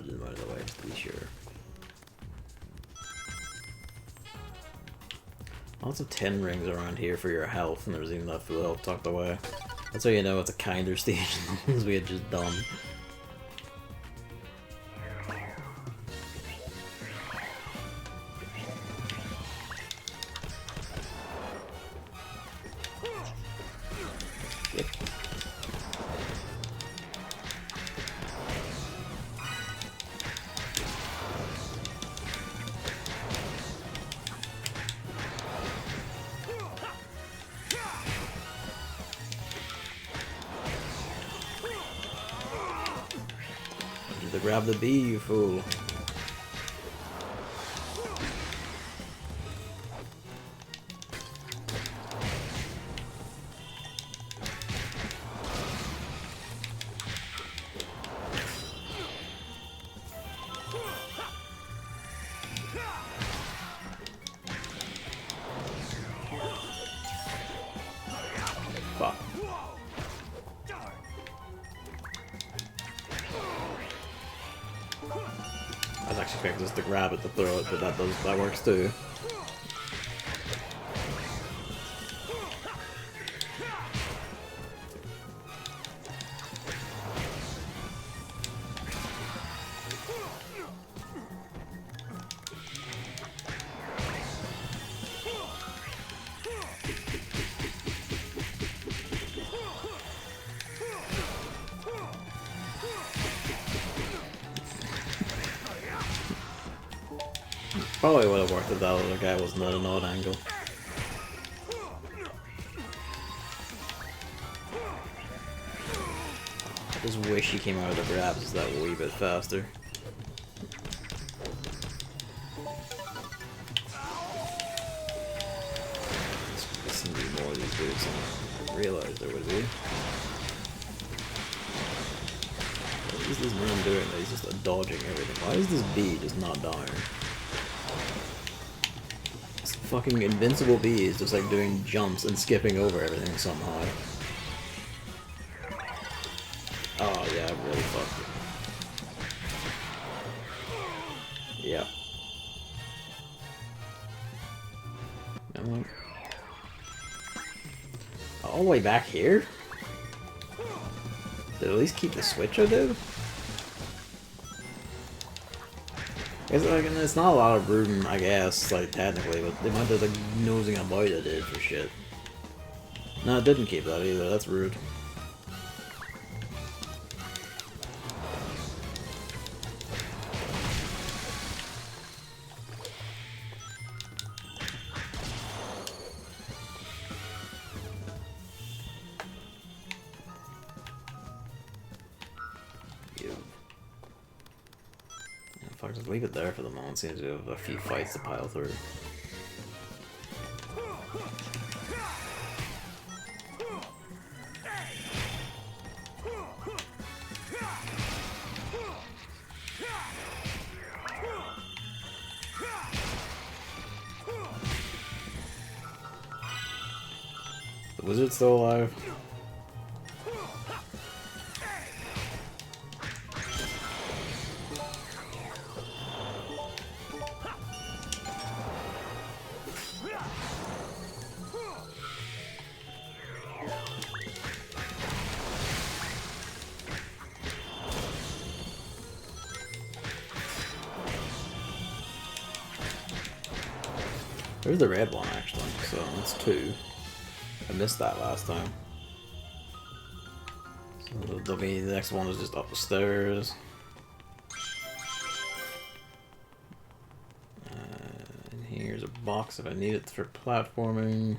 dodge them out of the way just to be sure. Lots of 10 rings around here for your health, and there's even that full health tucked away. That's how you know it's a kinder stage than the ones we had just done. Grab the bee, you fool. Fuck. I was actually expecting just to grab it to throw it, but that works too. Probably would have worked if that other guy wasn't at an odd angle. I just wish he came out of the grabs that wee bit faster. There seem to be more of these dudes than I realized there would be. What is this man doing? He's just dodging everything. Why is this bee just not dying? Fucking invincible bee is just like doing jumps and skipping over everything somehow. Oh yeah, I really fucked it. Yeah. Come on. All the way back here? Did at least keep the switch I did? It's not a lot of room, I guess, like, technically, but they might have, like, nosing about it did for shit. No, it didn't keep that either, that's rude. Fuck, just leave it there for the moment. Seems to have a few fights to pile through. The wizard's still alive. There's the red one, actually, so that's 2. I missed that last time. So the next one is just up the stairs. And here's a box if I need it for platforming.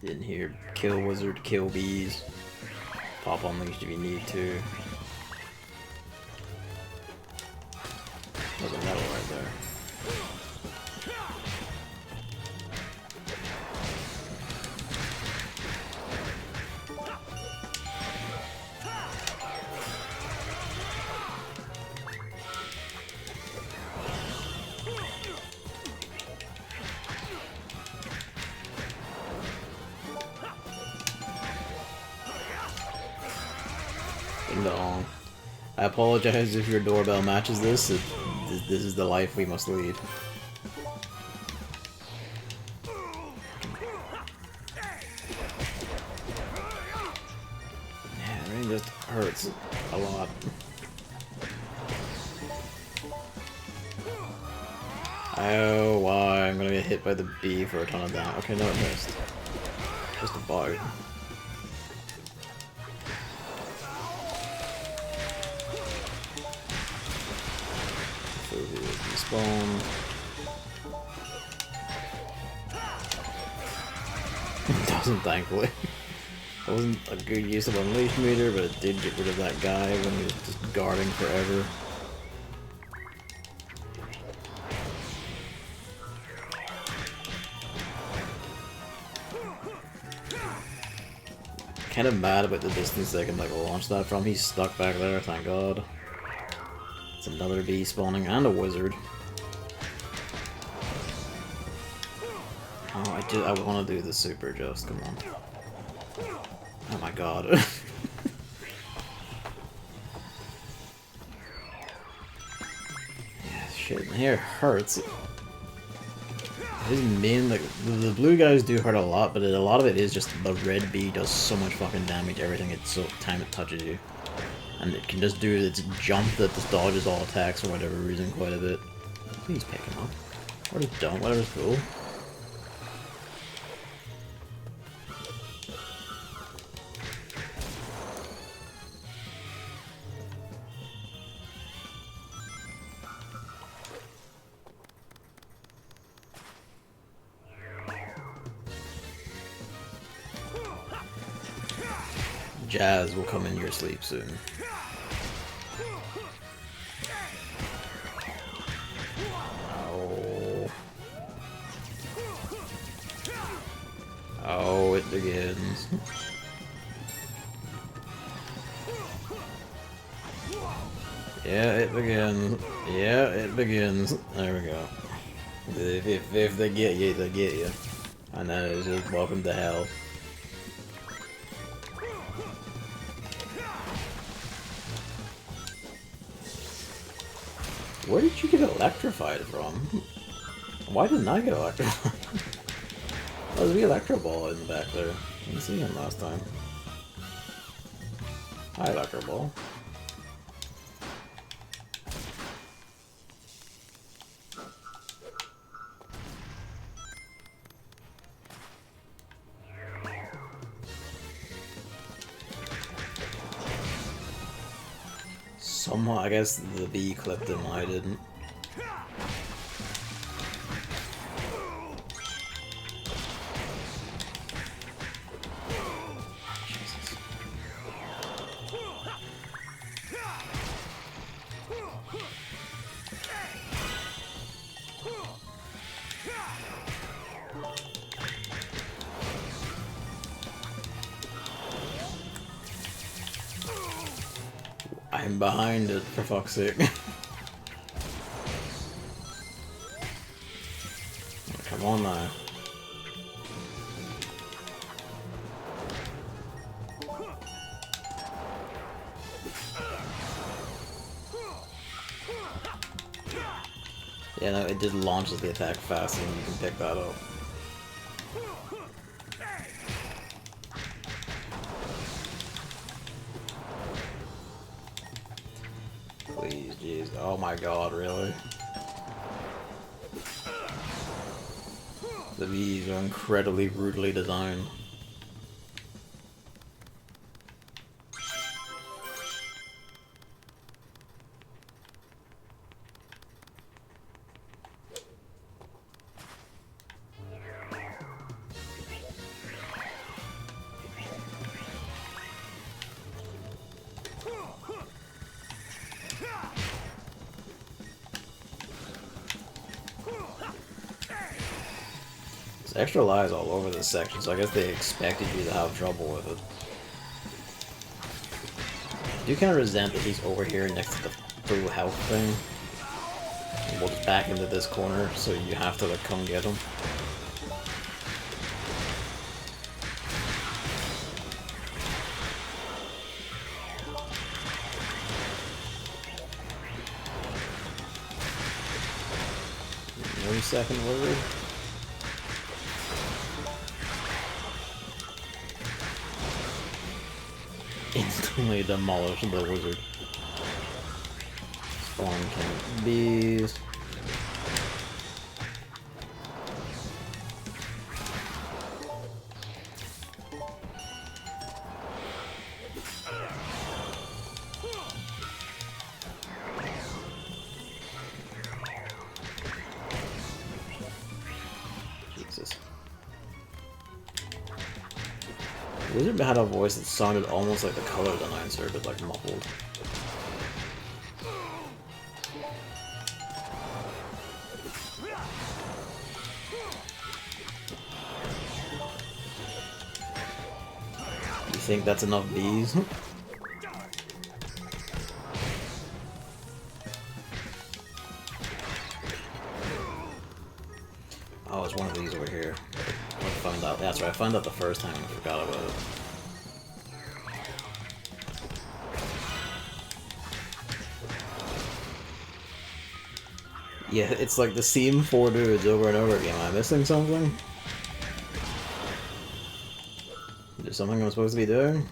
In here, kill wizard, kill bees. Pop on leash if you need to. There's a medal right there. long. I apologize if your doorbell matches this. This is the life we must lead. Yeah, it really just hurts a lot. Oh, why? I'm gonna get hit by the bee for a ton of damage. Okay, no, it missed. Just a bug. Despawn. It doesn't, thankfully. It wasn't a good use of Unleash meter, but it did get rid of that guy when he was just guarding forever. Kind of mad about the distance they can like launch that from. He's stuck back there, thank god. It's another bee spawning and a wizard. Oh, I want to do the super just. Come on. Oh my god. Yeah, shit, here hurts. His main, like, the blue guys do hurt a lot, but a lot of it is just the red bee does so much fucking damage everything time it touches you. And it can just do its jump that just dodges all attacks for whatever reason quite a bit. Please pick him up. Or just don't, whatever's cool. Jazz will come in your sleep soon. Oh. Oh, it begins. Yeah, it begins. Yeah, it begins. There we go. If they get you, they get you. And then it's just welcome to hell. Where did you get electrified from? Why didn't I get electrified? Oh, there's the Electro Ball in the back there. I didn't see him last time. Hi, Electro Ball. Somehow, I guess the bee clipped him, I didn't. Jesus. I'm behind it, for fuck's sake. Come on now. Yeah, no, it just launches the attack faster and you can pick that up. Please, jeez. Oh my god, really? The bees are incredibly brutally designed. There's extra lives all over this section, so I guess they expected you to have trouble with it. I do kind of resent that he's over here next to the full health thing. And we'll just back into this corner, so you have to like come get him. every second word. Instantly demolish the wizard. Spawn can bees. Jesus. The wizard had a voice that sounded almost like the color of the Ninth Circuit, like muffled. You think that's enough bees? Oh, it's one of these over here. I found out. That's right. I found out the first time and I forgot about it. Yeah, it's like the same 4 dudes over and over again. Am I missing something? Is there something I'm supposed to be doing?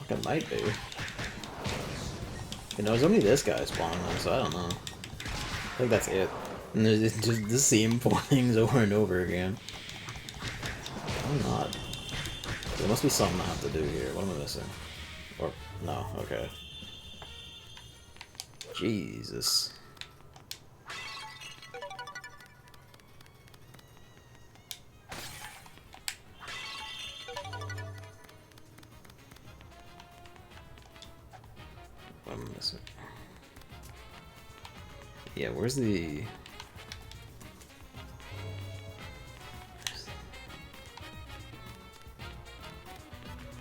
It might be. You know, there's only this guy spawning on, so I don't know. I think that's it. And there's just the same 4 things over and over again. I'm not. There must be something I have to do here. What am I missing? Or, no, okay. Jesus. What am I missing? Yeah, where's the...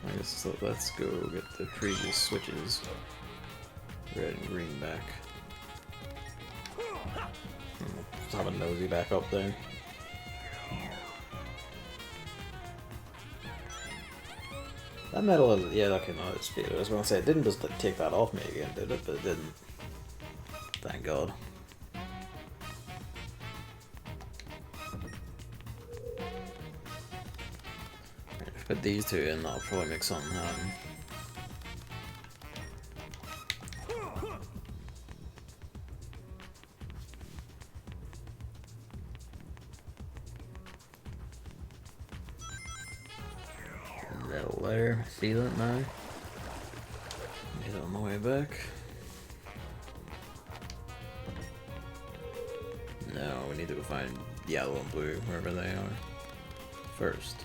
I guess so, let's go get the previous switches. Red and green back. Just have a nosy back up there. That metal is, yeah, okay, no, it's speed. I was gonna say, it didn't just like, take that off me again, did it? But it didn't. Thank God. Put these two in, that'll probably make something happen. Little there, feel it now. Get it on the way back. No, we need to go find yellow and blue, wherever they are. First.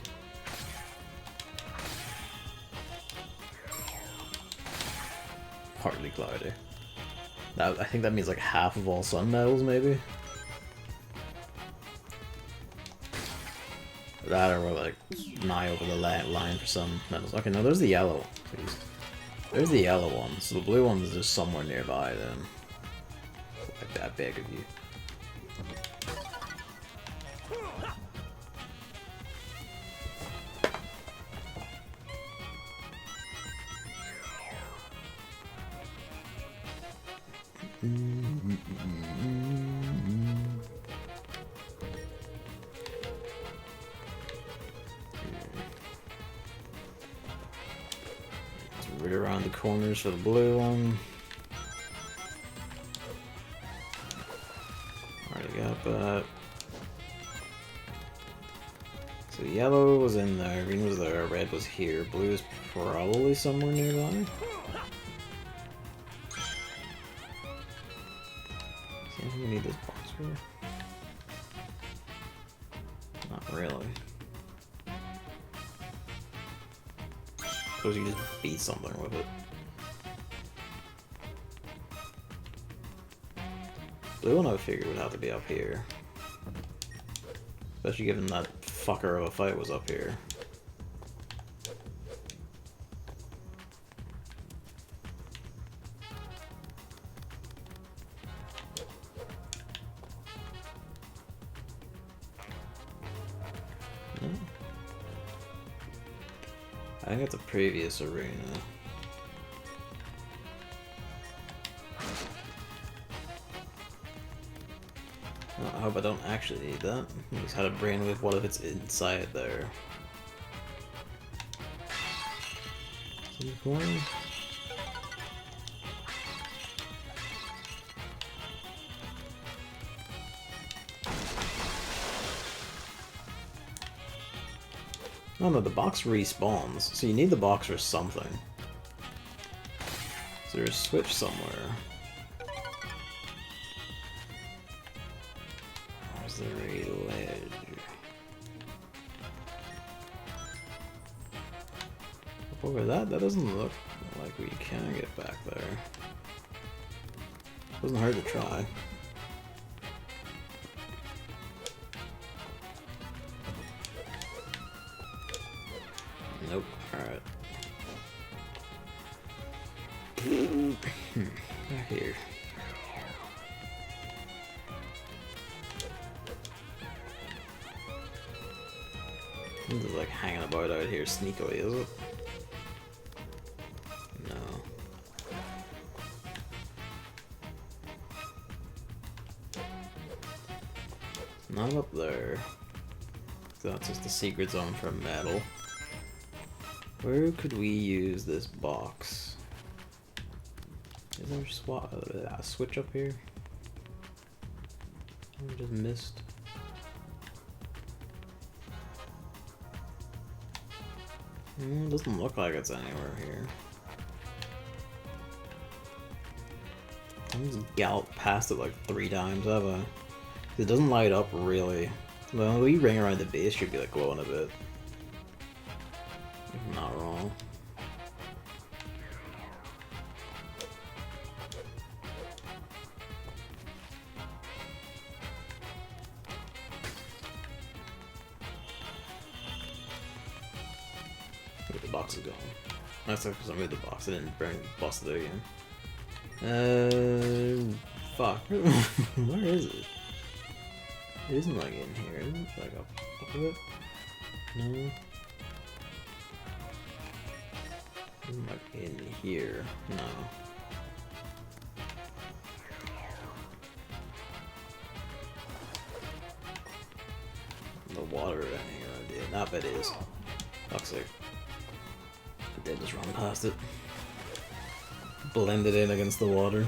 Partly cloudy. That, I think that means like half of all sun metals, maybe? That or we're like nigh over the line for some metals. Okay, no, there's the yellow, please. There's the yellow one, so the blue one's just somewhere nearby then. Like that big of you. Right around the corners for the blue one. Already got that. So yellow was in there, green was there, red was here, blue is probably somewhere nearby. See if we need this box for. Not really. Suppose you can just beat something with it. Blue one I figured would have to be up here. Especially given that fucker of a fight was up here. I think it's a previous arena. I hope I don't actually need that. I just had a brainwave, what if it's inside there? Some coin? Oh no, the box respawns, so you need the box for something. Is there a switch somewhere? Or is there a ledge? Over that? That doesn't look like we can get back there. Doesn't hurt to try. Nope. Alright. Back here. This is like hanging about out here sneakily, is it? No. Not up there. That's just a secret zone for metal. Where could we use this box? Is there a switch up here? I just missed. Doesn't look like it's anywhere here. I just galloped past it like 3 times, have I? It doesn't light up really. Well, we ring around the base should be like glowing a bit. If I'm not wrong. Where the box is going. That's because I moved the box. I didn't bust it again. Fuck. Where is it? It isn't like in here, is it? Like up a bit? No. Like in here, no. The water in here, I did. Not that it is. Fuck's sake. I did just run past it. Blended in against the water.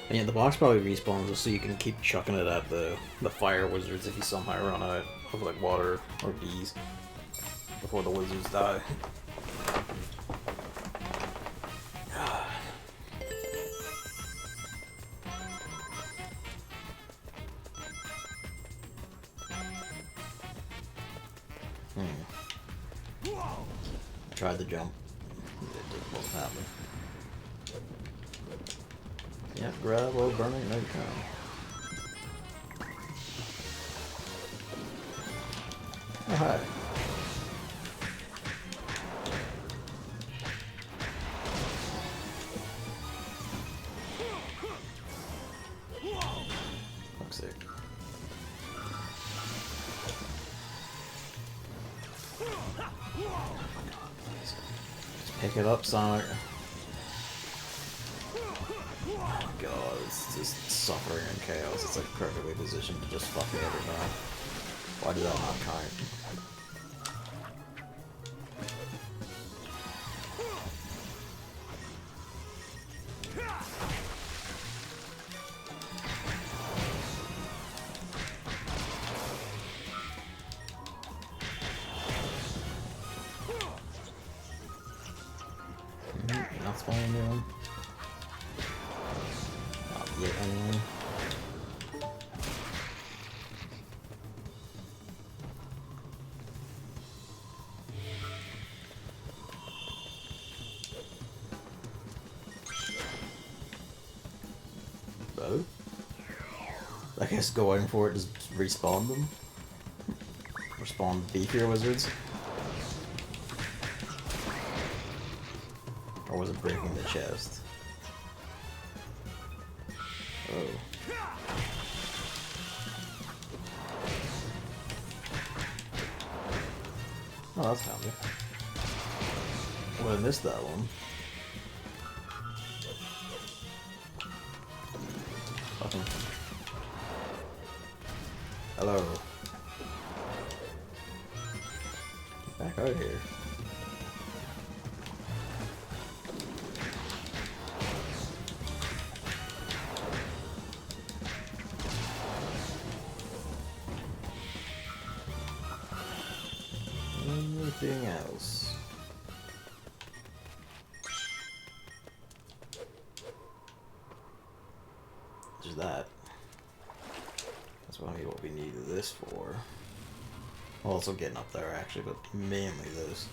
And yeah, the box probably respawns just so you can keep chucking it at the fire wizards if you somehow run out of like water or bees before the wizards die. Tried to jump. It won't happen. Yep, grab or burning nightcom. Oh, hi. Fuck's sake. Just pick it up, Sonic. Oh god, it's just suffering and chaos. It's like perfectly positioned to just fuck it every time. Why did that not count? Not spawning anyone. Not yet anyone. So? I guess going for it just respawn them? Respawn beefier wizards? Or was it breaking the chest? Oh. Oh, that's handy. Well, I missed that one. Fucking. Hello. Get back out of here. Anything else? Just that. That's what we needed this for. Also getting up there actually, but mainly this.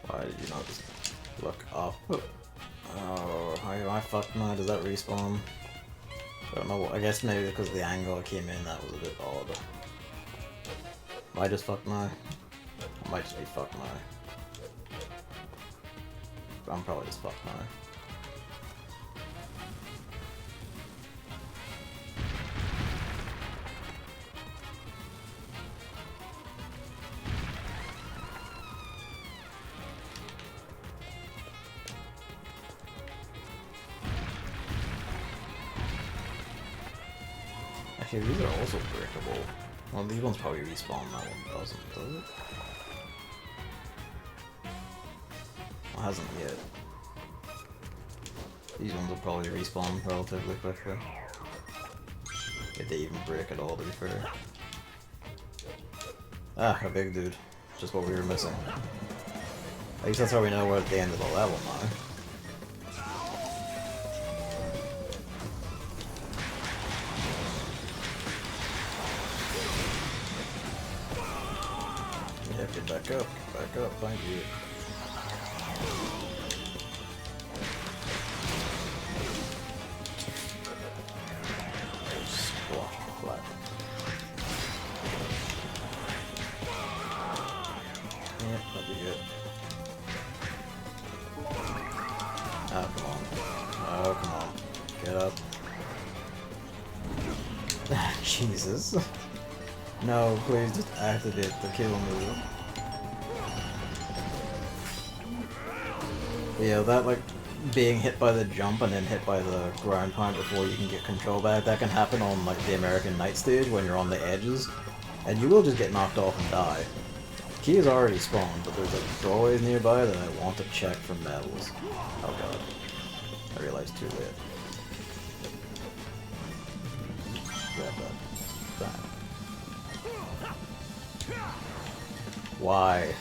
Why did you not just look up? Oh, I fucked mine. Does that respawn? I don't know. I guess maybe because the angle I came in, that was a bit odd. Might just fuck mine. I might just be fuck mine. I'm probably just fuck mine. Actually, these are also breakable. Well, these ones probably respawn, that one doesn't, does it? Well, hasn't yet. These ones will probably respawn relatively quickly. If they even break at all, to be fair. Ah, a big dude. Just what we were missing. At least that's how we know we're at the end of the level now. Yeah, get back up, thank you. Yep, that'll be good. Oh, come on. Oh, come on. Get up. Jesus. No, please just activate the kill move. Yeah, that like being hit by the jump and then hit by the ground pound before you can get control back, that can happen on like the American Night stage when you're on the edges. And you will just get knocked off and die. Key is already spawned, but there's like doorways nearby that I want to check for medals. Oh god. I realized too late. Grab that. That. Why?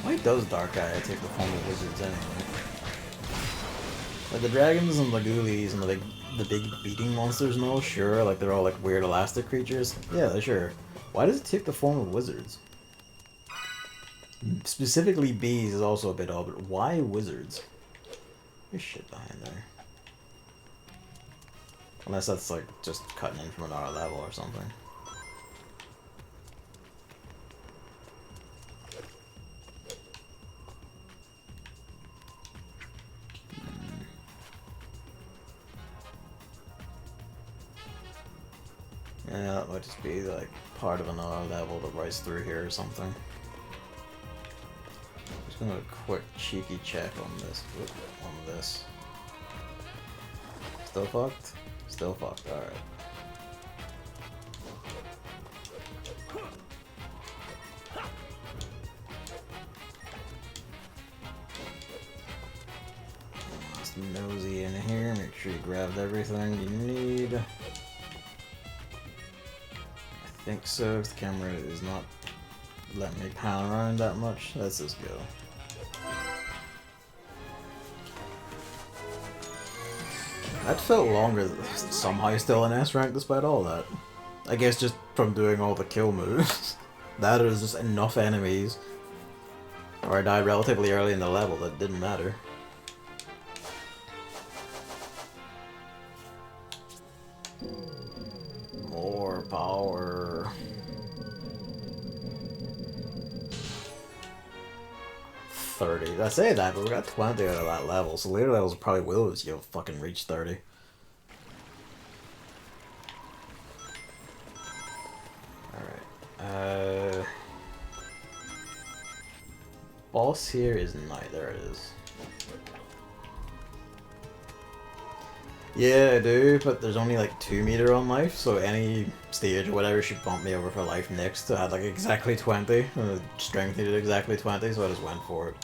Why does Dark Eye take the form of wizards anyway? Like the dragons and the ghoulies and the big beating monsters and all, sure, like they're all like weird elastic creatures. Yeah, sure. Why does it take the form of wizards? Specifically bees is also a bit odd, but why wizards? There's shit behind there. Unless that's like just cutting in from another level or something. Yeah, that might just be like part of another level that runs through here or something. Just gonna do a quick cheeky check on this. On this. Still fucked? Still fucked, alright. Just nosy in here, make sure you grabbed everything you need. I think so, if the camera is not letting me pan around that much. Let's just go. That felt longer than somehow still an S rank despite all that. I guess just from doing all the kill moves. That or just enough enemies. Or I died relatively early in the level that didn't matter. More power. I say that, but we got 20 out of that level, so later levels probably will as you'll fucking reach 30. Alright, boss here is night, there it is. Yeah, I do, but there's only like 2 meter on life, so any stage or whatever should bump me over for life next to have like exactly 20. Strength needed exactly 20, so I just went for it.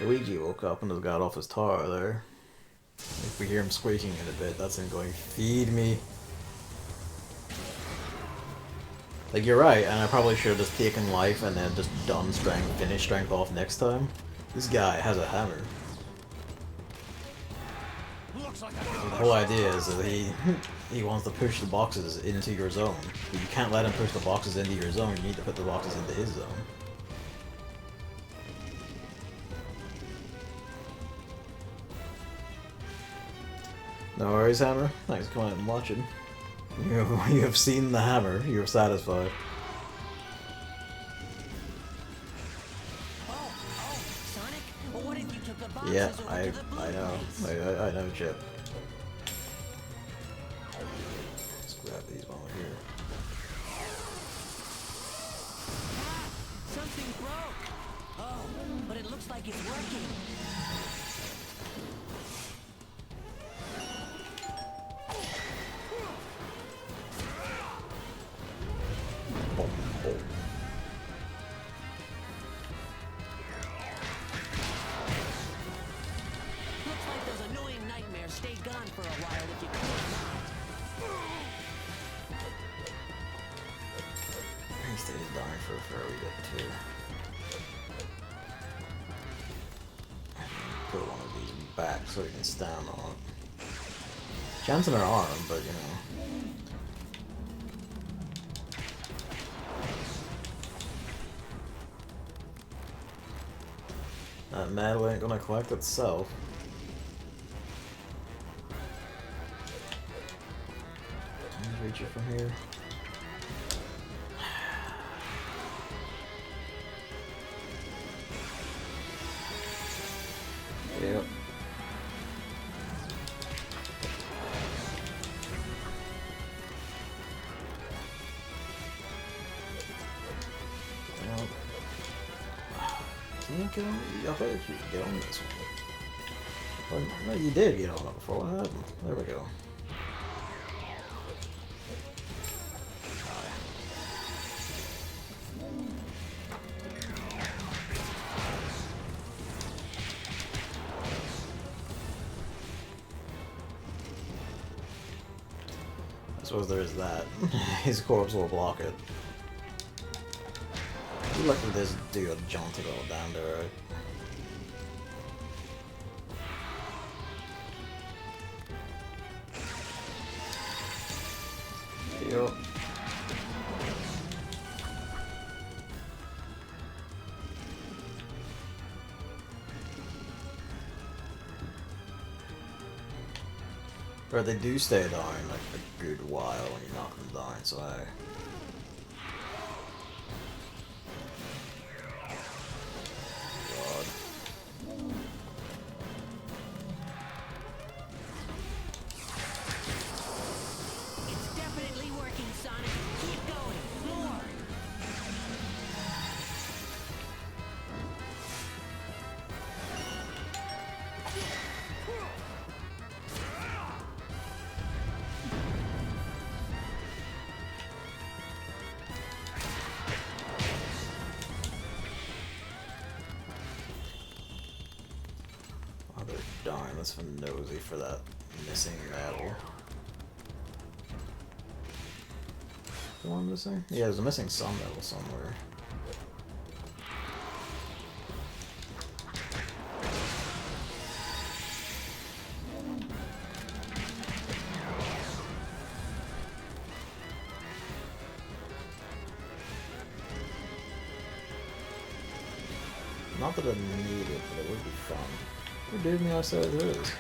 Luigi woke up and has got off his tower there. If we hear him squeaking in a bit, that's him going, feed me. Like, you're right, and I probably should have just taken life and then just done strength, finish strength off next time. This guy has a hammer. The whole idea is that he wants to push the boxes into your zone. But you can't let him push the boxes into your zone, you need to put the boxes into his zone. No worries, Hammer. Thanks for coming out and watching. You have seen the hammer. You're satisfied. Sonic? Well, what if you took the boxes Yeah, over I to the blue know. place? I know, Chip. Let's grab these while we're here. Something broke. Oh, but it looks like it's working. Looks like those annoying nightmares stay gone for a while if you clear them out. He stays dying for a wee bit too. Put one of these back so he can stand on it. Chance in her arm, but you know. That metal ain't gonna collect itself. Can you reach it from here? Yep. Can you get on? I thought you could get on this one. Well, no, you did get on it before. What happened? There we go. I suppose there is that. His corpse will block it. You lucky this dude jaunted all down there, right? Yep. But they do stay down like a good while when you knock them down, so I... God. It's definitely working, Sonic. Keep going. More. Oh, they're darn, that's for nosy for that missing metal. The one missing? Yeah, there's a missing some metal somewhere. Not that I need it, but it would be fun. Who did me I said it is?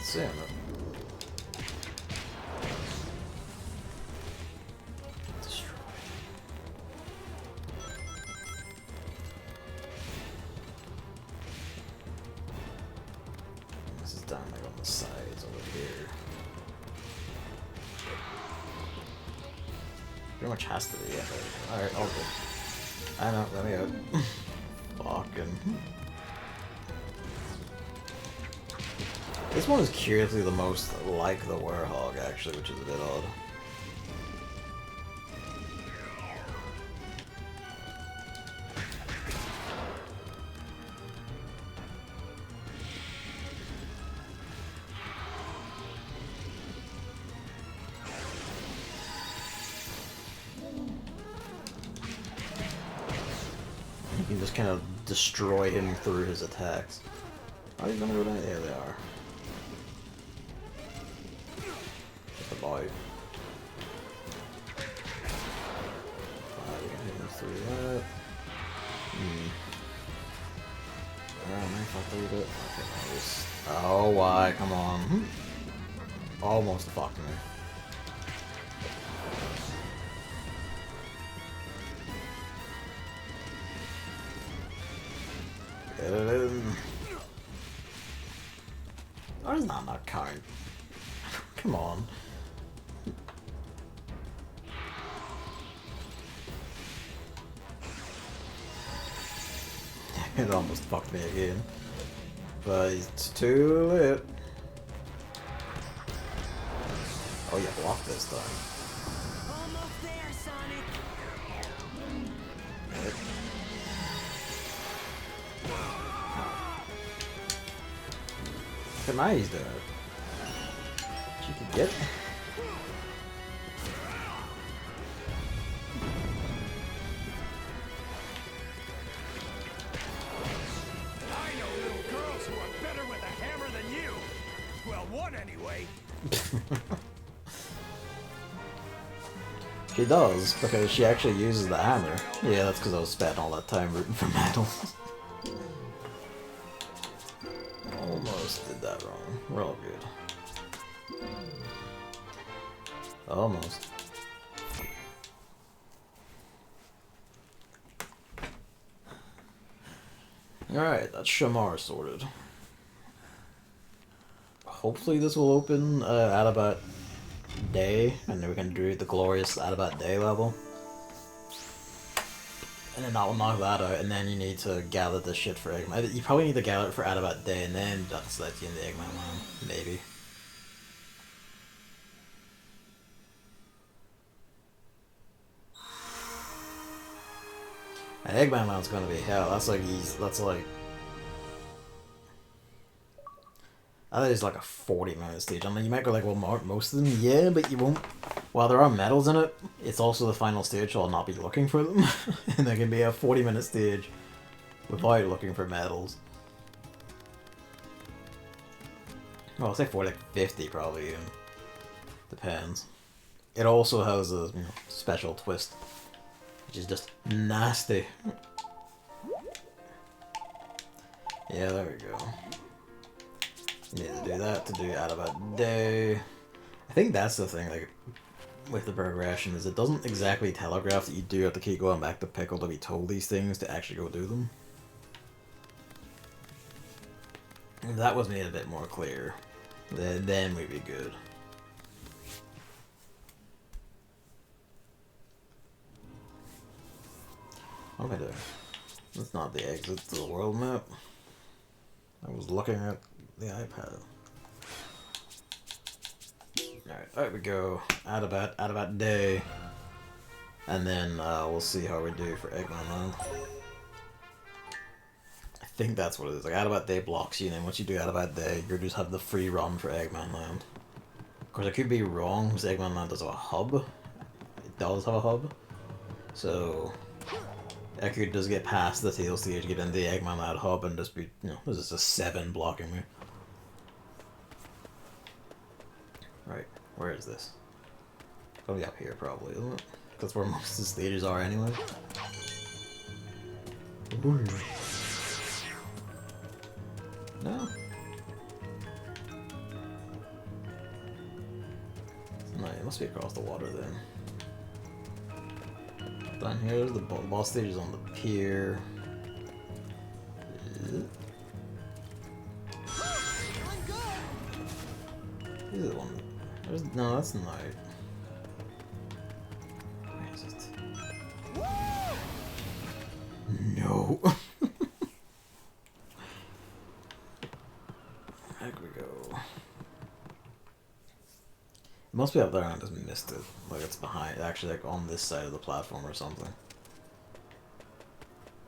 seeing it. Destroy. This is down like on the sides over here. Pretty much has to be, yeah. Alright, all good. I know, let me out. Fucking. This one is curiously the most like the Werehog, actually, which is a bit odd. You can just kind of destroy him through his attacks. Are you gonna go down? There they are. Just alive. We can hit him through that. Alright, man, fuck through it. Okay, nice. Oh, why? Come on. Almost fucked me. Get it in. Or is that not count? Come on. It almost fucked me again. But it's too late. Oh, you blocked this time. Almost there, Sonic. Look at now he's doing it. She could get. I know little girls who are better with a hammer than you. Well, one anyway. She does, because she actually uses the hammer. Yeah, that's because I was spending all that time rooting for medals. Almost did that wrong. We're all good. Almost. Alright, that's Shamar sorted. Hopefully this will open Adabat Day, and then we can do the glorious Adabat Day level. And then that will knock that out, and then you need to gather the shit for Eggman. You probably need to gather it for Adabat Day, and then that's lets you in the Eggman land. Maybe. And Eggman Land's gonna be hell. That's like I think it's like a 40-minute stage. I mean, you might go like, well, most of them, yeah, but you won't. While there are medals in it, it's also the final stage, so I'll not be looking for them. And there can be a 40-minute stage without looking for medals. Well, I'll say 40, like 50 probably, even. Depends. It also has a special twist, which is just nasty. Yeah, there we go. You need to do that to do Adabat Day. I think that's the thing, like, with the progression, is it doesn't exactly telegraph that you do have to keep going back to Pickle to be told these things to actually go do them. If that was made a bit more clear, then we'd be good. What am I doing? That's not the exit to the world map. I was looking at the iPad. Alright, there we go. Adabat Day. And then we'll see how we do for Eggman Land. I think that's what it is. Like, Adabat Day blocks you, and then once you do Adabat Day, you just have the free run for Eggman Land. Of course, I could be wrong, because Eggman Land does have a hub. It does have a hub. So I could just get past the tail stage, get into the Eggman Land hub, and just be, this is a 7 blocking me. Right, where is this? Probably up here, probably, isn't it? That's where most of the stages are anyway. Ooh. No? must be across the water then. Down here, the boss stage is on the pier. This is the one. No, that's night. Where is it? No. There we go. It must be up there and I just missed it. Like it's behind, actually like on this side of the platform or something.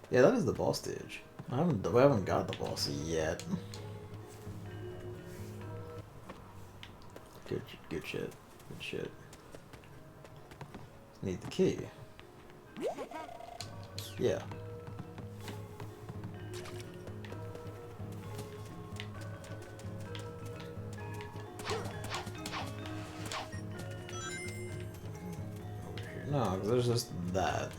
Yeah, that is the boss stage. We haven't got the boss yet. Good shit. Good shit. Need the key. Yeah. Over here. No, because there's just that.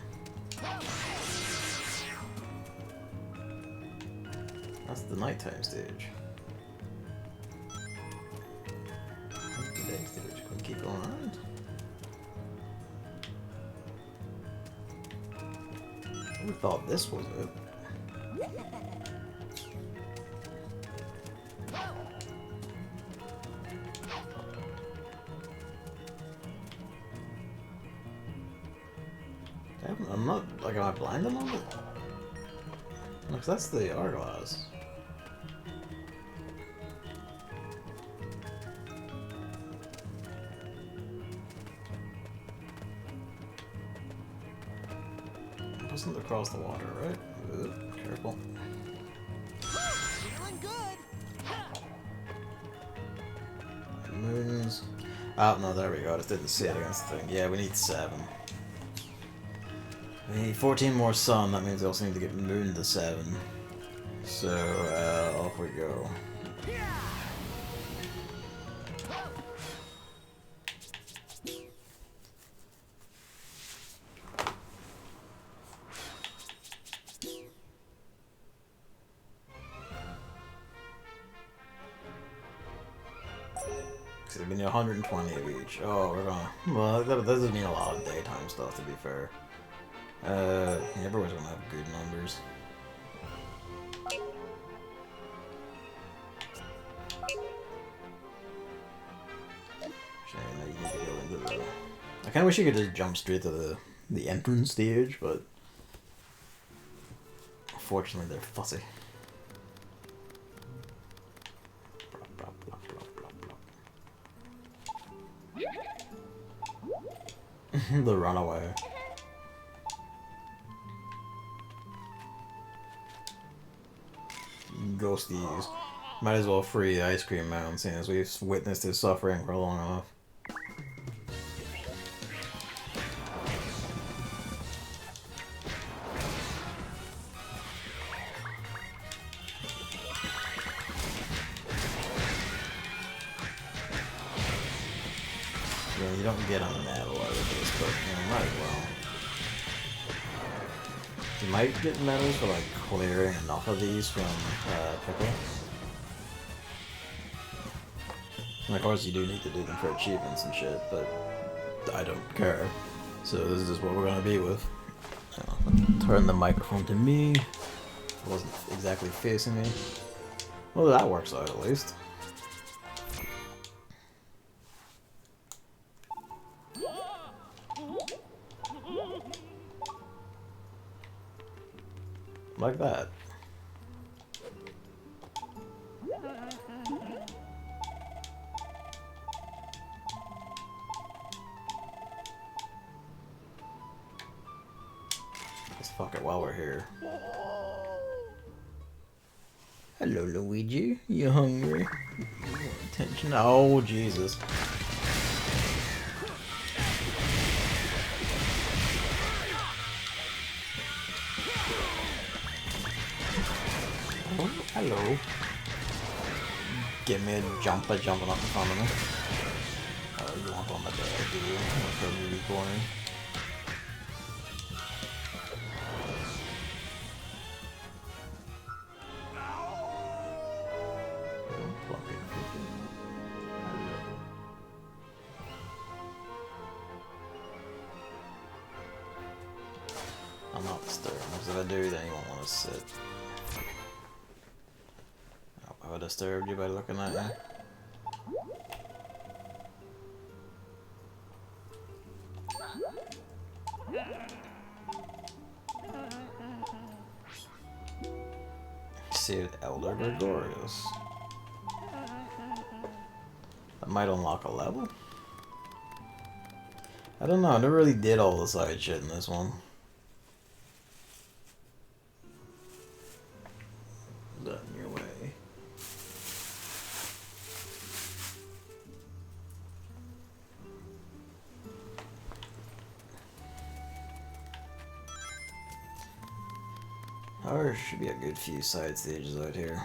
That's the nighttime stage. Keep going on. I would thought this was it. I'm not like, am I blind a little bit? Because that's the hourglass. Wasn't across the water, right? Ooh, careful. Feeling good. Moons. Oh, no, there we go. I just didn't see it against the thing. Yeah, we need 7. We need 14 more sun. That means we also need to get moon to 7. So, off we go. It'd be 120 of each. Oh, we're gonna. Well, that doesn't mean a lot of daytime stuff, to be fair. Everyone's gonna have good numbers. Actually, I know you need to go into the. I kind of wish you could just jump straight to the entrance stage, but unfortunately, they're fussy. The runaway. Ghosties. Might as well free the Ice Cream Mountain, seeing as we've witnessed his suffering for long enough. Yeah, you don't get on the medal out of this, but you know, might as well. You might get medals for like clearing enough of these from Pickle. And of course you do need to do them for achievements and shit, but I don't care. So this is just what we're gonna be with. Turn the microphone to me. It wasn't exactly facing me. Well, that works out at least. Like that. Let's fuck it while we're here. Hello, Luigi. You hungry? You want attention? Oh, Jesus. Oh, hello. Give me a jumper jumping up in front of me. Oh, you want on my bed, do you? Want for a movie corner? do, then you won't want to sit. Oh, have I disturbed you by looking at you? Saved Elder Gregorius. That might unlock a level? I don't know, I never really did all the side shit in this one. That in your way. There should be a good few side stages out here.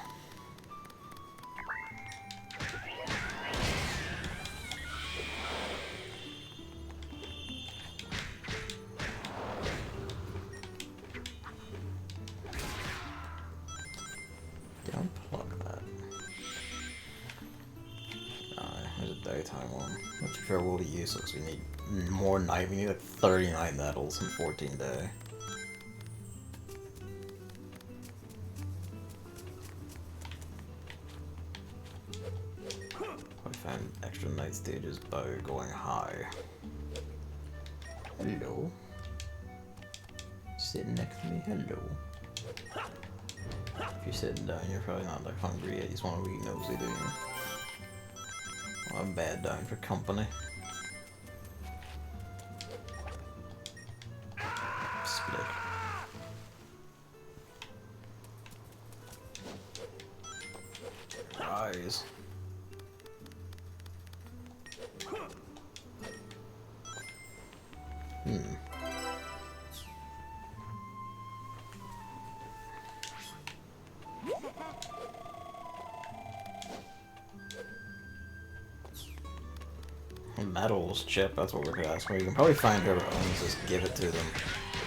Don't plug that. There's a daytime one. Which fair will be useless. We need more night. We need like 39 medals in 14 days. Find extra night stages by going high. Hello. Sitting next to me, hello. If you're sitting down, you're probably not that hungry yet. You just want to eat nosy, do you? Well, I'm bad down for company. Split. Rise. Medals, chip, that's what we're gonna ask for. You can probably find whoever owns this, give it to them.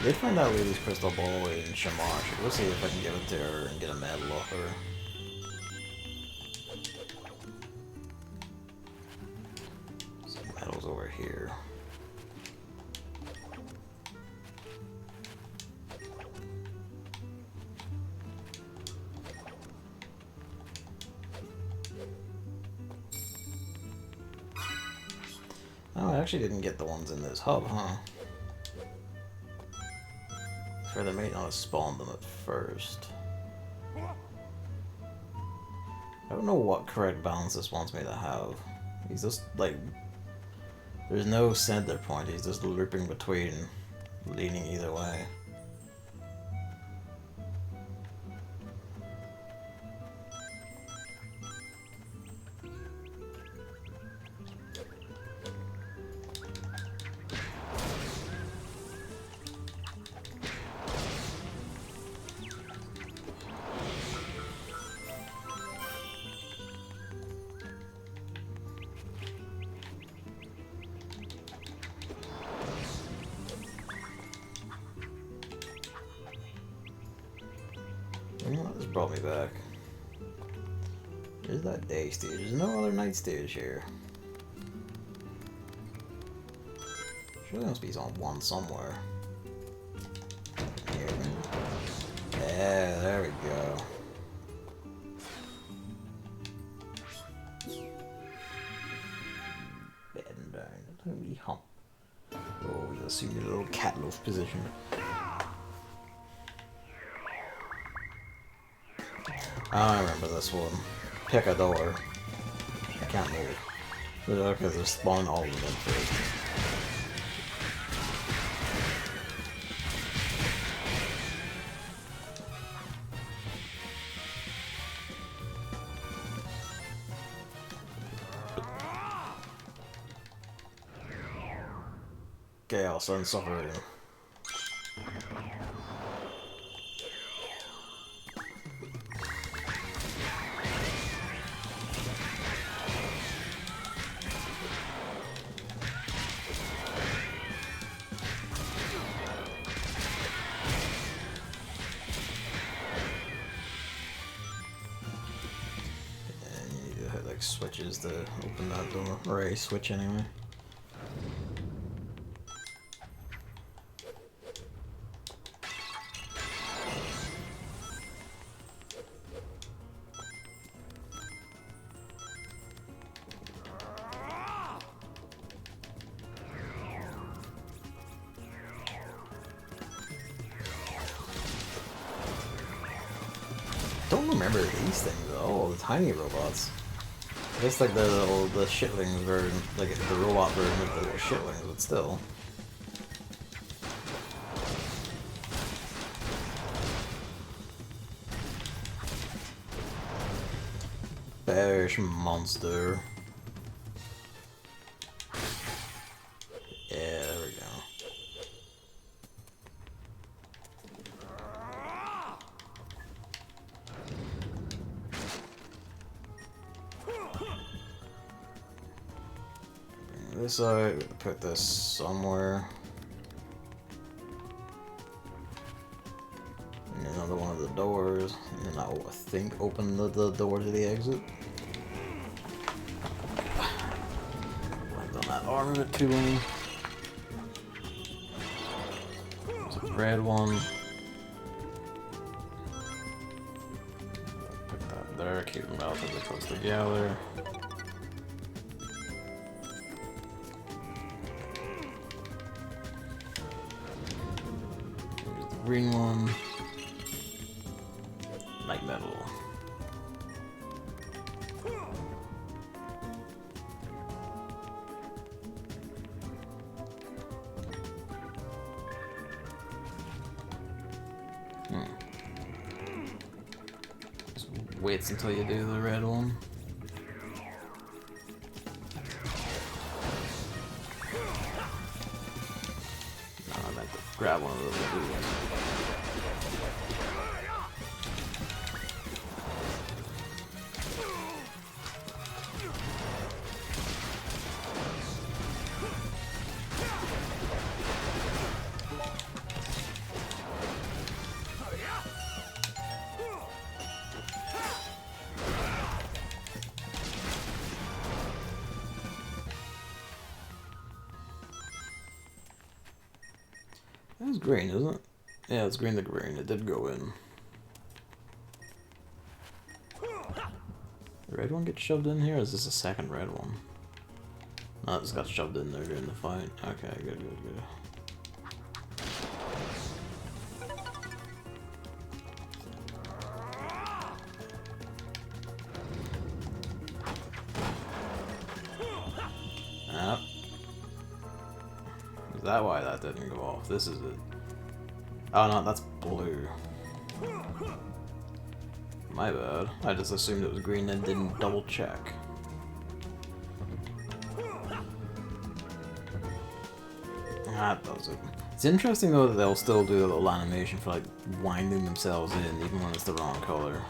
I did find that lady's crystal ball in Shamash. We'll see if I can give it to her and get a medal off her. Some medals over here. Oh, I actually didn't get the ones in this hub, huh? So they may not have spawned them at first. I don't know what correct balance this wants me to have. He's just, like... There's no center point, he's just looping between, leaning either way. This brought me back. There's that day stage. There's no other night stage here. Surely there must be on one somewhere. Here. Yeah, there we go. Bedding down. Holy hump. Oh, we assumed a little cat loaf position. I remember this one. Pick a door. I can't move. Because they're spawning all of them in first. Chaos and suffering. Switches to open that door, or a switch anyway. don't remember these things though. The tiny robots. I guess like the shitlings version, like the robot version of the little shitlings, but still. Bearish monster. Yeah, there we go. Bring this out, put this somewhere. And another one of the doors, and then I'll, I think, open the door to the exit. I've done that armament tooling. There's a red one. Put that there, keep them relatively close together. There's the green one. Light metal. Just waits until you do the red one. No, I meant to grab one of those blue ones. It's green, isn't it? Yeah, it's green to green. It did go in. The red one gets shoved in here, or is this a second red one? No, it just got shoved in there during the fight. Okay, good, good, good. Is that why that didn't go off? This is it. Oh no, that's blue. My bad. I just assumed it was green and didn't double check. That does it. It's interesting though that they'll still do a little animation for like winding themselves in even when it's the wrong color.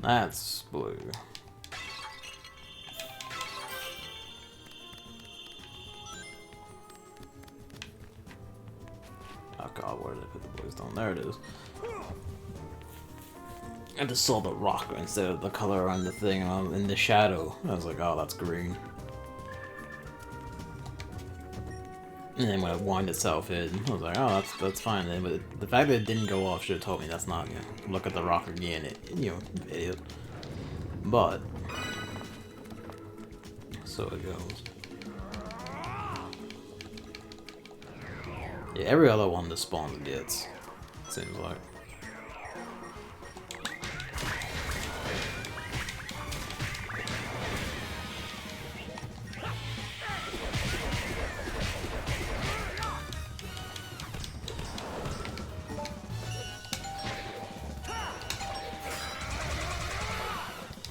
That's blue. Oh god, where did I put the blue stone? There it is. I just saw the rock instead of the color on the thing in the shadow. I was like, oh, that's green. And then when it wound itself in, I was like, oh, that's fine. Then, but the fact that it didn't go off should have told me that's not. You know, look at the rock again, idiot. But so it goes. Yeah, every other one that spawns gets. Seems like.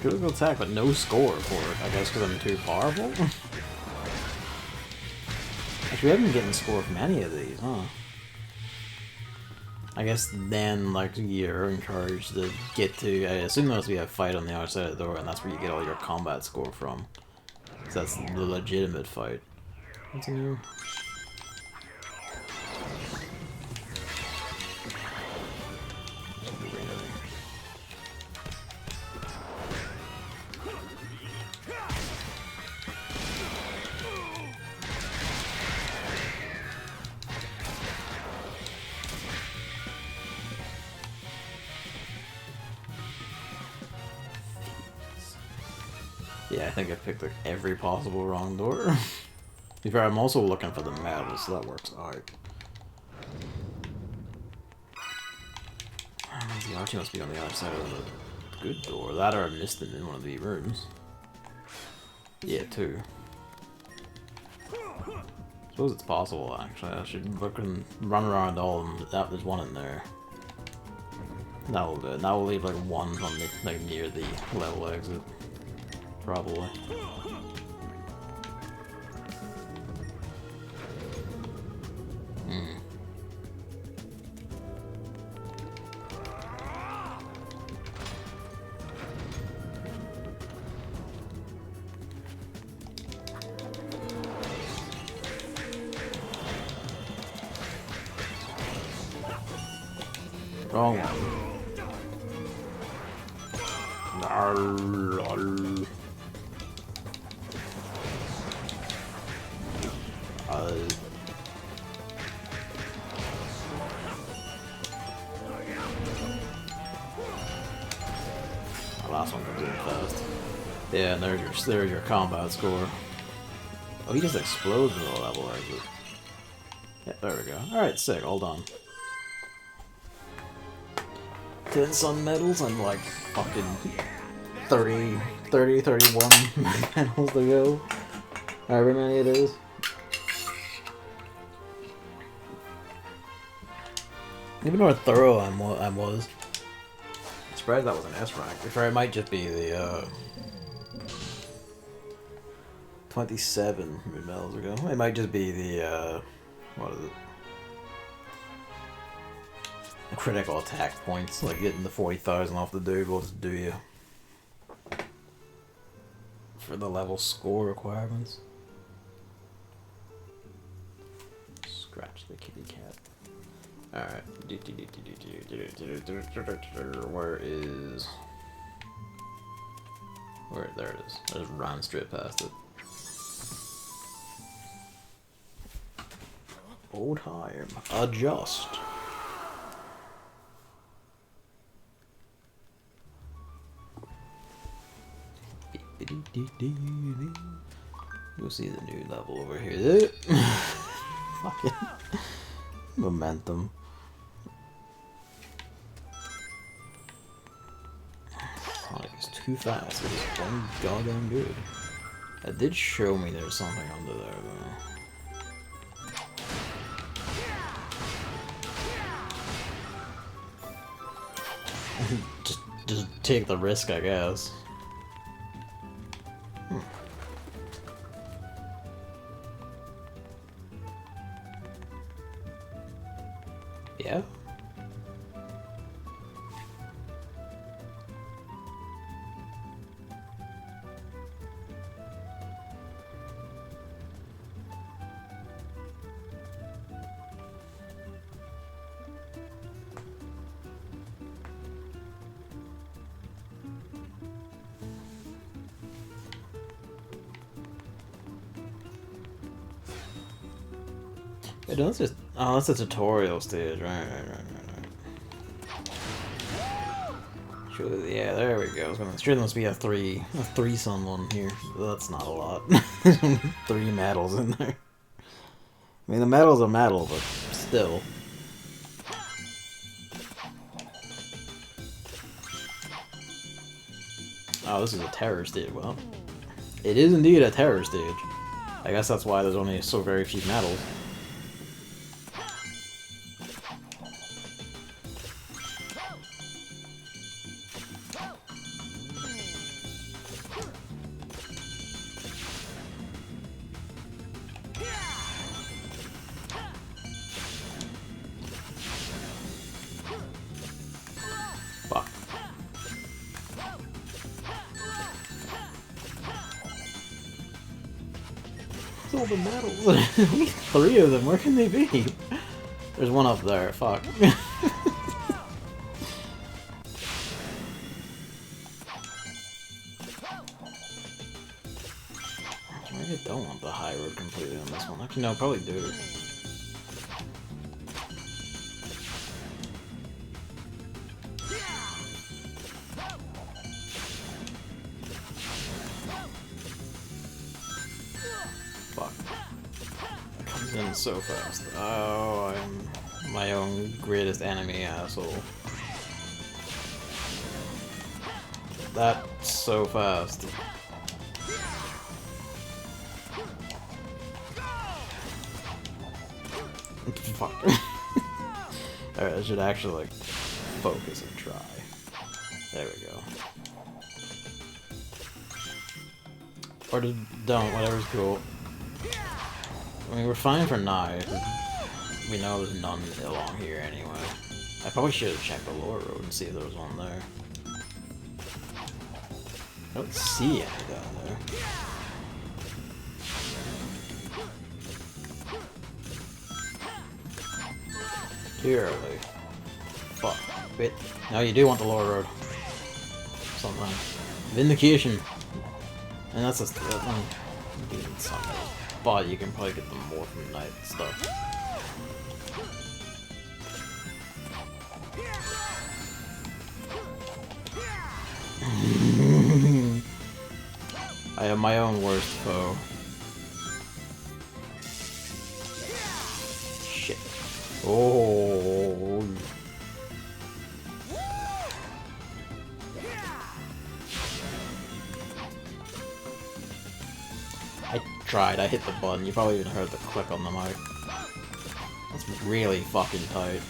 Critical attack, but no score for it. I guess because I'm too powerful? Actually, we haven't been getting score from any of these, huh? I guess then, like, you're encouraged to get to... I assume there must be a fight on the other side of the door, and that's where you get all your combat score from. 'Cause that's the legitimate fight. What's in here? Yeah, I think I picked like every possible wrong door. To be fair, I'm also looking for the medals, so that works out. The archie must be on the other side of the good door. That or I missed them in one of the rooms. Yeah, two. I suppose it's possible, actually. I should look and run around all of them. There's one in there. That will do it. That will leave like one on the, like near the level exit. Probably. Wrong one. Last one comes in fast. Yeah, and there's your combat score. Oh, he just explodes in the level exit. Yeah, there we go. Alright, sick, all done. 10 sun medals and like fucking 31 medals to go. However many it is. Even more thorough I was. I'm surprised that was an S rank. Or it might just be the 27 medals ago. It might just be the what is it? Critical attack points, like getting the 40,000 off the dude will just do you. For the level score requirements. Scratch the kitty cat. Alright. Where is... There it is. I just ran straight past it. Old time. Adjust. You'll see the new level over here. Fucking momentum. Oh, it's too fast. It's one goddamn good. It did show me there's something under there though. just take the risk, I guess. Yeah? It does just... Oh, that's a tutorial stage. Right. Sure, yeah, there we go. Sure, there must be a threesome one here. That's not a lot. 3 medals in there. I mean, the medal's a medal, but still. Oh, this is a terror stage. Well, it is indeed a terror stage. I guess that's why there's only so very few medals. Fuck. Where's all the medals? Only 3 of them. Where can they be? There's one up there. Fuck. I don't want the high road completely on this one. Actually, no, I'll probably do. Fuck. That comes in so fast. Oh, I'm my own greatest enemy, asshole. That's so fast. Fuck. Alright, I should actually, like, focus and try. There we go. Or just don't, whatever's cool. I mean, we're fine for now, because we know there's none along here anyway. I probably should have checked the lower road and see if there was one there. I don't see any down there. Too early. Fuck. Wait. Now you do want the lower road. Sometimes. Vindication! And that's just something. But you can probably get them more from night stuff. I am my own worst foe. Shit. Oh. I tried, I hit the button. You probably even heard the click on the mic. That's really fucking tight.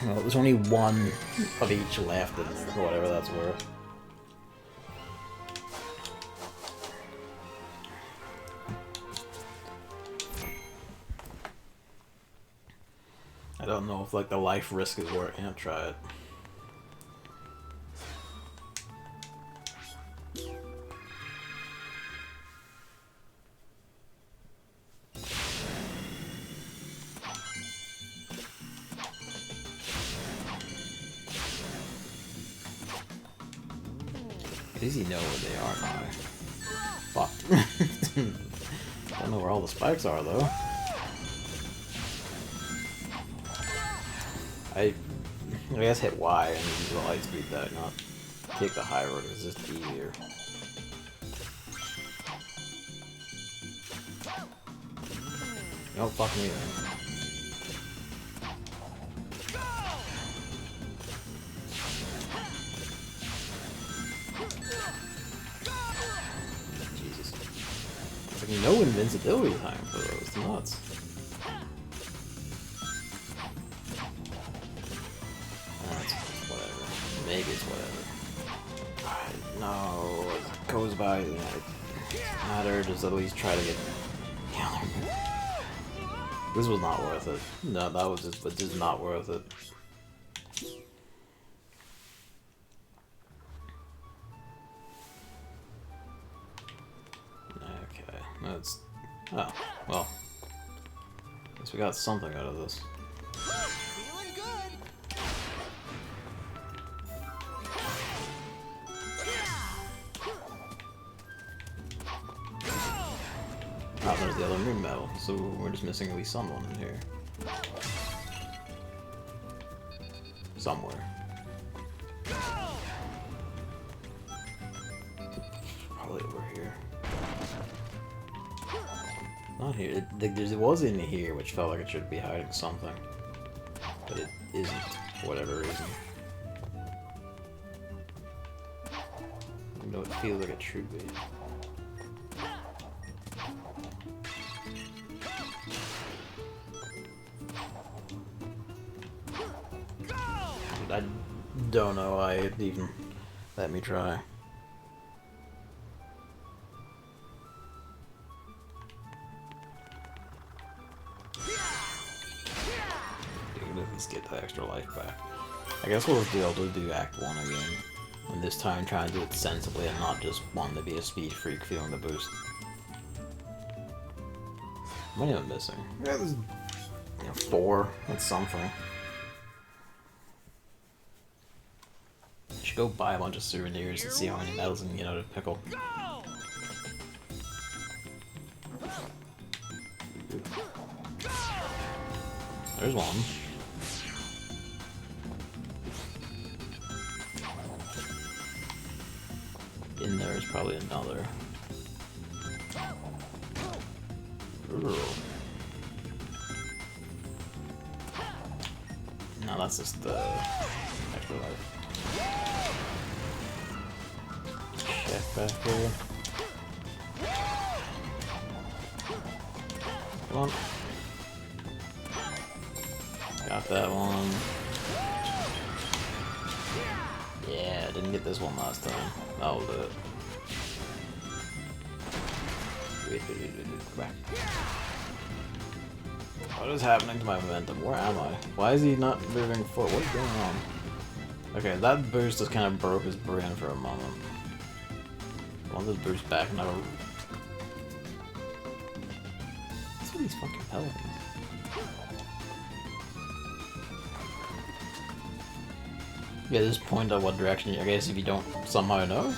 Well, there's only one of each left, and whatever that's worth. I don't know if like the life risk is working. I'll try it. At least you know where they are now. Fuck. Don't know where all the spikes are though. I guess hit Y and use the light speed that, not take the high road, it's just easier. Don't fuck me then. Jesus. There's like no invincibility time for those, it's nuts. Maybe it's whatever. No, it goes by, you know, it doesn't matter, just at least try to get... Yeah, this was not worth it. No, that was just not worth it. Okay, that's... Oh, well. Guess we got something out of this. Oh, there's the other moon medal, so we're just missing at least someone in here. Somewhere. Probably over here. Not here. It was in here, which felt like it should be hiding something. But it isn't, for whatever reason. Even though it feels like it should be. I don't know why it even let me try. Dude, at least get the extra life back. I guess we'll be able to do Act 1 again. And this time trying to do it sensibly and not just wanting to be a speed freak feeling the boost. What am I missing? Yeah, there's, 4. That's something. Should go buy a bunch of souvenirs and see how many medals I can get out of Pickle. There's one. In there is probably another. Ooh. No, that's just the extra life. Check back here. Come on. Got that one. Yeah, I didn't get this one last time. That was it. Back. What is happening to my momentum? Where am I? Why is he not moving forward? What's going on? Okay, that boost just kind of broke his brain for a moment. I want this boost back now. What's with these fucking pelicans? Yeah, just point out what direction, I guess, if you don't somehow know.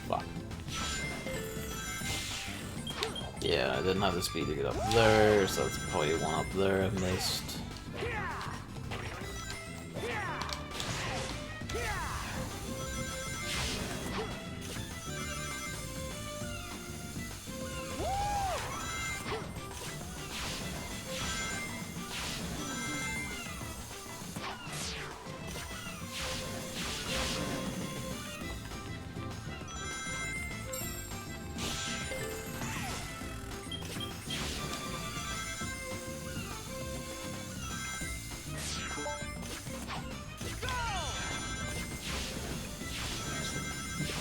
Fuck. Yeah, I didn't have the speed to get up there, so that's probably one up there I missed.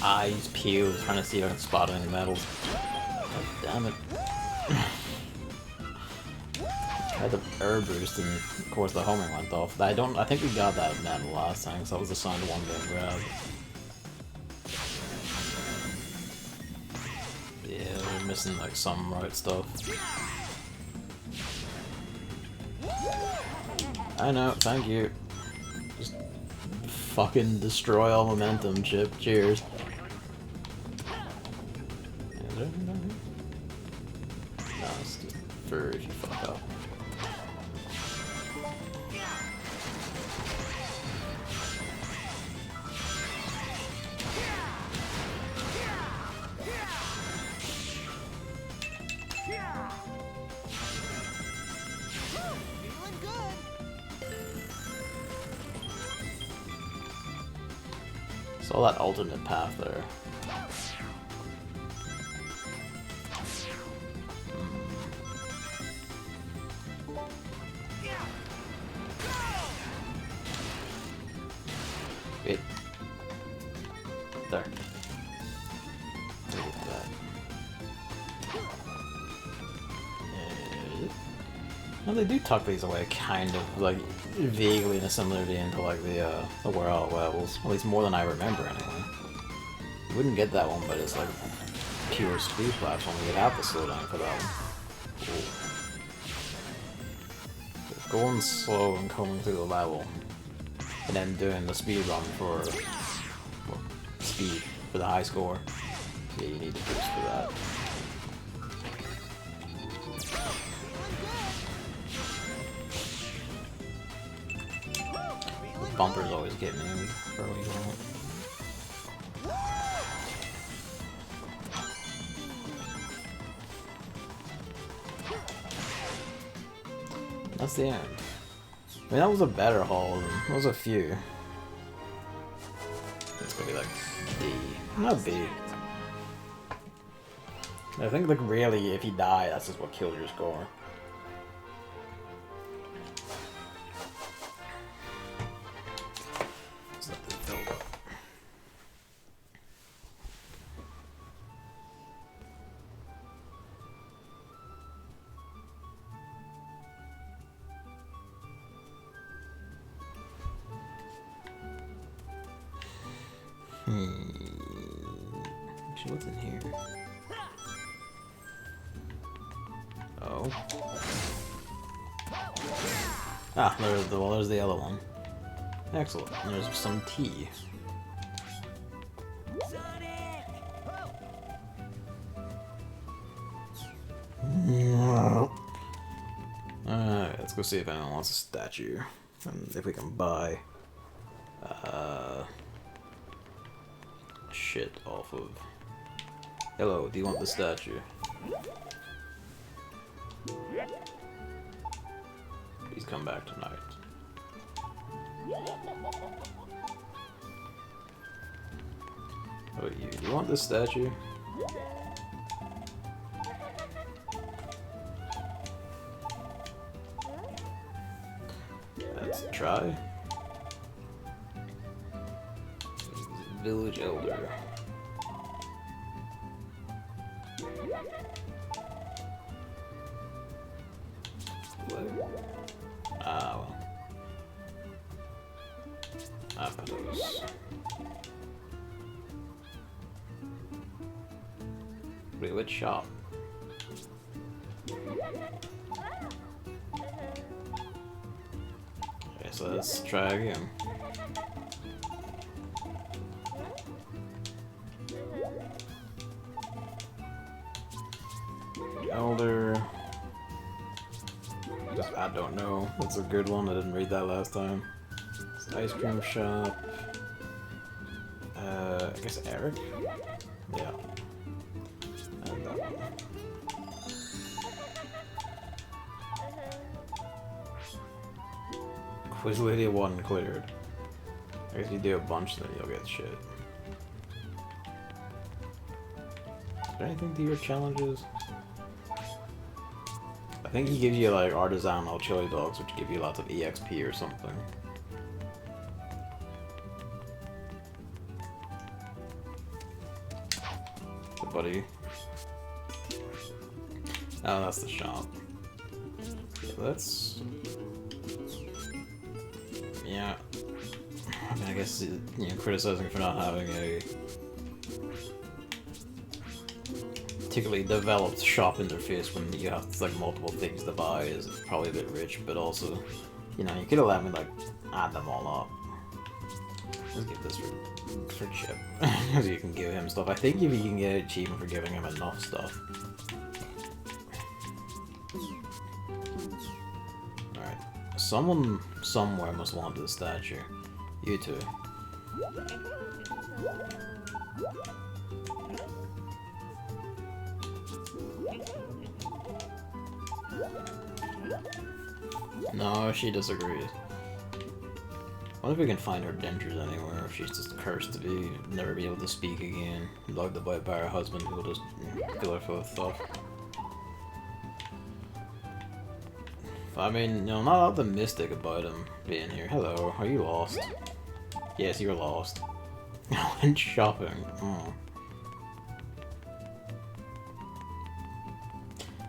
Eyes peeled, trying to see if I can spot any medals. God damn it. Tried the air boost and of course the homing went off. I think we got that medal last time, so that was assigned one getting grabbed. Yeah, we're missing like some right stuff. I know, thank you. Just fucking destroy all momentum, Chip. Cheers. Is there anything down here? No, it's just for if you fuck up. Saw that alternate path there. Wait. There. Look at that. Well, they do tuck these away, kind of, like, vaguely in a similar vein to, like, the Werehog levels. At least more than I remember, anyway. You wouldn't get that one, but it's, like, pure speed platform. You'd have to slow down for that one. Cool. Going slow and coming through the level, and then doing the speed run for speed, for the high score. Yeah, you need to boost for that. Bumpers always get me for what you want. That's the end. I mean, that was a better haul. There was a few. It's gonna be like D. Not B. I think, like, really, if you die, that's just what killed your score. Actually, what's in here? Oh. Ah, there's the other one. Excellent. And there's some tea. Alright, let's go see if anyone wants a statue. And if we can buy shit off of. Hello, do you want the statue? Please come back tonight. Oh, you. Do you want this statue? Let's try. Village Elder. Ah, well. Apples. Wait, which shop? Okay, so let's try again. Elder. I don't know. That's a good one. I didn't read that last time. It's ice cream shop. I guess Eric? Yeah. And that one. Quiz Lady 1 cleared. I guess if you do a bunch, then you'll get shit. Is there anything to your challenges? I think he gives you like artisanal chili dogs, which give you lots of EXP or something. So, buddy. Oh, that's the shop. Okay, let's. Yeah. I mean, I guess criticizing for not having a particularly developed shop interface when you have like multiple things to buy is probably a bit rich, but also, you could have let me like add them all up. Let's give this for Chip. Because you can give him stuff. I think if you can get an achievement for giving him enough stuff. Alright. Someone somewhere must want this statue. You two. No, she disagrees. I wonder if we can find her dentures anywhere, if she's just cursed to be never be able to speak again, logged by her husband who will just kill her for stuff. I mean, not optimistic about him being here. Hello, are you lost? Yes, you're lost. I went shopping. Oh.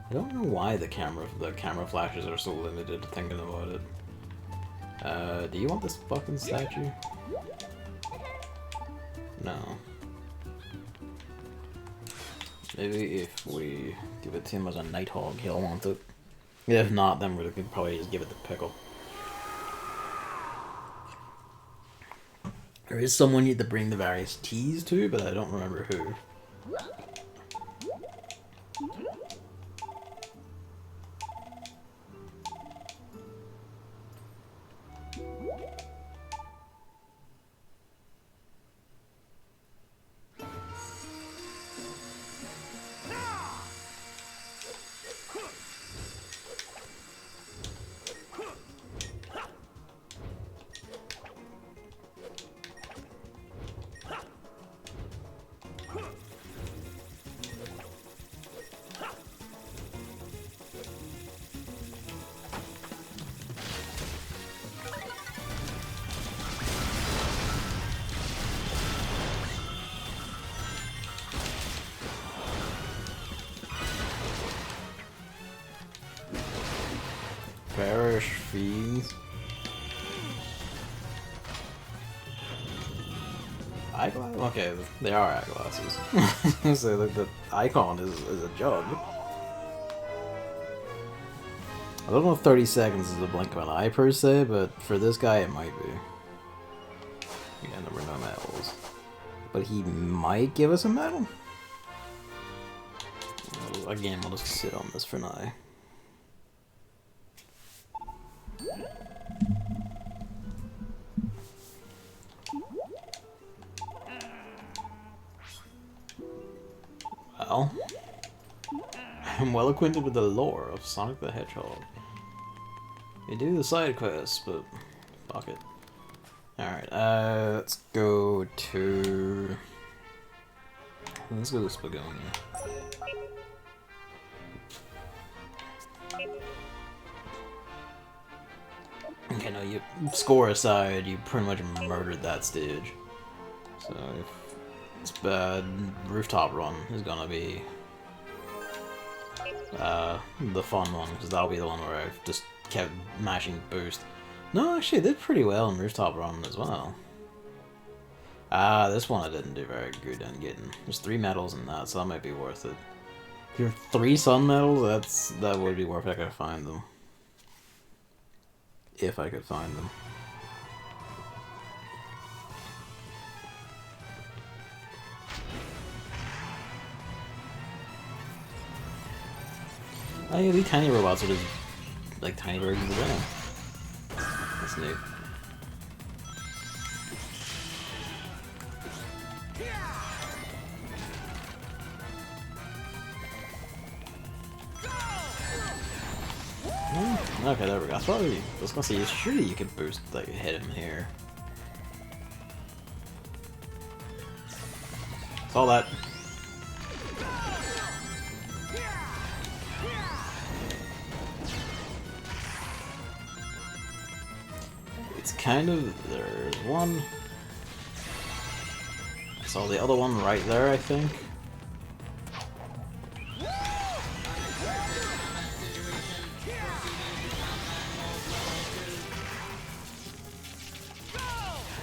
I don't know why the camera flashes are so limited, thinking about it. Do you want this fucking statue? No. Maybe if we give it to him as a Nighthawk, he'll want it. If not, then we could probably just give it to Pickle. There is someone you need to bring the various teas to, but I don't remember who. Parish fees. Eyeglass? Okay, they are eyeglasses. So the icon is a jug. I don't know if 30 seconds is the blink of an eye per se, but for this guy it might be. Again, there were no medals. But he might give us a medal? Again, we'll just sit on this for now. Well, I'm well acquainted with the lore of Sonic the Hedgehog. We do the side quests, but fuck it. Alright, let's go to... Let's go to Spagonia. Okay, no, you score aside, you pretty much murdered that stage. So if it's bad, Rooftop Run is gonna be the fun one, because that'll be the one where I've just kept mashing boost. No, actually, I did pretty well in Rooftop Run as well. This one I didn't do very good in getting. There's 3 medals in that, so that might be worth it. If you're 3 sun medals, that would be worth it if I could find them. If I could find them. Oh yeah, these tiny robots are just like tiny versions of them. That's neat. Okay, there we go. I was gonna say, surely you could boost, like, hit him here. Saw that. It's kind of, there's one. I saw the other one right there, I think.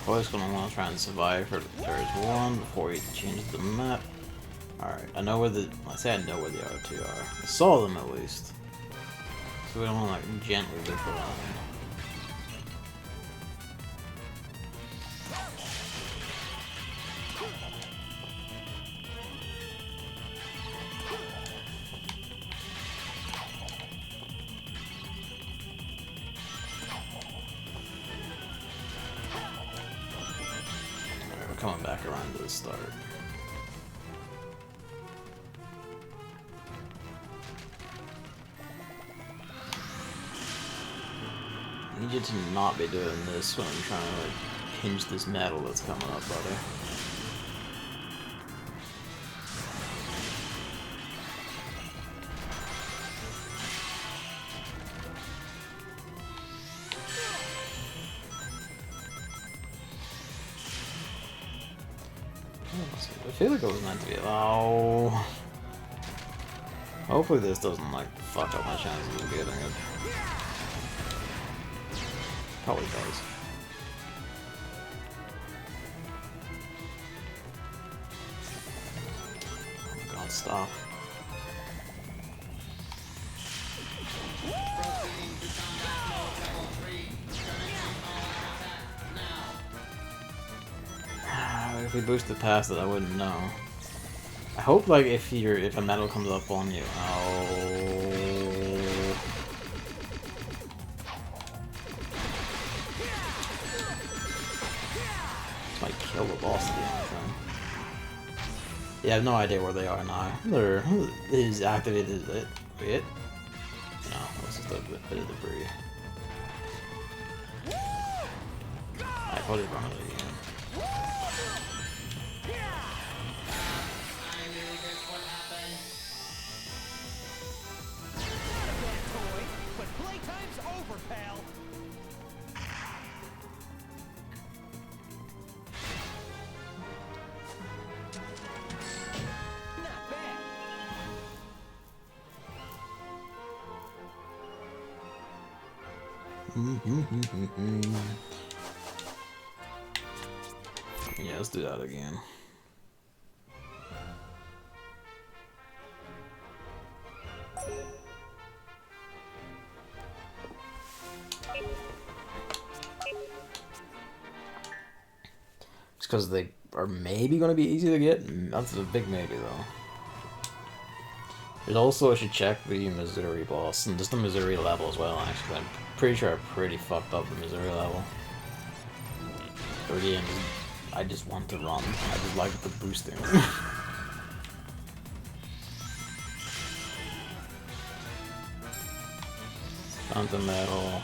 Always gonna want to try and survive for there's one before he changes the map. Alright, I know where the, I say I know where the other 2 are. I saw them at least. So we don't want to like gently loop around. Coming back around to the start. I need you to not be doing this when I'm trying to like pinch this metal that's coming up, buddy. I feel like it was meant to be. Oh. Hopefully this doesn't like fuck up my chances of getting it. Probably does. Oh god, stop. If we boosted past it, I wouldn't know. I hope, like, if a medal comes up on you. Oh. This might kill the boss at the end, then. Yeah, I have no idea where they are now. Is activated it? Wait. No, it's just a bit of debris. I probably run it again. Yeah, let's do that again. Just because they are maybe going to be easy to get. That's a big maybe, though. There's also, I should check the Missouri boss, and just the Missouri level as well, actually. I'm pretty sure I pretty fucked up the Missouri level. But again, I just want to run. I just like the boosting. Phantom Metal.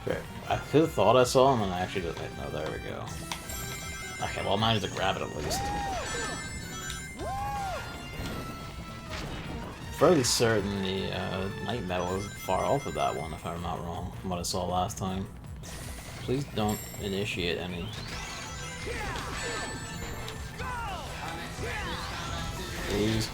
Okay, I could have thought I saw him and I actually didn't. No, there we go. Okay, well I managed to grab it at least. Fairly certain the Night Metal isn't far off of that one, if I'm not wrong, from what I saw last time. Please don't initiate any. Please.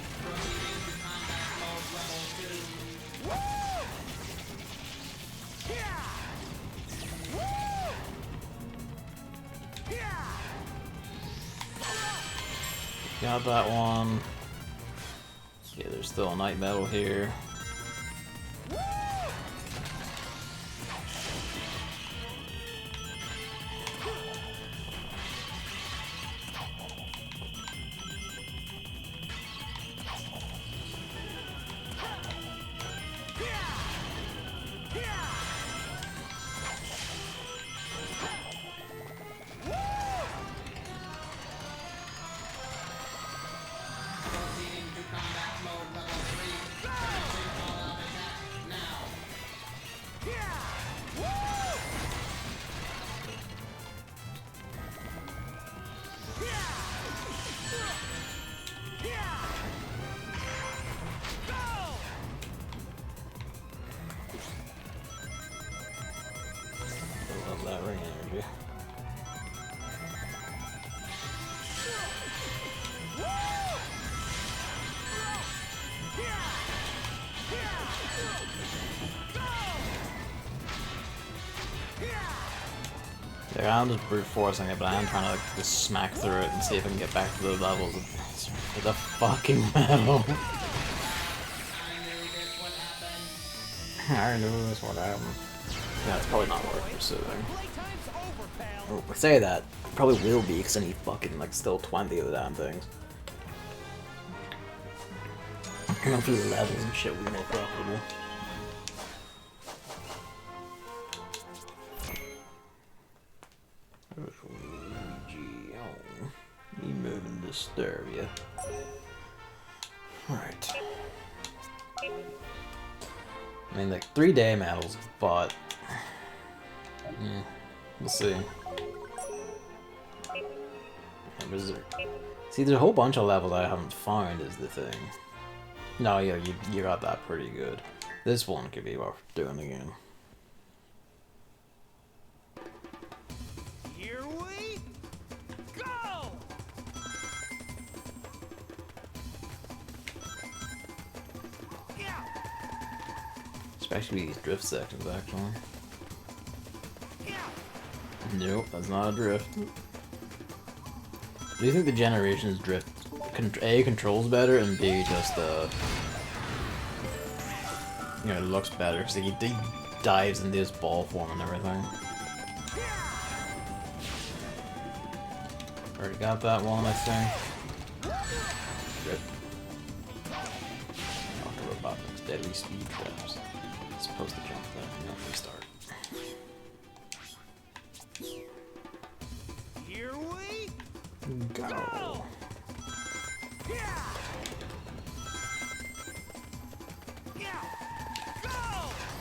Got that one. Okay, there's still a Night Metal here. Love that ring energy. Yeah, I'm just brute forcing it, but I am trying to like, just smack through it and see if I can get back to those levels of the fucking metal. I knew this would happen. Yeah, it's probably not worth pursuing. Oh, I say that, it probably will be, because I need fucking, like, still 20 of the damn things. Going through the levels and shit will be more profitable. Luigi, oh, me move and disturb you. Alright. I mean, like, 3-day medals, but... yeah, we'll see. See, there's a whole bunch of levels I haven't found, is the thing. No, yeah, you got that pretty good. This one could be worth doing again. Here we go! Yeah! Especially these drift sections, actually. Yeah! Nope, that's not a drift. Do you think the Generations drift A controls better and B just you know, it looks better because he dives into his ball form and everything. Already got that one, I think. Good. Auto-Robotics, deadly speed traps. Supposed to jump there, no restart. Here we Go. Yeah!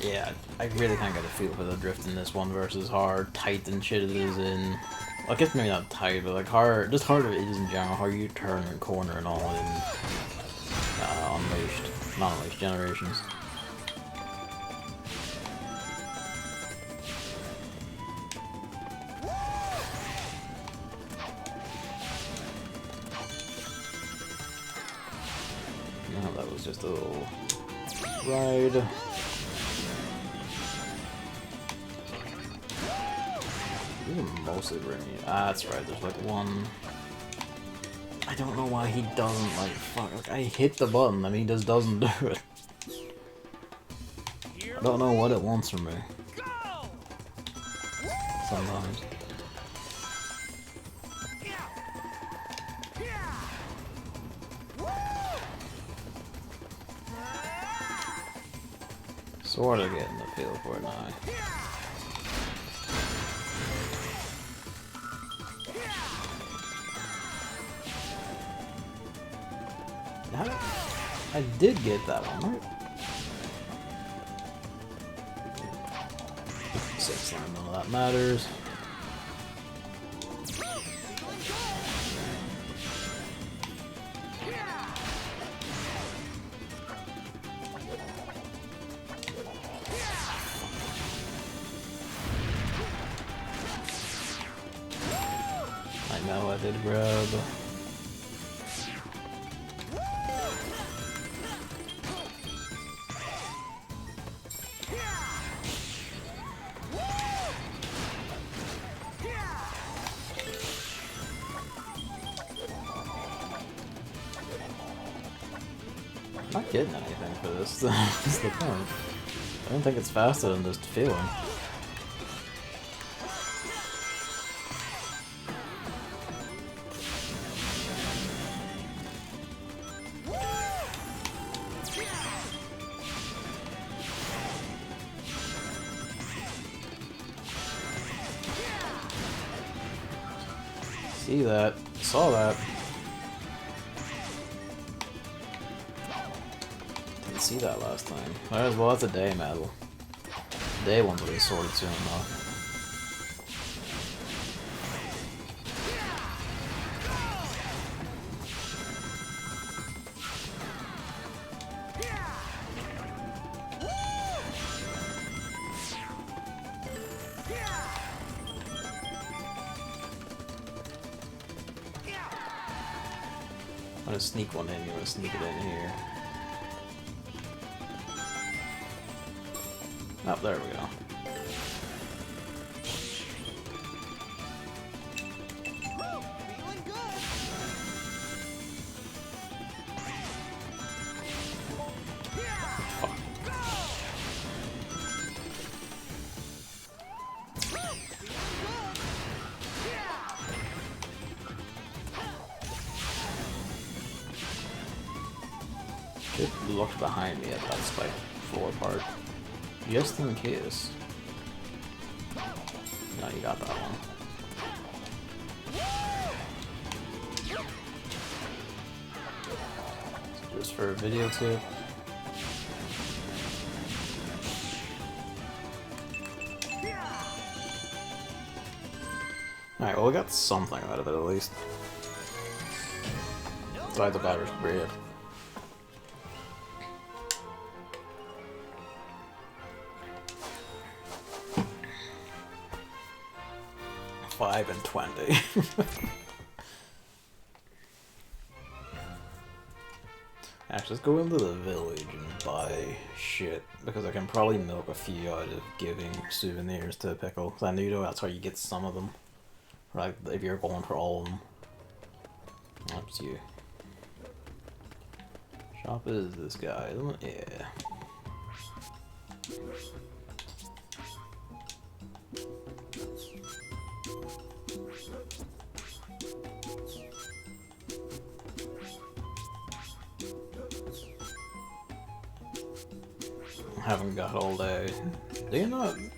Yeah, I really kind of got a feel for the drift in this one versus how tight and shit it is in... Well, I guess maybe not tight, but like hard, just harder it is in general, how you turn and corner and all in Unleashed, not Unleashed, Generations. was just a little ride. These are mostly ringy. Ah, that's right, there's like one. I don't know why he doesn't, like, fuck. Like, I hit the button, I mean, he just doesn't do it. I don't know what it wants from me. Sometimes. Sort of getting the feel for it now. I did get that one, right? 6 line, none of that matters. I know I did grab. I'm not getting anything for this. That's the point. I don't think it's faster than just feeling. See that? Saw that. Didn't see that last time. Might as well have the day medal. Day one will be sorted soon enough. I'm gonna sneak one in, you wanna sneak it in here. Oh, there we go. Fuck. Should look behind me at that spike floor part. Just in case. No, you got that one. So just for a video tip. Alright, well we got something out of it at least. Besides the batter's bread. 5 and 20. Actually, let's go into the village and buy shit, because I can probably milk a few out of giving souvenirs to Pickle. Because I know that's how you get some of them. Like, if you're going for all of them. Up to you. Shop is this guy, isn't it? Yeah. Haven't got all day. Do you not? They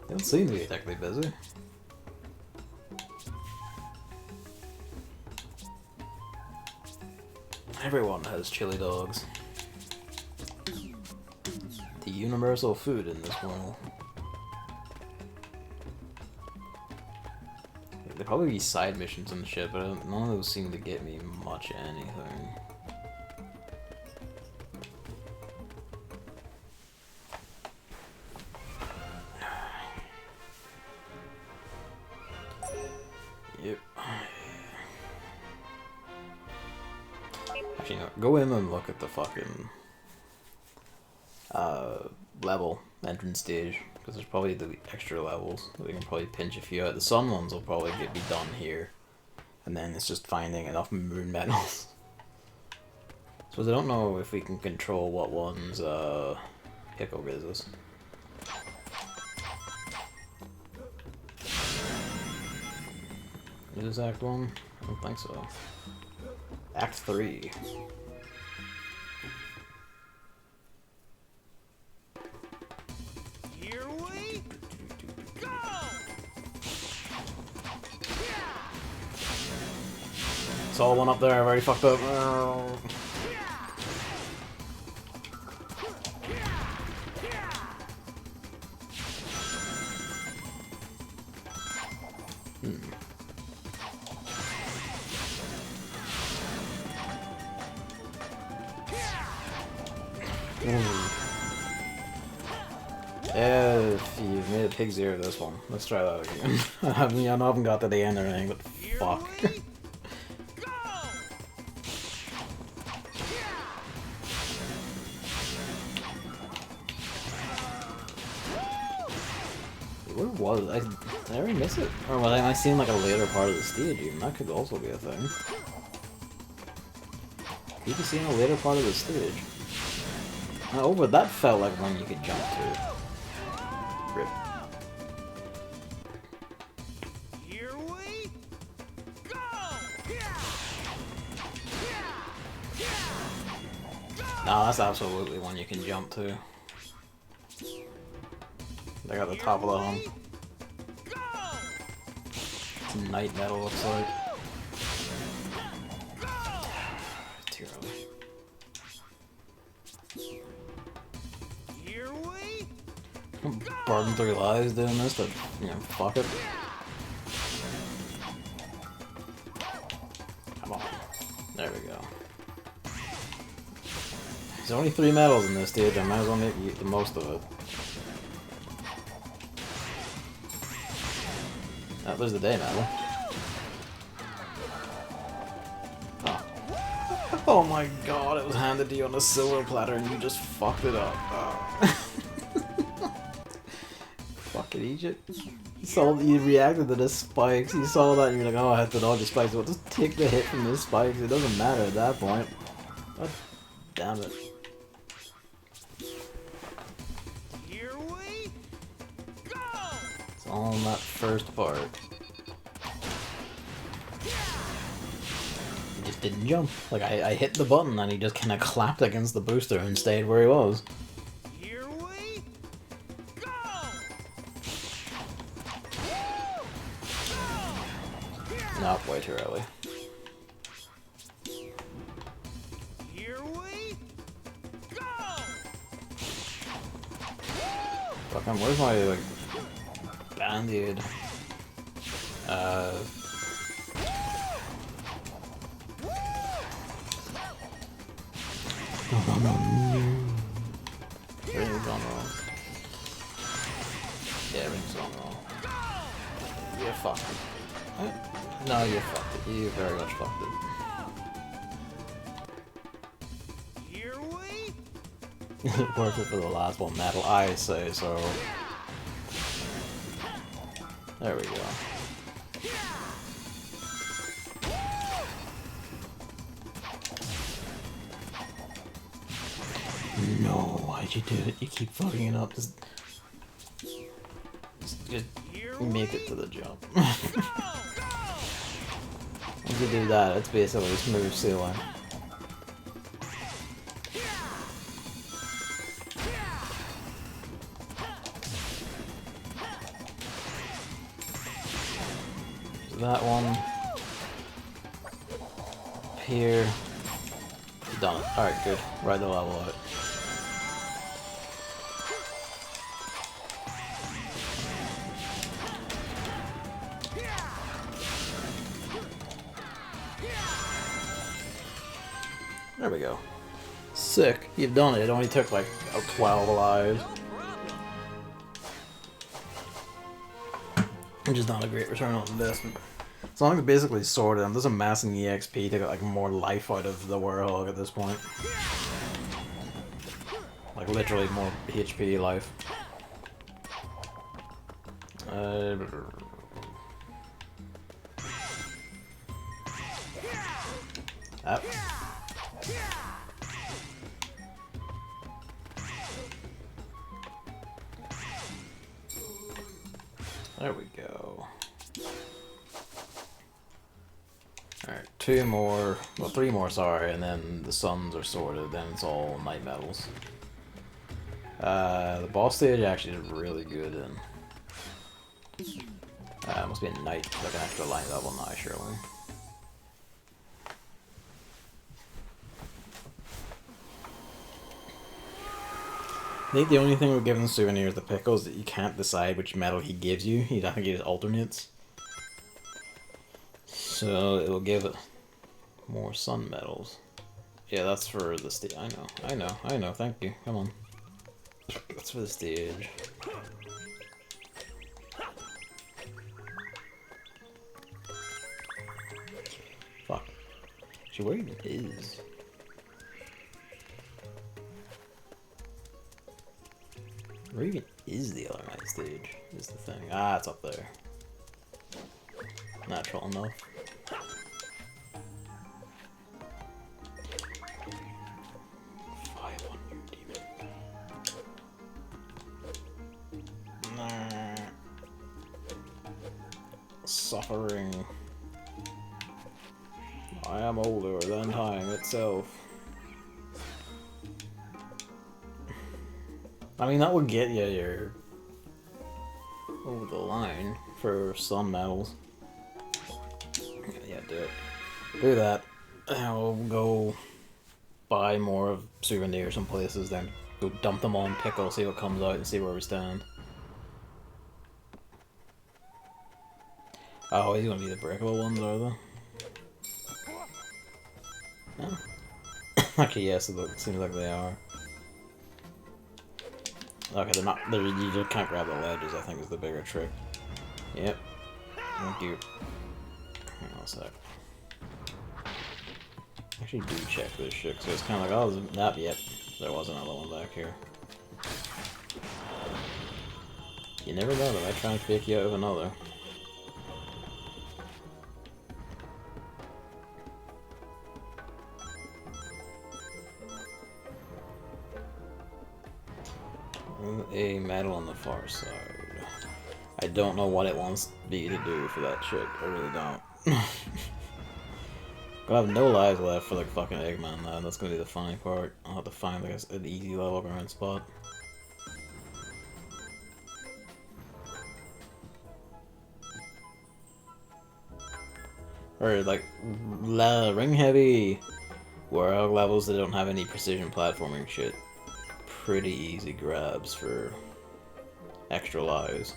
don't seem to be technically busy. Everyone has chili dogs. The universal food in this world. There'd probably be side missions and shit, but none of those seem to get me much anything. Yep. Actually, no, Go in and look at the fucking level entrance stage, because there's probably the extra levels. We can probably pinch a few out. The sun ones will probably be done here, and then it's just finding enough moon medals. So I don't know if we can control what ones Pickle gives us. Is this Act 1? I don't think so. Act 3. Here we go! It's all one up there, I've already fucked up. If you've made a pig zero this one, let's try that again. I haven't got to the end or anything, but fuck. Where was I? Did I already miss it? Or was I seeing like a later part of the stage even? That could also be a thing. You can see in a later part of the stage. Over that felt like one you could jump to. Rip. Here we go! No, that's absolutely one you can jump to. They got the top of the hump. It's night metal, looks like. Too early. Here we Burden 3 lives doing this, but, you know, fuck it. Come on. There we go. There's only 3 medals in this stage, I might as well make the most of it. Oh, there's the day medal. Oh. Oh my god, it was handed to you on a silver platter and you just fucked it up. Oh. Fucking Egypt. You reacted to the spikes, you saw that and you're like, oh, I have to dodge the spikes. Well, just take the hit from the spikes, it doesn't matter at that point. God damn it. Here we go! It's all in that first part. He just didn't jump. Like, I hit the button and he just kind of clapped against the booster and stayed where he was. Here we go! Nope, way too early. Here we go! Fucking, where's my, like, band-aid? No. Everything's gone wrong. Yeah, everything's gone wrong. You're fucked it. No, you're fucked it. You very much fucked it. Here we Worth it for the last one medal, I say so. There we go. No, why'd you do it? You keep fucking it up. Just make it to the jump. Once you do that, it's basically smooth sailing. So that one. Up here. Done it. Alright, good. Ride the level out. There we go. Sick. You've done it. It only took like 12 lives. Which is not a great return on investment. Sonic's basically sorted. I'm just amassing EXP to get like more life out of the Werehog at this point. Like literally more HP life. Up. There we go. Alright, 2 more, well 3 more, sorry, and then the suns are sorted, then it's all night metals. The boss stage actually is really good in. Must be a night, like an extra light level now, surely. I think the only thing with giving souvenirs to Pickle is that you can't decide which metal he gives you. I think he just alternates. So it will give it more sun metals. Yeah, that's for the stage. I know. Thank you. Come on. That's for the stage. Fuck. Actually, where even is? Where even is the other night stage? Is the thing. Ah, it's up there. Natural enough. Suffering. I am older than time itself. I mean, that would get you your over the line for some metals. Yeah, do it. Do that. I'll go buy more of souvenirs some places, then go dump them on Pickle, see what comes out, and see where we stand. Oh, he's gonna be the breakable ones, are they? No. Actually, yes, it seems like they are. Okay, they're not. You just can't grab the ledges, I think, is the bigger trick. Yep. Thank you. Hang on a sec. Actually, do check this shit, because it's kind of like, oh, that, yep. There was another one back here. You never know, they might try and fake you out of another. A medal on the far side. I don't know what it wants me to do for that shit. I really don't. Gonna have no lives left for like fucking Eggman now. That's gonna be the funny part. I'll have to find like an easy level ground spot. Or like ring heavy Werehog levels that don't have any precision platforming shit. Pretty easy grabs for extra lives.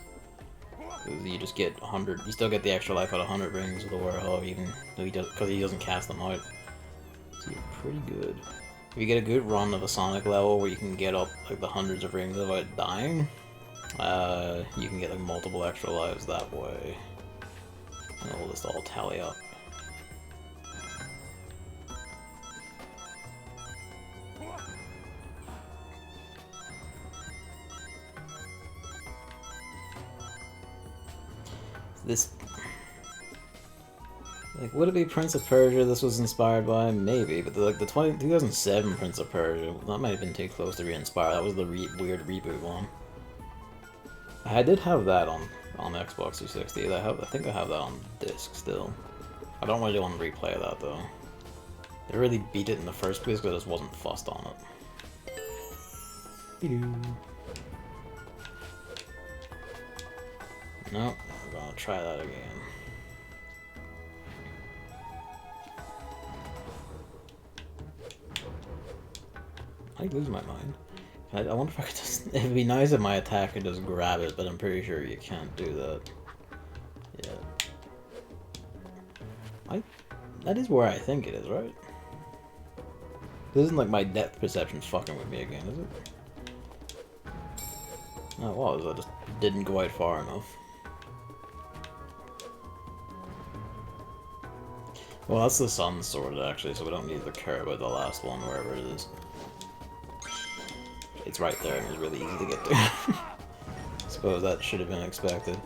You just get 100. You still get the extra life out of 100 rings with the Werehog, even though because he doesn't cast them out. So you're pretty good. If you get a good run of a Sonic level where you can get up like the hundreds of rings without dying, you can get like multiple extra lives that way, and it'll just all tally up. This, like, would it be Prince of Persia this was inspired by? Maybe, but the 2007 Prince of Persia, that might have been too close to re-inspire. That was the weird reboot one. I did have that on Xbox 360. I think I have that on disc still. I don't really want to replay that though. They really beat it in the first place because I just wasn't fussed on it. Nope. I'm gonna try that again. I lose my mind. I wonder if I could just... It'd be nice if my attack could just grab it, but I'm pretty sure you can't do that. Yeah. That is where I think it is, right? This isn't like my depth perception fucking with me again, is it? No, it was. I just didn't go out far enough. Well, that's the sun sword actually, so we don't need to care about the last one, wherever it is. It's right there, and it's really easy to get there. Suppose that should have been expected.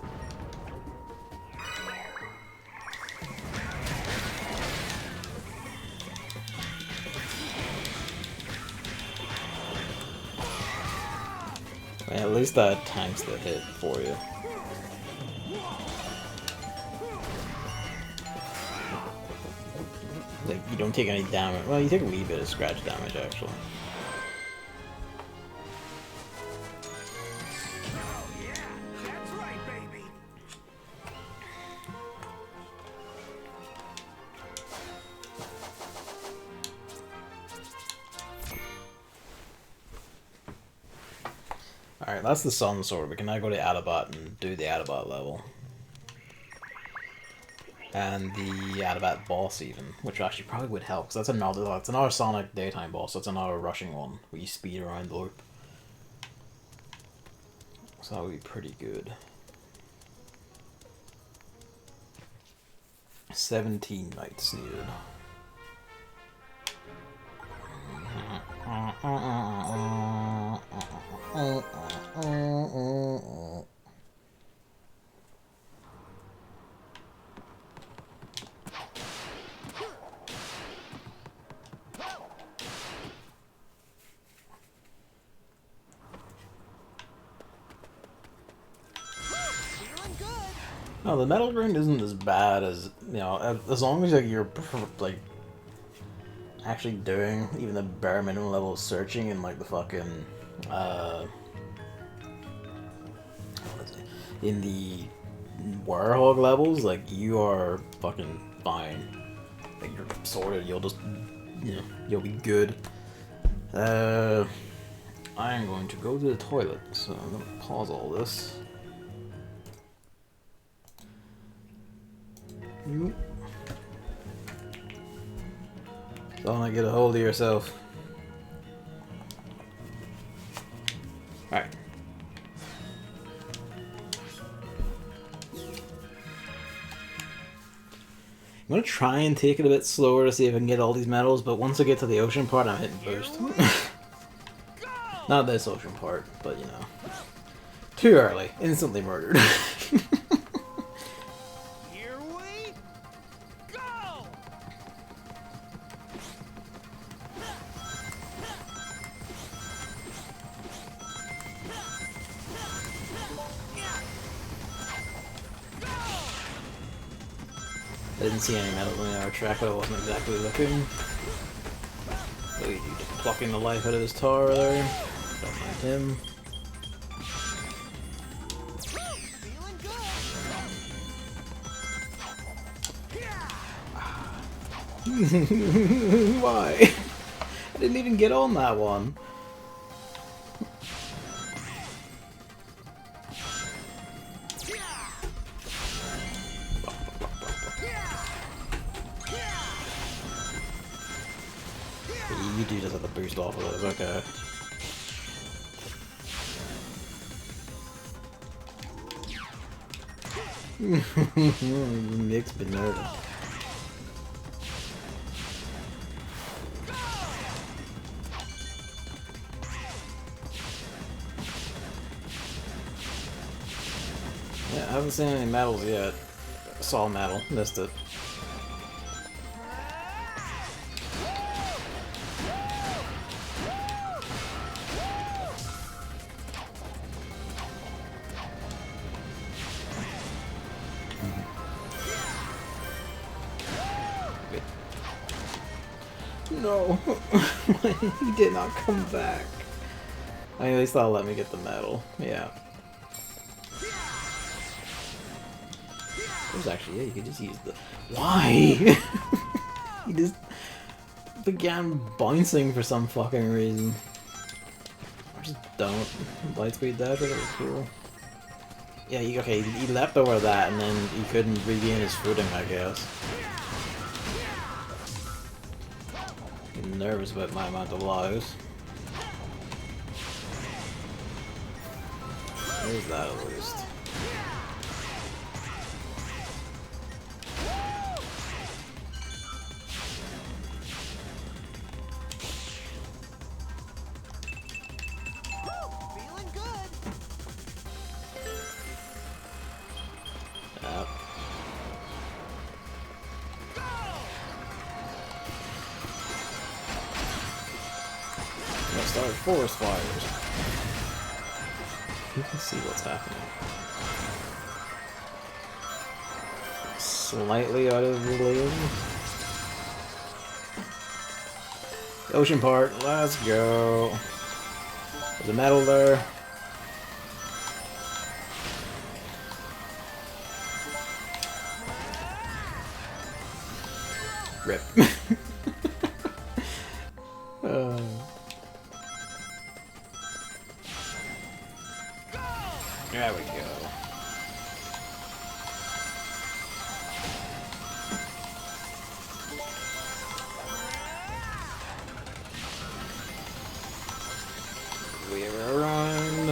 Man, at least that tanks the hit for you. Like, you don't take any damage. Well, you take a wee bit of scratch damage, actually. Oh yeah, that's right, baby. Alright, that's the sun sword. We can now go to Adabat and do the Adabat level. And the Adabat boss even, which actually probably would help, because that's another Sonic daytime boss, that's another rushing one, where you speed around the loop. So that would be pretty good. 17 knights needed. No, the metal grind isn't as bad as, you know, as long as like you're like actually doing even the bare minimum level of searching in like the fucking what is it? In the Werehog levels, like you are fucking fine. Like you're sorted, you'll just, you know, you'll be good. I am going to go to the toilet, so I'm gonna pause all this. Don't get a hold of yourself. Alright. I'm gonna try and take it a bit slower to see if I can get all these medals, but once I get to the ocean part, I'm hitting boost. Not this ocean part, but you know. Too early. Instantly murdered. Here we go. I didn't see any medals on our track, but I wasn't exactly looking. Oh, you just plucking the life out of his tower there. Don't mind him. Feeling good. Why? I didn't even get on that one. You do just have to boost off of those, okay. Nick's been nervous. Yeah, I haven't seen any medals yet. Saw a medal, missed it. No, he did not come back. I mean, at least that'll let me get the medal. Yeah. It was actually, yeah, you could just use the. Why? He just began bouncing for some fucking reason. Or just don't. Lightspeed dash, that was cool. Yeah, okay, he leapt over that and then he couldn't regain his footing, I guess. I'm nervous about my amount of lives. There's that at least. start forest fires. You can see what's happening. Slightly out of the lane. Ocean part, let's go. There's a metal there. Rip. There we go. We're around.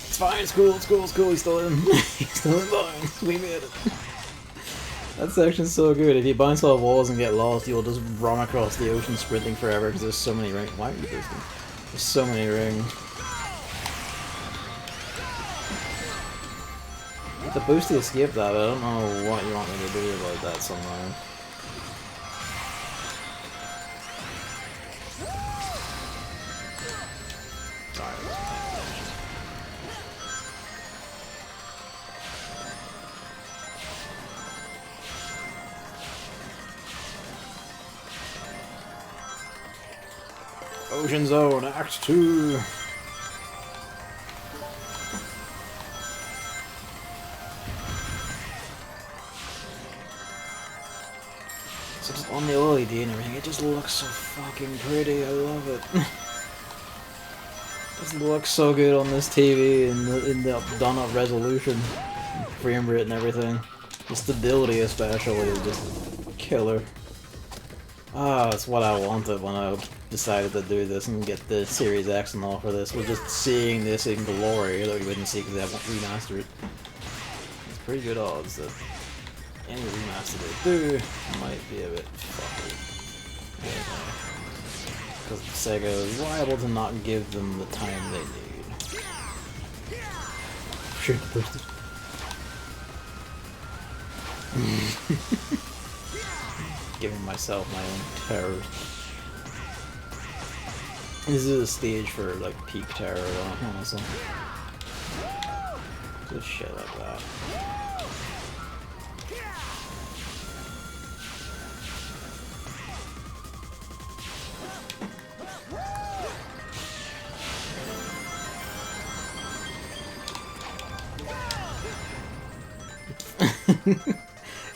It's fine, it's cool, it's cool, it's cool, he's still in. He's still in binds. We made it. That section's so good. If you bounce off walls and get lost, you'll just run across the ocean sprinting forever because there's so many rings. Why are you boosting? There's so many rings. With the boost to escape that, I don't know what you want me to do about that somehow. Ocean Zone, Act 2! So just on the LED and everything, it just looks so fucking pretty, I love it. It just looks so good on this TV in the done up resolution, frame rate and everything. The stability especially is just killer. Ah, that's what I wanted when I decided to do this and get the Series X and all for this, was just seeing this in glory that we wouldn't see because they haven't remastered it. It's pretty good odds that any remaster they do might be a bit fucky. Because Sega is liable to not give them the time they need. Shoot the boosters. Giving myself my own terror. This is a stage for like peak terror, honestly. Just shit like that.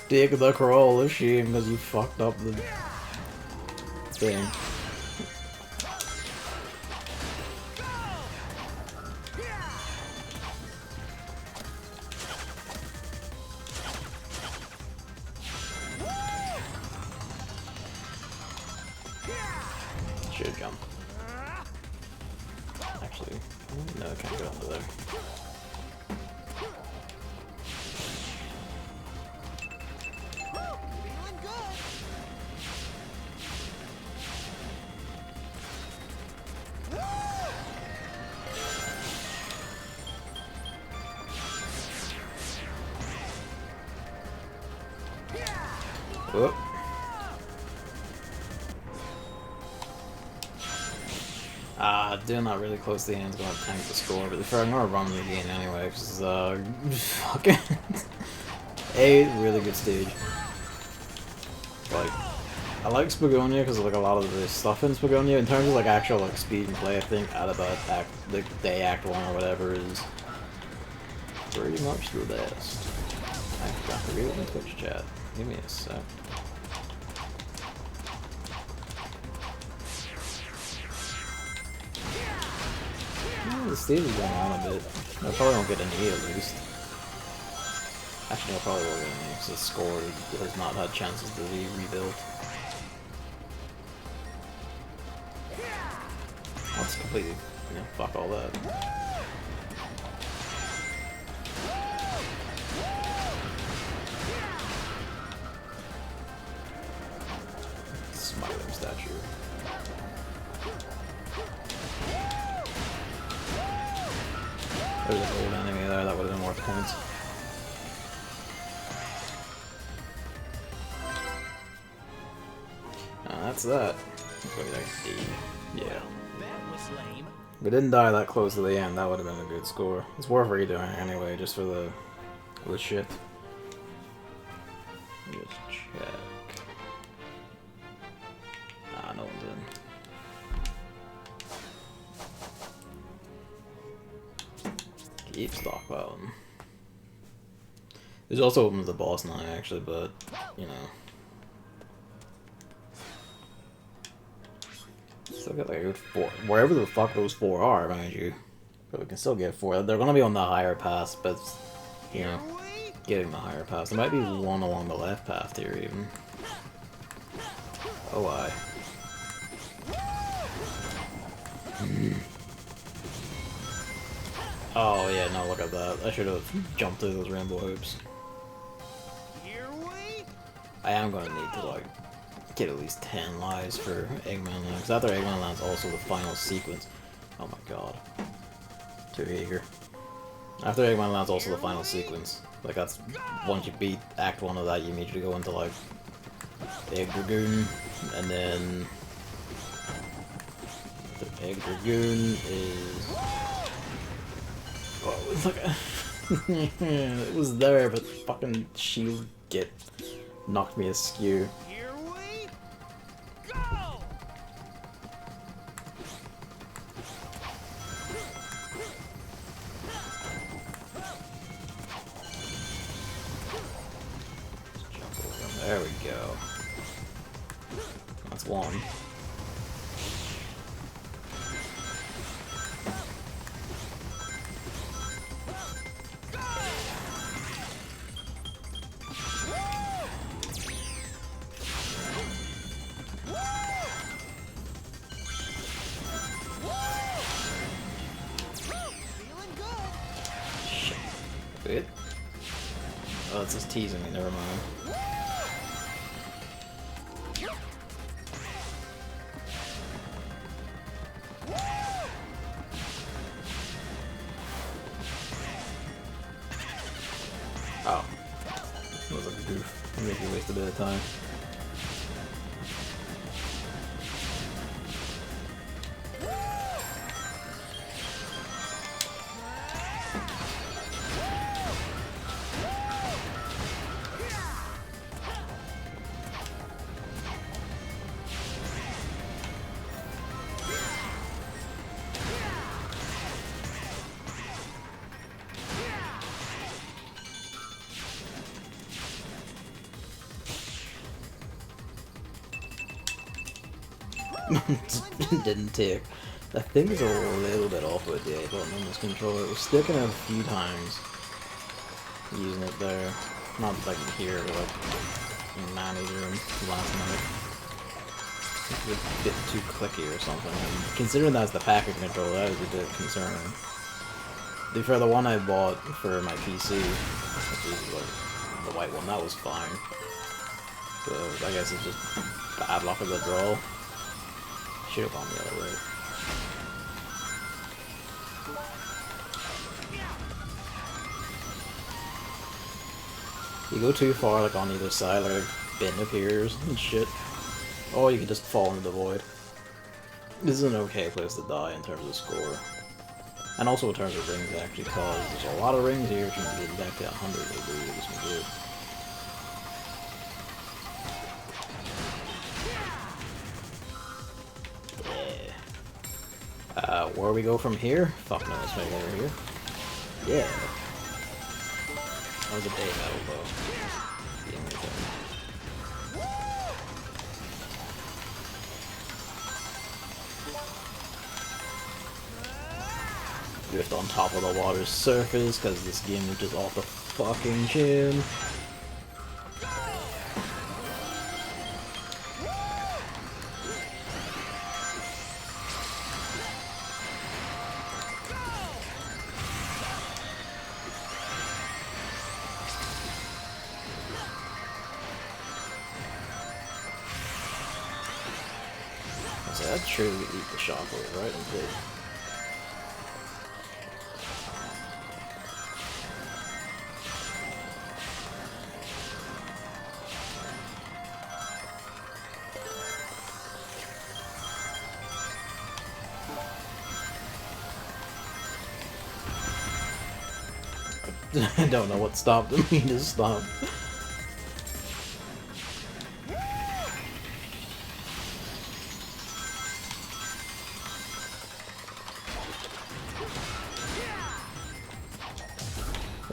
Dig the crawl of shame because you fucked up the thing. Should jump. Actually, no, I can't go under there. Whoop. Doing that really close to the end is going to tank the score, but I'm going to run the game anyway, because, fucking, really good stage. Like, I like Spagonia because of, like, a lot of the stuff in Spagonia. In terms of, like, actual, like, speed and play, I think Adabat, Act 1 or whatever is pretty much the best. I forgot to read it in Twitch chat. Give me a sec. The stage is going on a bit. I probably won't get an E at least. Actually, I probably will get an E because the score has not had chances to be rebuilt. Let's completely, fuck all that. Smiling statue. There's an old enemy there, that would have been worth points. That's that. It's gonna be like D. Yeah. That was lame. If we didn't die that close to the end, that would have been a good score. It's worth redoing anyway, just for the shit. Just check. Ah, no one's in. Keep stockpiling. There's also open to the boss now, actually, but, you know. Still got like a good 4. Wherever the fuck those 4 are, mind you. But we can still get 4. They're gonna be on the higher path, but, you know, getting the higher path. There might be one along the left path here, even. Oh, I. Oh, yeah, no, look at that. I should have jumped through those rainbow hoops. I am gonna need to, like, get at least 10 lives for Eggman Land, because after Eggman Land's also the final sequence. Oh my god. Too eager. After Eggman Land's also the final sequence. Like, that's, once you beat Act 1 of that, you immediately go into, like, Egg Dragoon, and then... the Egg Dragoon is... Oh, it was like a... it was there, but fucking shield get knocked me askew. Here we go! Jump over them. There we go. That's one. Good. Oh, it's just teasing me, never mind. Oh. That was like a goof. I'll make you waste a bit of time. Didn't take. That thing is a little bit off with the A button on this controller. It was sticking out a few times using it there. Not like here, but like in Manny's room last night. It was a bit too clicky or something. And considering that's the packet controller, that is a bit concerning. For the one I bought for my PC, which is like the white one, that was fine. So I guess it's just bad luck of the draw. Should have gone the other way. You go too far, like on either side, like a bin appears and shit. Or you can just fall into the void. This is an okay place to die in terms of score. And also in terms of rings, actually, because there's a lot of rings here. If you can get back to 100, it'll be really good. Where we go from here? Fuck no, let's make it over here. Yeah. That was a day metal bow. The only thing. Drift on top of the water's surface, because this game is just off the fucking chin. I'd surely eat the shockwave, right? And good. I don't know what stopped him, he just stopped.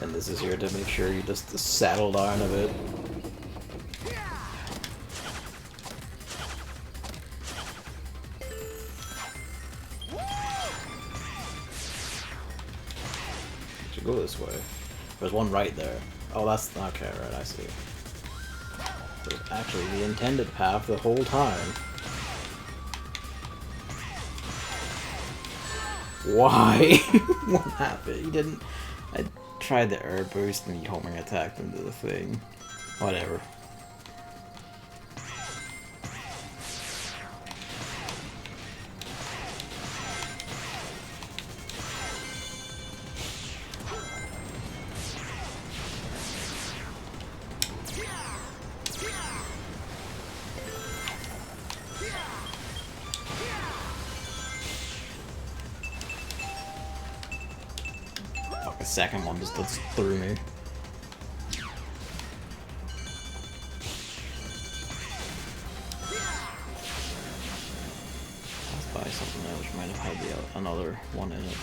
And this is here to make sure you just saddle down a bit. Should go this way. There's one right there. Oh, that's okay, right, I see. So it's actually the intended path the whole time. Why? What happened? He didn't... I tried the air boost and he homing attacked into the thing. Whatever. Fuck, the second one just threw me. Let's buy something else which might have had another one in it.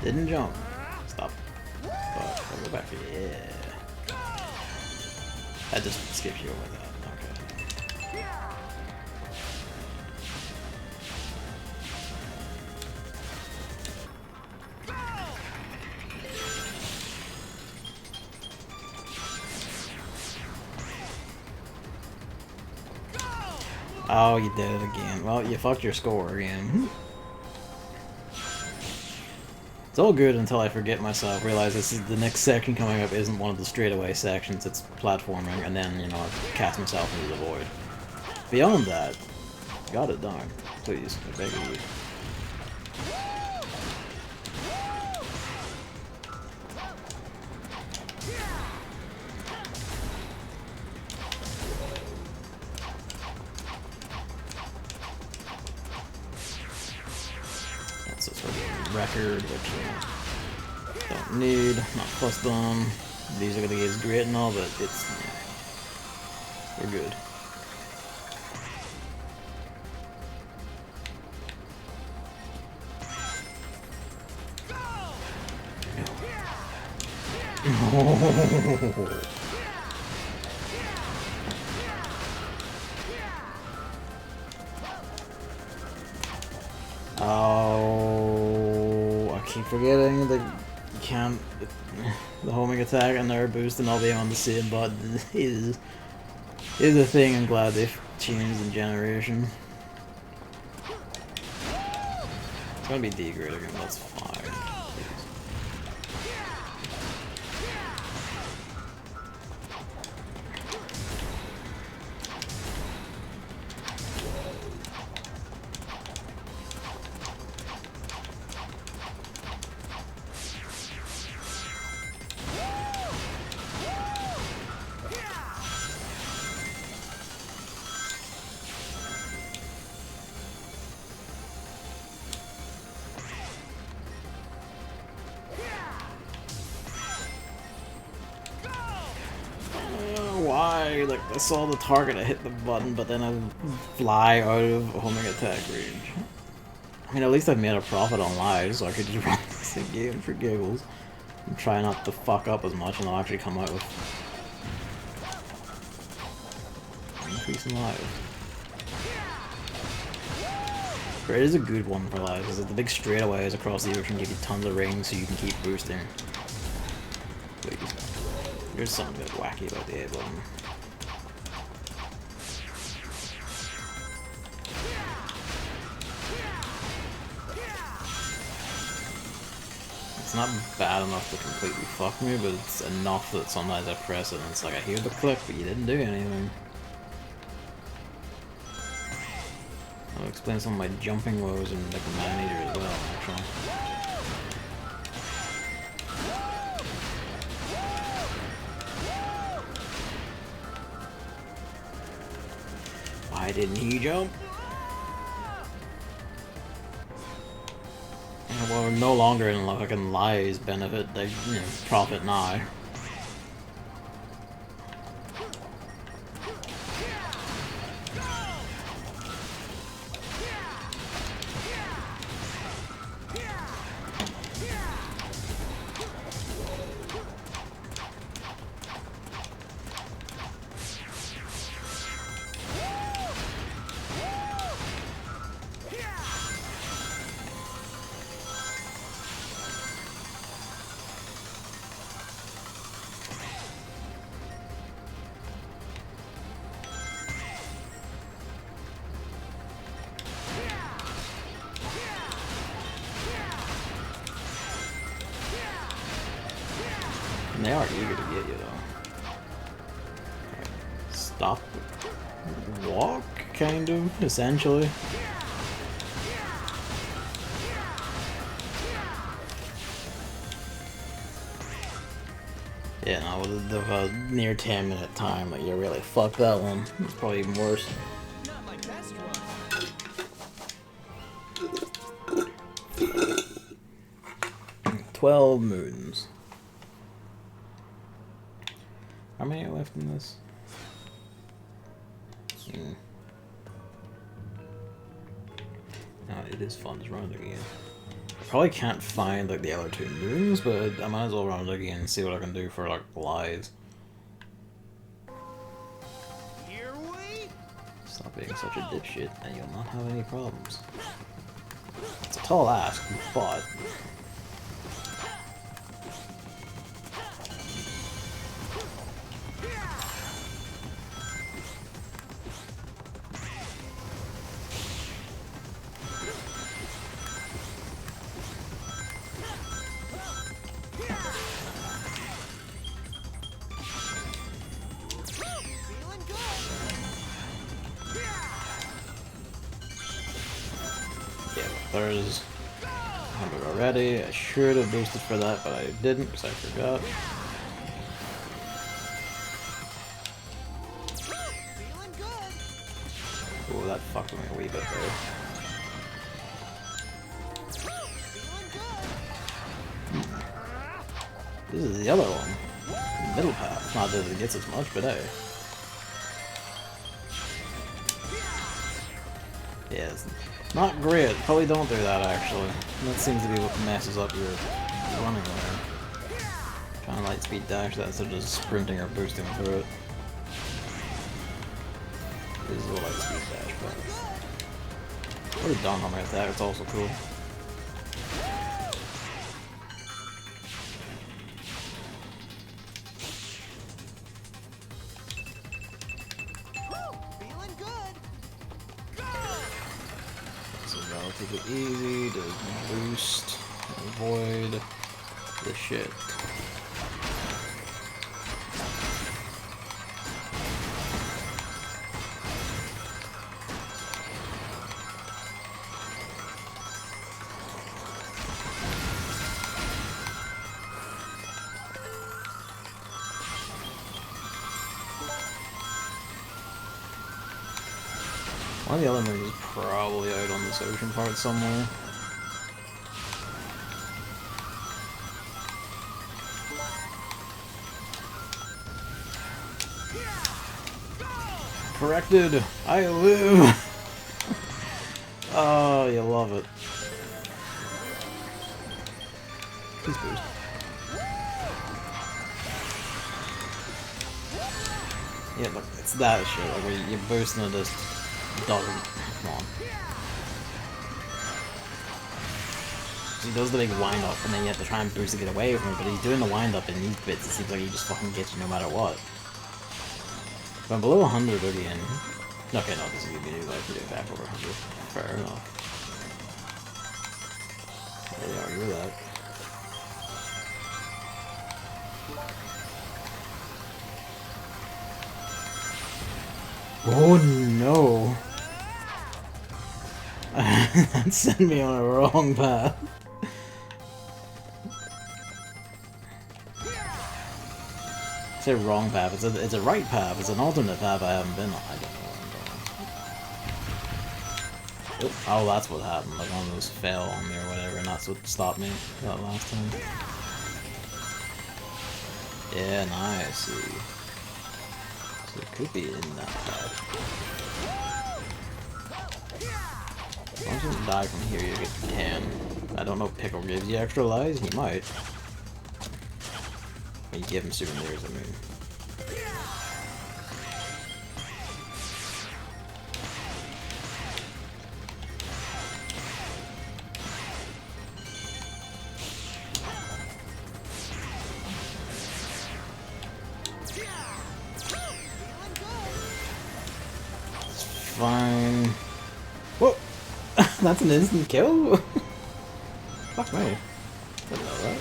Didn't jump. Stop. But I'll go back. Yeah. I just skipped you over that. Okay. Oh, you did it again. Well, you fucked your score again. It's all good until I forget myself, realize this is the next section coming up isn't one of the straightaway sections, it's platforming, and then, you know, I cast myself into the void. Beyond that, got it done. Please, I beg of you. That's a sort of record, which I don't need, not custom. These are gonna get great and all, but it's, yeah, we're good. Oh, I keep forgetting that you can't. The homing attack and air boost and all being on the same button is a thing. I'm glad they've changed in generation. It's gonna be degrading, and that's fine. Why? Like, I saw the target, I hit the button, but then I fly out of homing attack range. I mean, at least I've made a profit on lives, so I could just run this game for giggles. And try not to fuck up as much, and I'll actually come out with increase in lives. But it is a good one for lives, because the big straightaways across the ocean give you tons of rings so you can keep boosting. Please. There's something a bit wacky about the A button. It's not bad enough to completely fuck me, but it's enough that sometimes I press it and it's like I hear the click, but you didn't do anything. I'll explain some of my jumping woes in like Man-Eater as well, actually. Why didn't he jump? And well, we're no longer in fucking lies benefit, they profit now. And they are eager to get you, though. Stop. Walk, kind of, essentially. Yeah, no, with the near 10-minute time, like, you really fucked that one. It's probably even worse. Not my best one. 12 moons. How many are left in this? It is fun to run it again. I probably can't find like the other 2 moons, but I might as well run it again and see what I can do for like lives. Here we Stop being such a dipshit and you'll not have any problems. It's a tall ask, but feeling good. yeah, there's 100 already. I should have boosted for that, but I didn't because I forgot. Feeling good. Oh, that fucked me a wee bit there. Feeling good. This is the other one. The middle path. Not that it gets as much, but hey. Yeah, it's not great. Probably don't do that, actually. That seems to be what messes up your running there. Trying to light speed dash that instead of just sprinting or boosting through it. This is a light speed dash, but... Or the dawn hammer attack, it's also cool. Feeling good. This is relatively easy to boost, avoid the shit. One of the other movies is probably out on this ocean part somewhere. Corrected! I live! Oh, you love it. Please boost. Yeah, look, it's that shit. Like, where you're boosting it just doesn't. Come on. He does the big wind up, and then you have to try and boost to get away from it, but he's doing the wind up in these bits. It seems like he just fucking gets you no matter what. If I'm below 100 again. Okay, no, this is gonna be new life to do back over 100. Fair enough. There you are, you're that. Oh no! That sent me on a wrong path. I say wrong path, it's a right path, it's an alternate path I haven't been on. I don't know where I'm going. Oh, that's what happened, like one of those fell on me or whatever, and that's what stopped me that last time. Yeah, nice. So it could be in that path. As long as you don't die from here, you can. I don't know if Pickle gives you extra lives, he might. You give him souvenirs, I mean. Fine. Whoa! That's an instant kill? Fuck me. Didn't know that.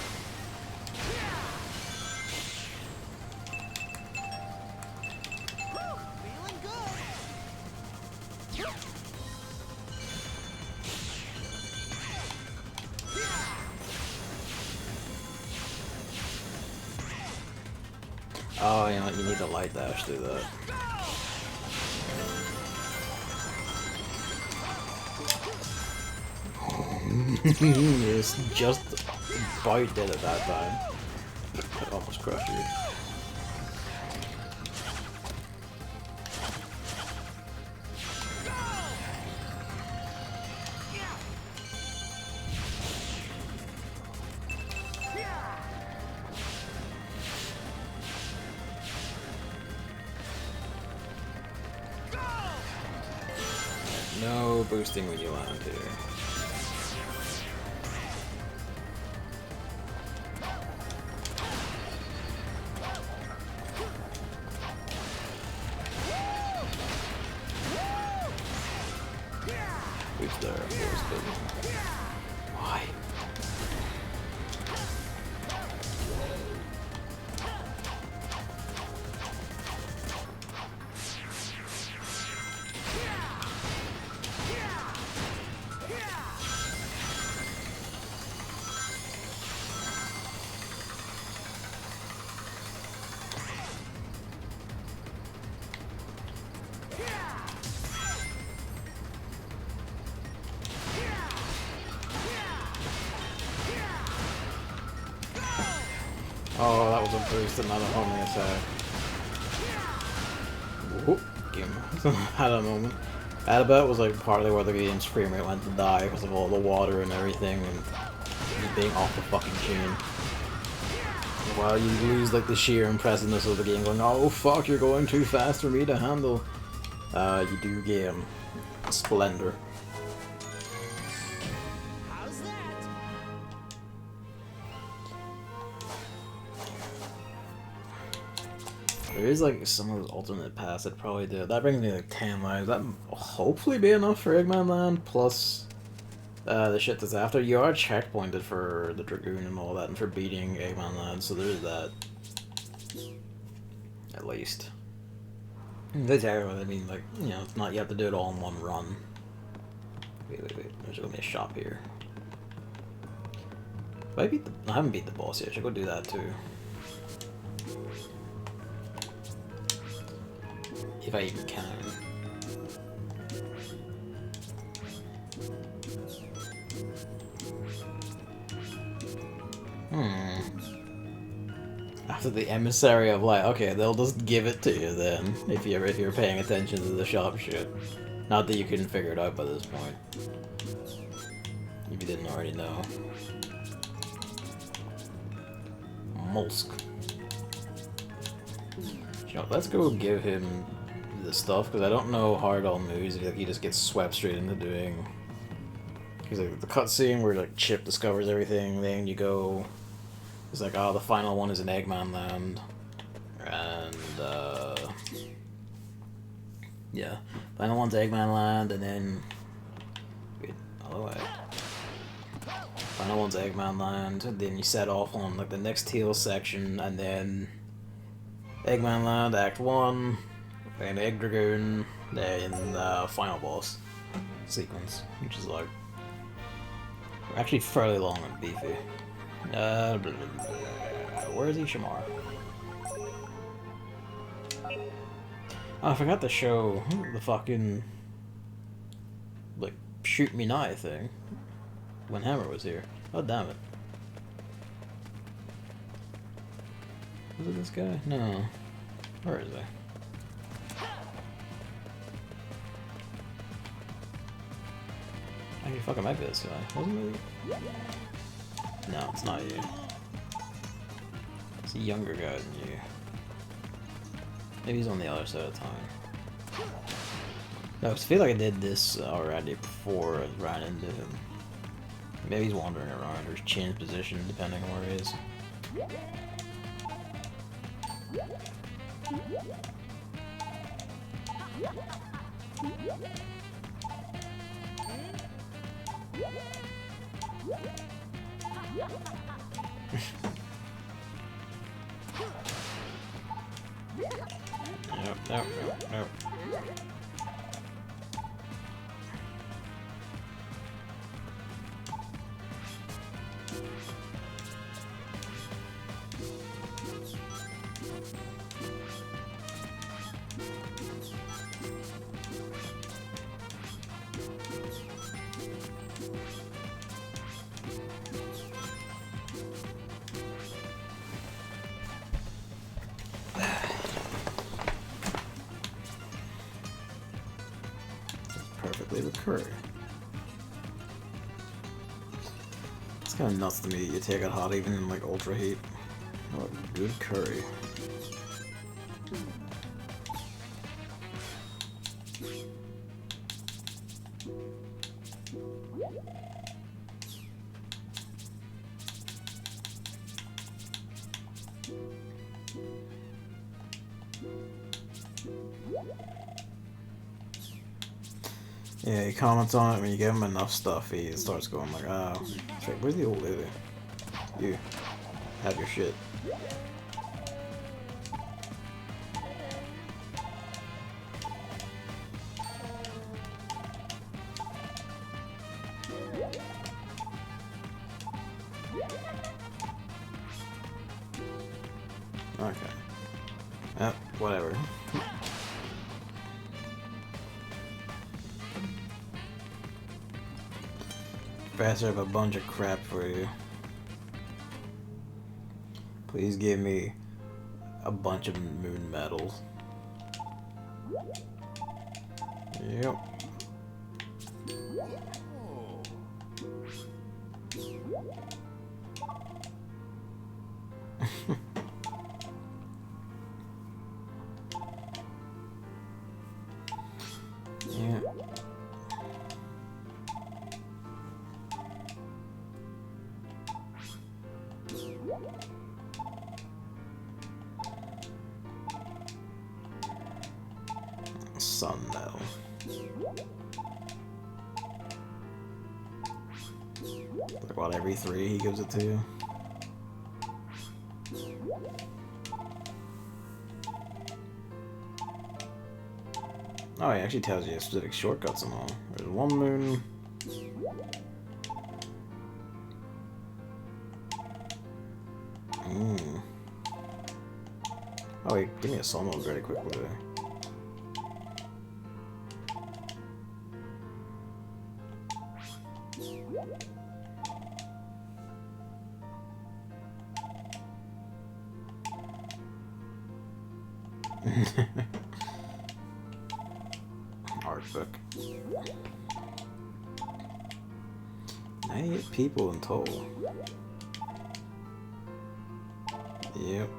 Oh, you know what? You need to light dash through that. It's just bite dead at that time. I almost crushed you. No boosting when you land here. Boost there, of course, but why? Oh, that was a boost, another homing attack. Whoop, game. Had a moment. Adabat was like partly where the game's frame rate went to die because of all the water and everything and just being off the fucking chain. While you lose like the sheer impressiveness of the game going, oh fuck, you're going too fast for me to handle. You do gain splendor. There is like some of those alternate paths that probably do. That brings me like 10 lives. That hopefully be enough for Eggman Land, plus the shit that's after. You are checkpointed for the Dragoon and all that, and for beating Eggman Land, so there's that. At least. That's everyone, I mean, like, you know, it's not, you have to do it all in one run. Wait, there's gonna be a shop here. I haven't beat the boss yet, I should go do that too. If I even can. After the emissary of light, okay, they'll just give it to you then, if you're paying attention to the shop shit. Not that you couldn't figure it out by this point. If you didn't already know. Molsk. You know, let's go give him the stuff, because I don't know how it all moves. Like, he just gets swept straight into doing. Because like, the cutscene where like Chip discovers everything, then you go. It's like, oh, the final one is in Eggman Land, and yeah, final one's Eggman Land, and then wait, other way. Final one's Eggman Land, and then you set off on like the next teal section, and then Eggman Land Act 1. And Egg Dragoon in the final boss sequence, which is like actually fairly long and beefy. Where is he, Shamar? Oh, I forgot to show the fucking like shoot me knife thing when Hammer was here. Oh damn it! Was it this guy? No. Where is he? Actually, fucking might be this guy. Wasn't it? No, it's not you. It's a younger guy than you. Maybe he's on the other side of time. No, 'cause I feel like I did this already before I ran into him. Maybe he's wandering around or changed position depending on where he is. Nope. Perfectly recur. It's kind of nuts to me that you take it hot even in like ultra heat. Oh, good curry. Yeah, he comments on it when you give him enough stuff, he starts going like, oh, wait, where's the old lady? You, have your shit. Okay. Whatever. Faster, I have a bunch of crap for you. Please give me a bunch of moon medals. Yep. Yeah. Sun medal. Like what, every 3 he gives it to you? Oh, he actually tells you specific shortcuts and all. There's 1 moon. Oh wait, give me a sun mode very quickly. Art book. 98 people in total. Yep.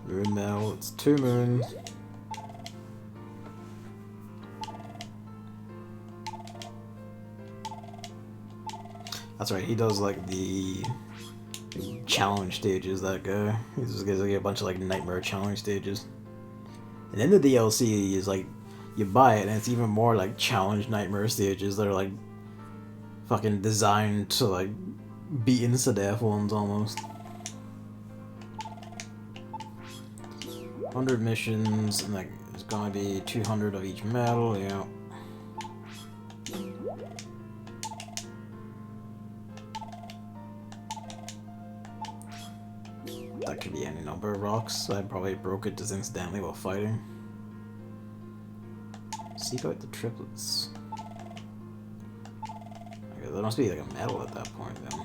Moon medal, it's 2 moons. That's right, he does like the challenge stages, that guy. He just gives like a bunch of like nightmare challenge stages. And then the DLC is like, you buy it and it's even more like challenge nightmare stages that are like fucking designed to like be insta-death ones almost. 100 missions, and like there's gonna be 200 of each medal, yeah. That could be any number of rocks. I probably broke it just incidentally while fighting. Seek out the triplets. Okay, there must be like a medal at that point then.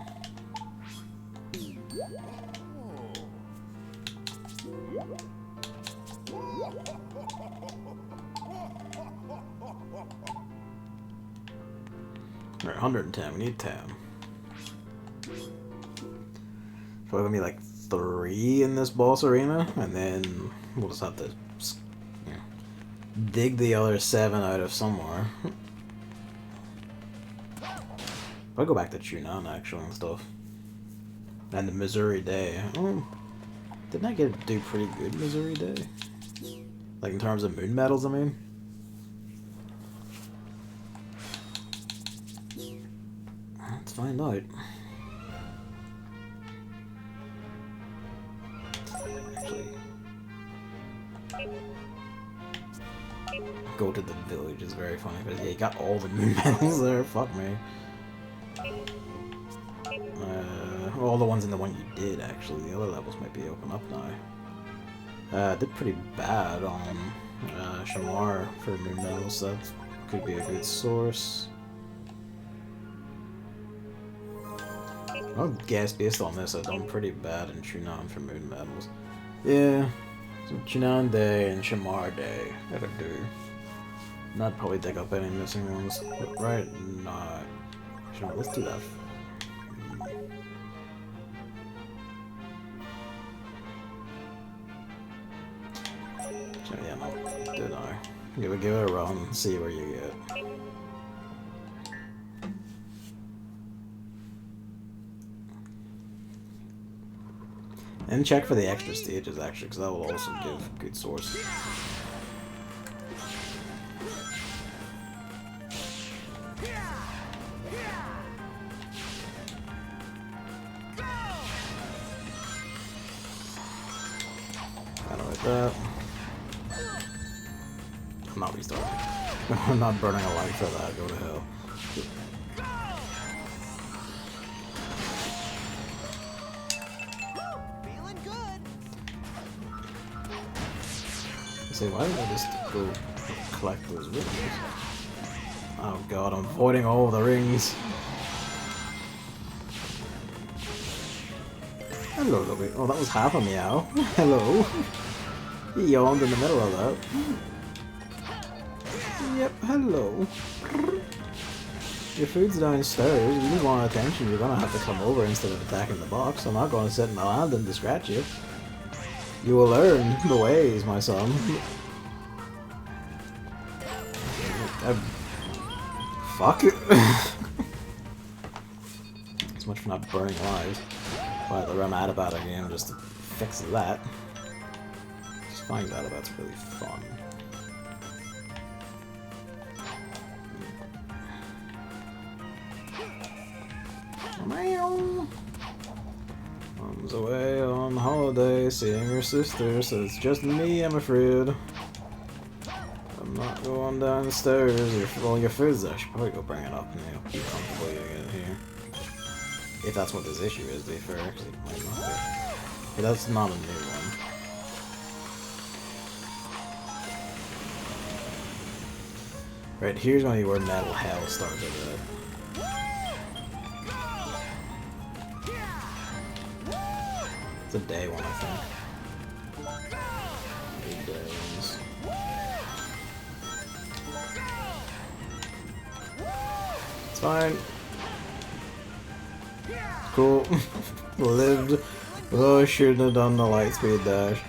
Alright, 110. We need 10. Probably gonna be like 3 in this boss arena, and then we'll just have to, you know, dig the other 7 out of somewhere. I'll go back to Chu-nan actually and stuff. And the Missouri Day. Oh, didn't I do pretty good Missouri Day? Like in terms of moon medals, I mean. Let's find out. Actually, go to the village is very funny, but yeah, you got all the moon medals there. Fuck me. All the ones in the one you did, actually. The other levels might be open up now. Did pretty bad on Shamar for moon medals, so that could be a good source. I would guess based on this I've done pretty bad in Chu-nan for moon medals. Yeah, so Chu-nan Day and Shamar Day, that'll do. Not probably dig up any missing ones, but right now. Sure, let's do that. So yeah, no, did I? Give it a run, see where you get. And check for the extra stages actually, because that will also give good source. Kinda like that. I'm not restarting. I'm not burning a light for that, go to hell. Why did I just go collect those rings? Oh god, I'm avoiding all the rings. Hello, Lobby. Oh, that was half a meow. Hello. He yawned in the middle of that. Yep, hello. Your food's downstairs. If you want attention, you're gonna have to come over instead of attacking the box. I'm not gonna sit in the landing to scratch you. You will learn the ways, my son. Fuck it. As much for not burning lives. Why the run Adabat again just to fix that. Just finding Adabat's really fun. Meow. Mom's away on holiday, seeing her sister, so it's just me, I'm afraid. I'm not going downstairs. Well, your food's there. I should probably go bring it up and you'll be comfortable you get here. If that's what this issue is, to be fair, actually, it might not be. But that's not a new one. Right, here's gonna be where Metal Hell started at. It's a day one, I think. Big days. It's fine. Cool. Lived. Oh, I shouldn't have done the light speed dash.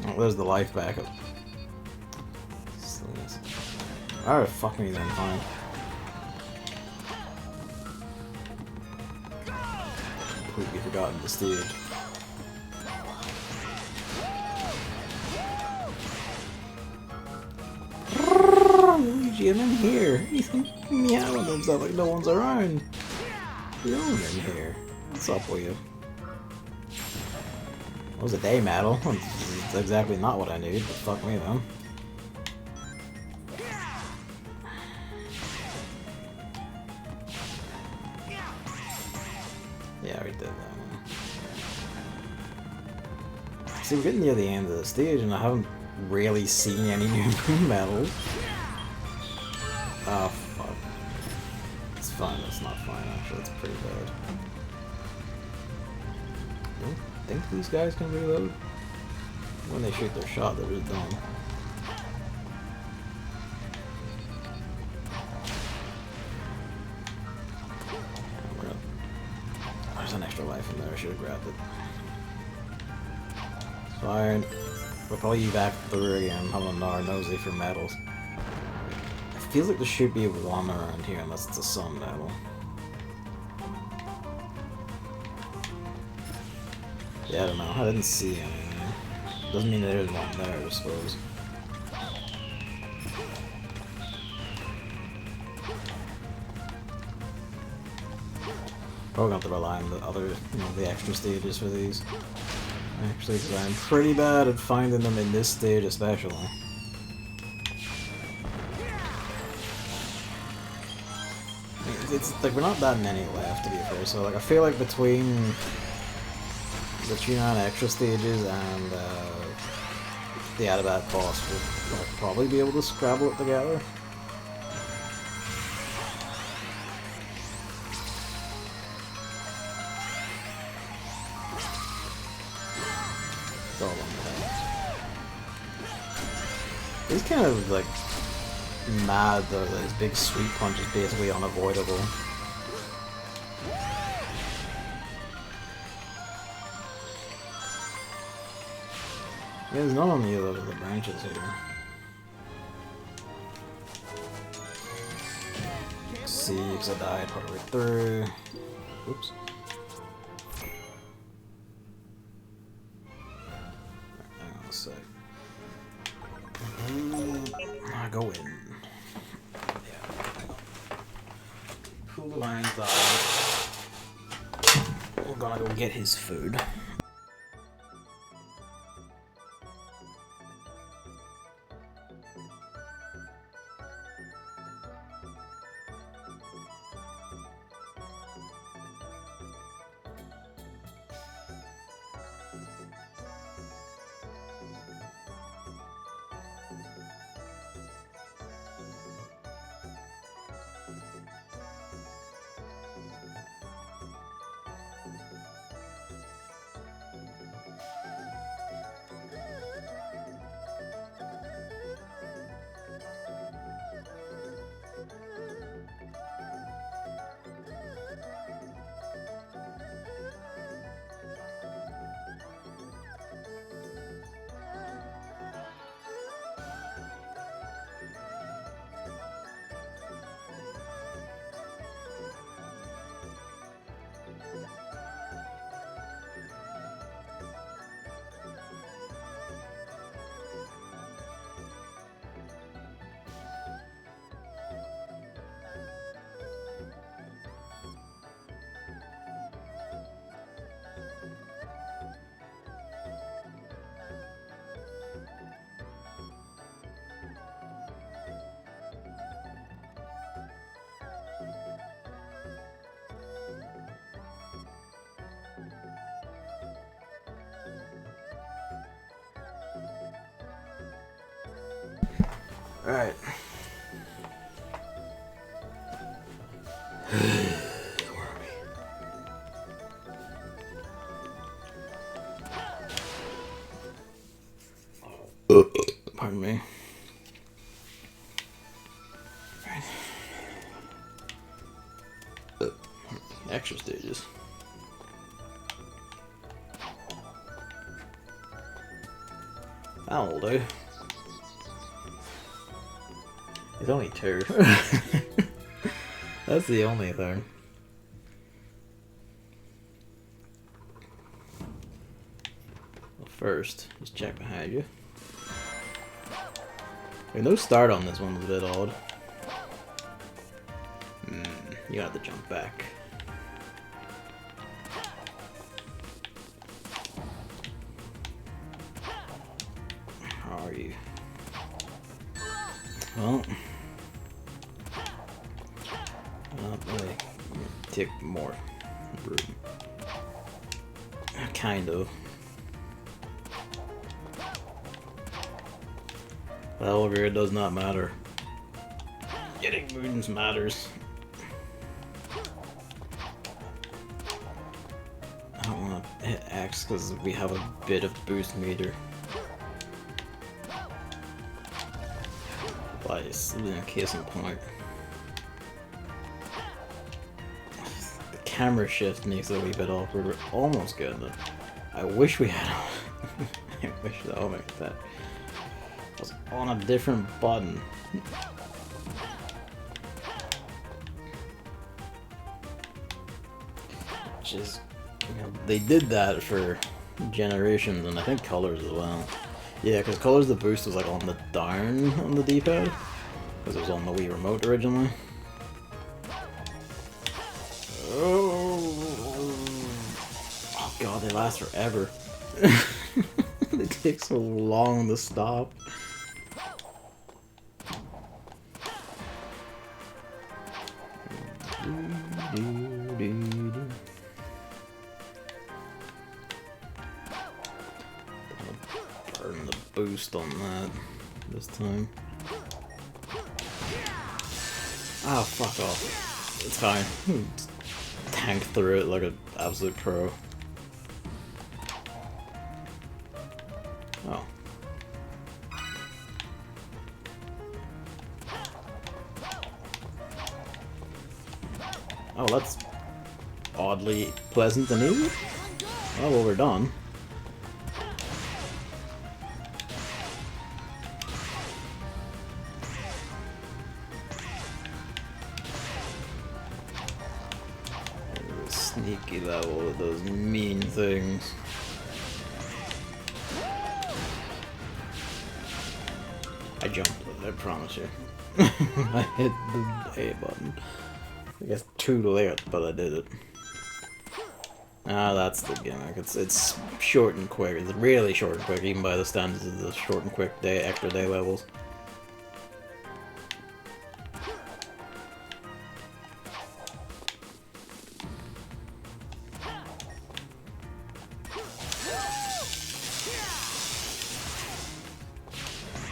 Oh, there's the life backup. Alright, fuck me then, fine. Completely forgotten the stage. Luigi, I'm in here. He's meowing himself like no one's around. You're in here. What's up with you? It was a day medal. It's exactly not what I need, but fuck me then. Yeah, we did that one. See, we're getting near the end of the stage and I haven't really seen any new medals. Oh, fuck. It's fine, that's not fine actually, it's pretty bad. I don't think these guys can reload. When they shoot their shot, they're just done. There's an extra life in there, I should have grabbed it. It's fine. We'll probably be back through again, having another nosy for medals. It feels like there should be one around here unless it's a sun medal. Yeah, I don't know. I didn't see anything. Doesn't mean there's one there, I suppose. Probably going to have to rely on the other, the extra stages for these. Actually, because I'm pretty bad at finding them in this stage especially. It's like, we're not that many left to be fair, so like I feel like between the Chu-nan extra stages and the Adabat boss, we'll probably be able to scrabble it together. It's all on the head. He's kind of like mad though that his big sweep punch is basically unavoidable. Yeah, there's not on the other of the branches here. Let's see, because I died partway through. Oops. Hang on a sec. Go in. Yeah. Pull the lines off. We're gonna go get his food. Alright. Where are we? Pardon me. Right. Extra stages. That'll do. It's only two. That's the only thing. Well, first, just check behind you. Okay, no start on this one was a bit odd. You have to jump back. are you? Well, not really. Take more room. Kind of. However, it does not matter. Getting moons matters. I don't want to hit X because we have a bit of boost meter. Nice, in case in point. The camera shift makes it a wee bit awkward. We're almost getting it. I wish we had. I wish. Oh my god, I was on a different button. Which is, you know, they did that for Generations and I think Colors as well. Yeah, because Colors the boost was like on the down on the D-pad, because it was on the Wii Remote originally. Oh god, they last forever. They take so long to stop. Burn the boost on that this time. Oh, fuck off. It's fine. Just tank through it like an absolute pro. Oh. Oh, that's oddly pleasant and easy. Oh, well, we're done. Sneaky level with those mean things. I jumped, I promise you. I hit the A button. I guess too late, but I did it. Ah, that's the gimmick. It's short and quick. It's really short and quick, even by the standards of the short and quick extra day levels.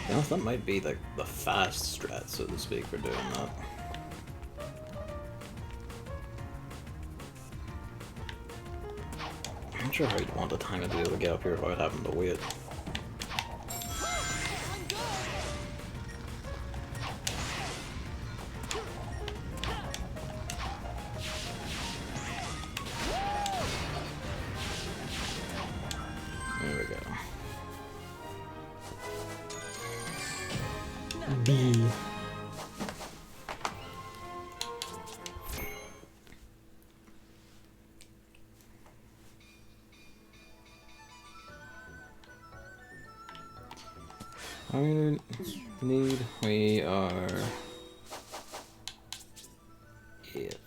You know, that might be like the fast strat, so to speak, for doing that. I'm not sure how you'd want the time to be able to get up here without having to wait. There we go. B. We are it.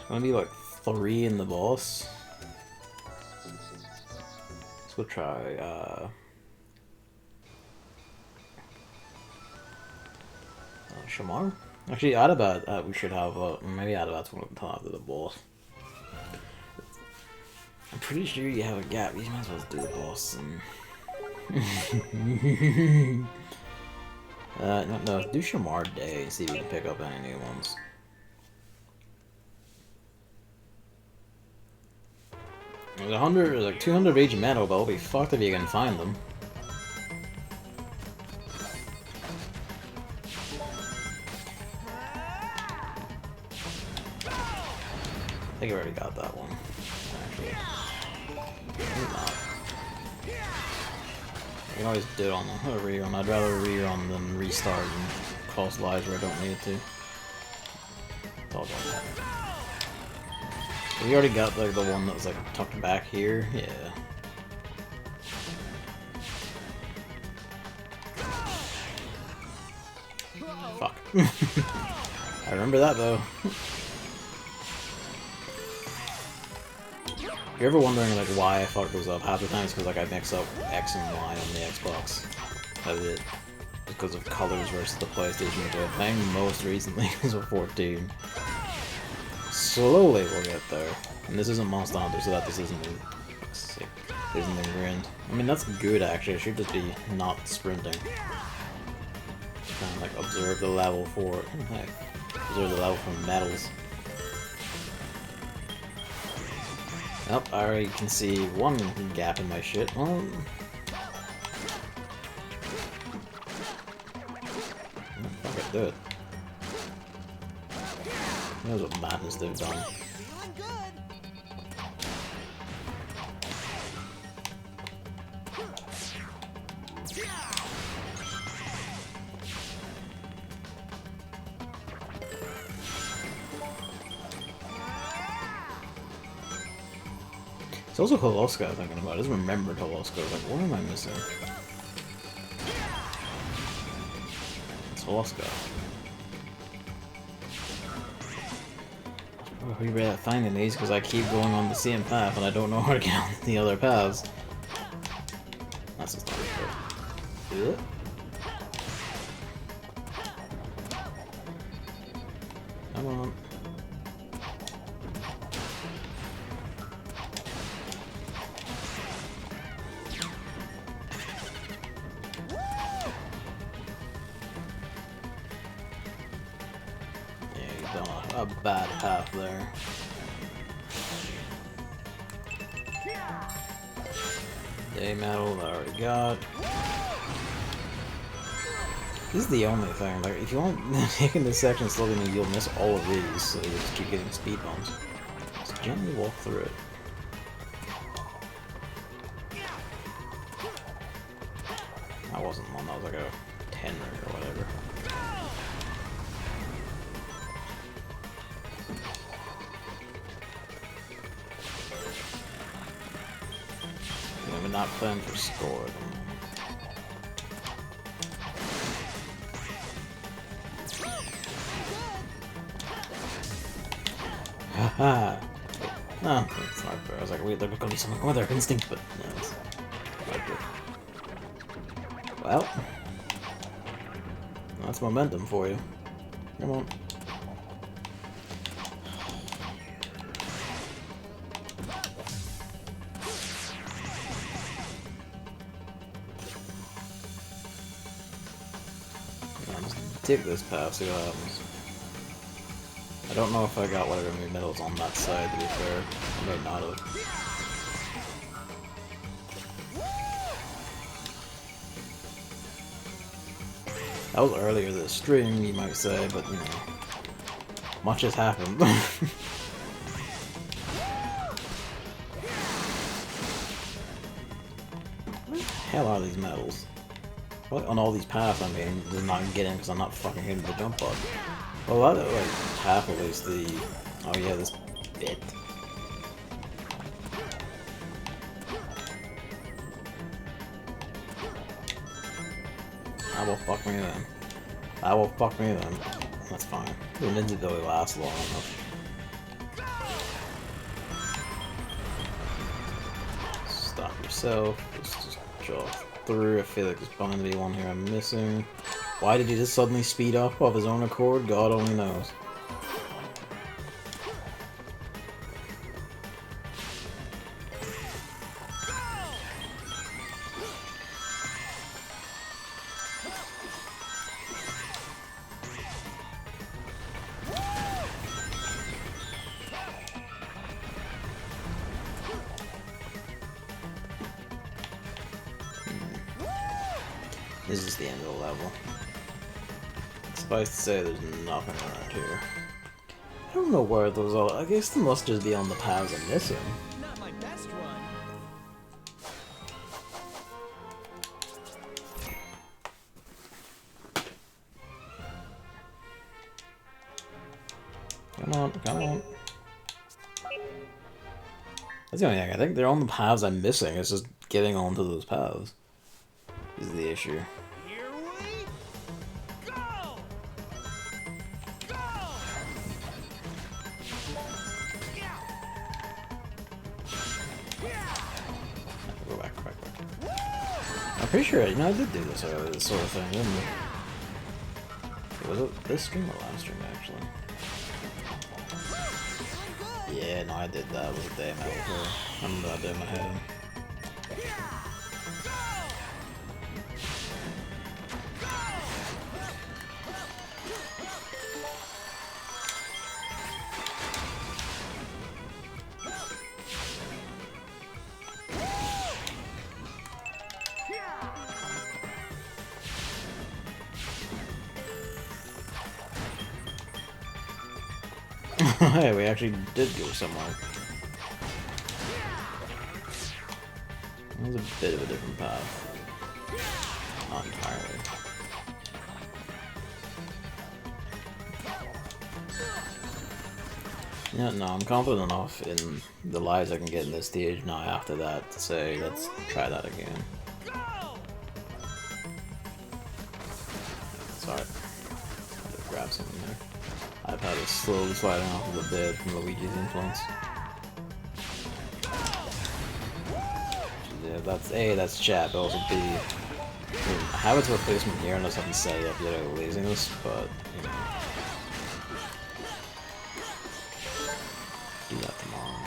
Gonna be like 3 in the boss. We'll try, Shamar? Actually, Adabat, we should have, maybe Adabat's one until after the boss. I'm pretty sure you have a gap, you might as well do the boss and... no, do Shamar Day and see if we can pick up any new ones. There's 100, there's like 200 of each metal, but I'll be fucked if you can find them. I think I already got that one, actually. Maybe not. You can always do it on a rerun. I'd rather rerun than restart and cost lives where I don't need to. It's all going on. We already got like the one that was like tucked back here, yeah. Fuck. I remember that though. If you're ever wondering like why I fuck those up, half the time it's because like I mix up X and Y on the Xbox. That's it. Because of colors versus the PlayStation, which I'm playing most recently is a 14. Slowly we'll get there. And this isn't Monster Hunter, so that this isn't sick. Isn't the grind. I mean that's good actually. It should just be not sprinting. Kind of like observe the level for observe the level for metals. Oh, I already can see one gap in my shit. Well, fuck it, do it. That was what madness they've done. Feeling good. It's also Holoska I'm thinking about. I just remembered Holoska. I was like, what am I missing? It's Holoska. We better finding these because I keep going on the same path and I don't know how to get on the other paths. That's just not good. Come on. A bad path there. Day metal, I already got. This is the only thing, like, if you want taking this section slowly, you'll miss all of these, so you just keep getting speed bumps. Just gently walk through it. That wasn't one, that was like a 10 or whatever. We're not playing for score. Haha! No, it's not fair. I was like, wait, there's gonna be something with our instinct, but no, it's not good. Well, that's momentum for you. Come on. Take this path, see what happens. I don't know if I got whatever new metals on that side, to be fair. I may not have. That was earlier this stream, you might say, but you know, much has happened. What the hell are these metals? On all these paths, I mean, just not getting because I'm not fucking hitting the jump button. Well, that like half at least the. Oh yeah, this bit. That will fuck me then. That will fuck me then. That's fine. The ninja really lasts long enough. Stop yourself. Just jog through. I feel like there's bound to be one here I'm missing. Why did he just suddenly speed up of his own accord? God only knows. This is the end of the level. Suffice to say, there's nothing around here. I don't know where those are. I guess they must just be on the paths I'm missing. Not my best run. Come on, come on. That's the only thing. I think they're on the paths I'm missing. It's just getting onto those paths is the issue. Here we go! Go! Yeah! I'm pretty sure, you know, I did do this earlier, this sort of thing, didn't I? Was it this stream or last stream, actually? Yeah, no, I did that. It was a day in I remember that day in my head. Hey, we actually did go somewhere. It was a bit of a different path. Not entirely. Yeah, no, I'm confident enough in the lives I can get in this stage now after that to say, let's try that again. Sorry. I had to grab something there. I've had it slowly sliding off of the bed from Luigi's influence. Yeah, that's chat, but also B, I mean, I have its replacement here and I just haven't set it up yet out of laziness, but, you know. Do that tomorrow.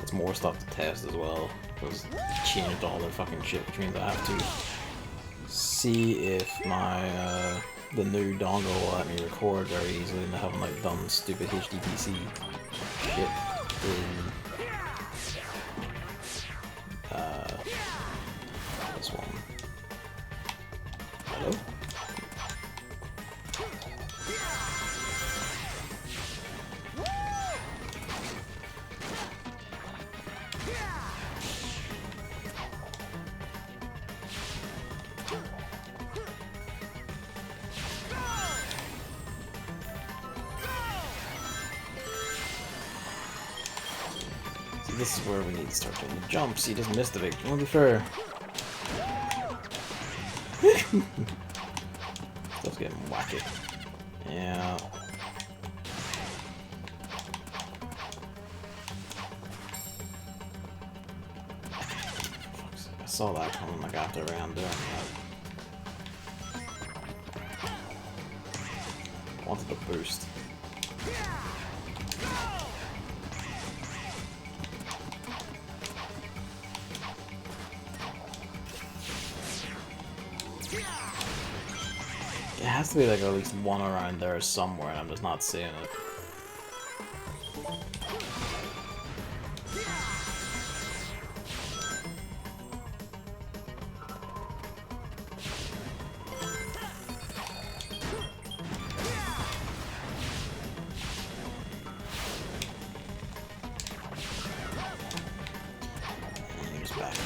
It's more stuff to test as well, because they changed all their fucking shit, which means I have to see if my the new dongle will let me record very easily and I haven't like done stupid HDPC shit in this one. Hello? This is where we need to start doing the jumps. He doesn't miss the big one. To be fair. Stuff's getting wacky. Yeah. I saw that coming like after around doing that. Wanted the boost. It has to be like at least one around there somewhere, and I'm just not seeing it. And just back here.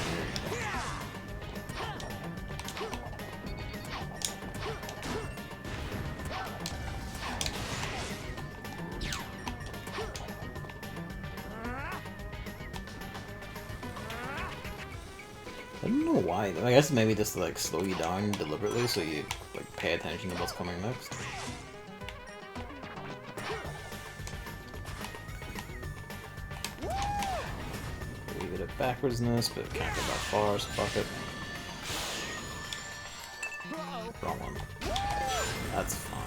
I don't know why. I guess maybe just to like slow you down deliberately so you like pay attention to what's coming next. A bit of backwardsness, but can't go that far, so fuck it. Wrong one. That's fine.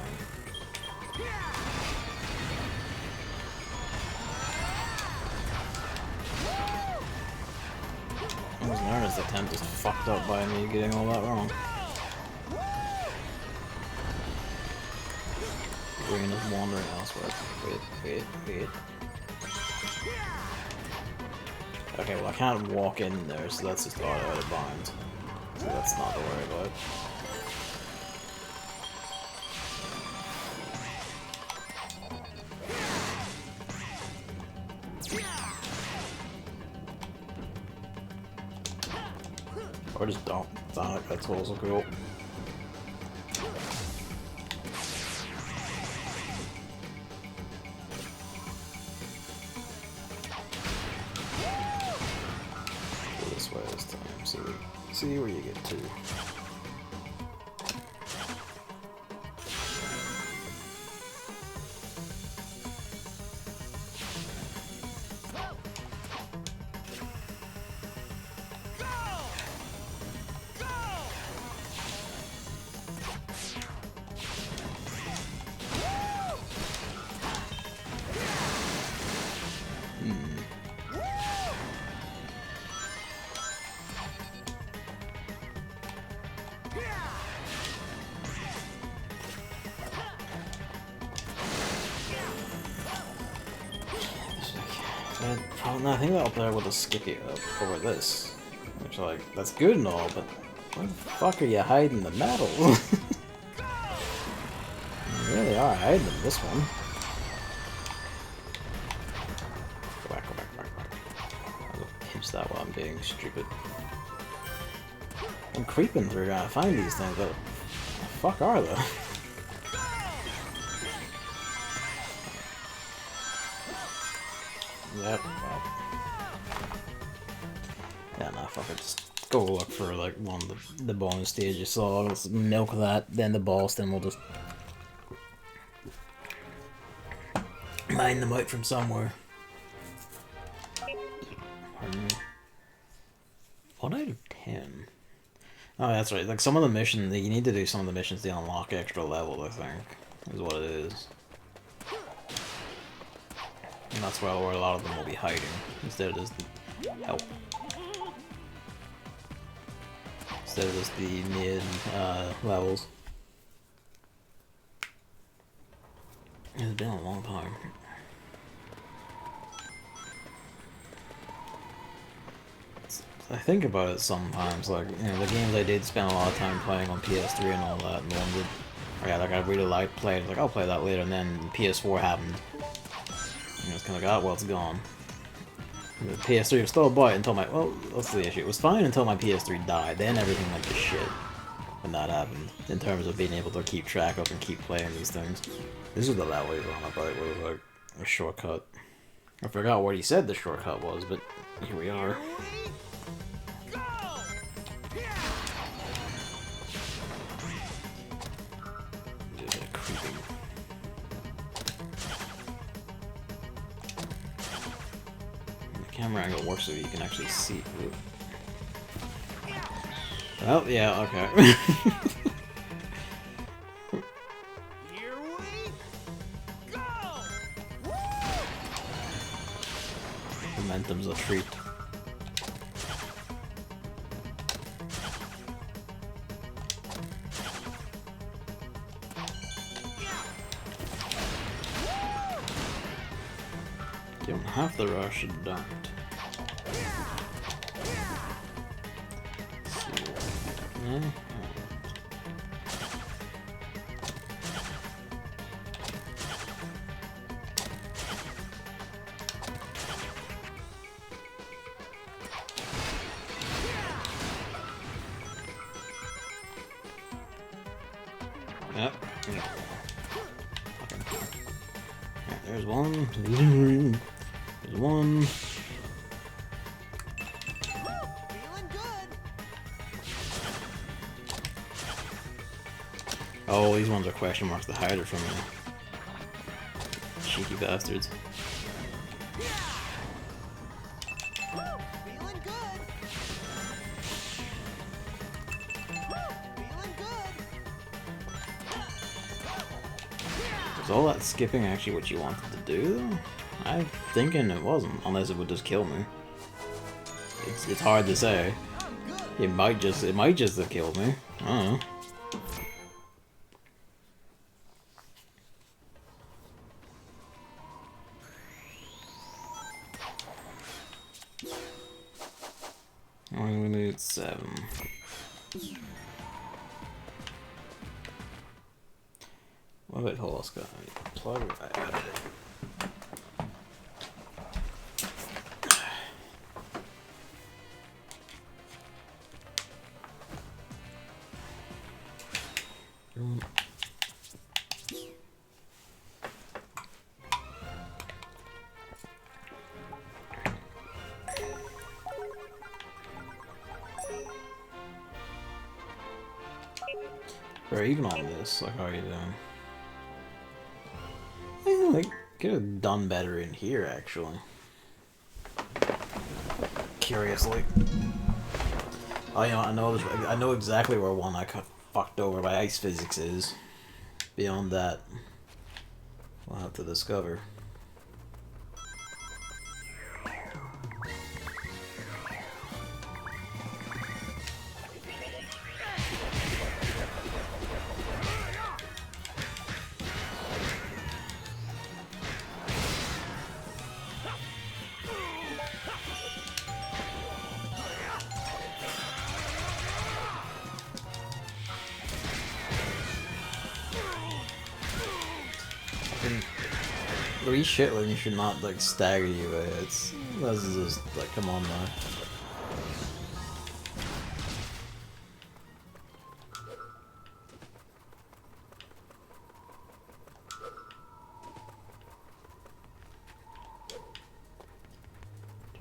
I was nervous that attempt just fucked up by me getting all that wrong. Brain is wandering elsewhere. Wait. Okay, well I can't walk in there, so that's just out of bounds. So that's not to worry about. Or just don't. Sonic, that's also cool. Go this way this time. See where you get to. Oh no, I think I'll be able to skip it up over this. Which, like, that's good and all, but where the fuck are you hiding the metal? You really are hiding this one. Go back, go back, go back, go back. I'll go pinch that while I'm being stupid. I'm creeping through trying to find these things, but the fuck are they? Yep. Well. Yeah, nah, fuck it. Just go look for like one of the bonus stages. So let's milk that, then the boss, then we'll just mine them out from somewhere. Pardon me. 1 out of 10. Oh, that's right. Like some of the missions, you need to do some of the missions to unlock extra levels, I think, is what it is. And that's where a lot of them will be hiding, instead of just help. Instead of just the mid levels. It's been a long time. I think about it sometimes, like, you know, the games I did spend a lot of time playing on PS3 and all that, and wondered, oh yeah, like I really liked playing, like I'll play that later, and then PS4 happened. And it's kind of like, oh, well, it's gone. And the PS3 was still a bite until my, well, what's the issue? It was fine until my PS3 died, then everything went to shit when that happened, in terms of being able to keep track of and keep playing these things. This is the level he's on about, where it was like a shortcut. I forgot what he said the shortcut was, but here we are. Camera angle works so you can actually see. Ooh. Well, yeah, okay. Here we go. Momentum's a treat. You don't have the rush, you don't. Yep. Right, there's one. There's one. Feeling good. Oh, these ones are question marks to hide her from me. Cheeky bastards. Feeling good. Feeling good. Was all that skipping actually what you wanted to do, though? I'm thinking it wasn't, unless it would just kill me. It's hard to say. It might just have killed me. I don't know. We need 7. What about Holoska? Plug it. I added it. Or even on this, like, how are you doing? Yeah, like, could have done better in here, actually. Curiously. Oh, you know, I know exactly where one I got fucked over by ice physics is. Beyond that, we'll have to discover. The wee shit when you should not like stagger you. This is just like, come on now.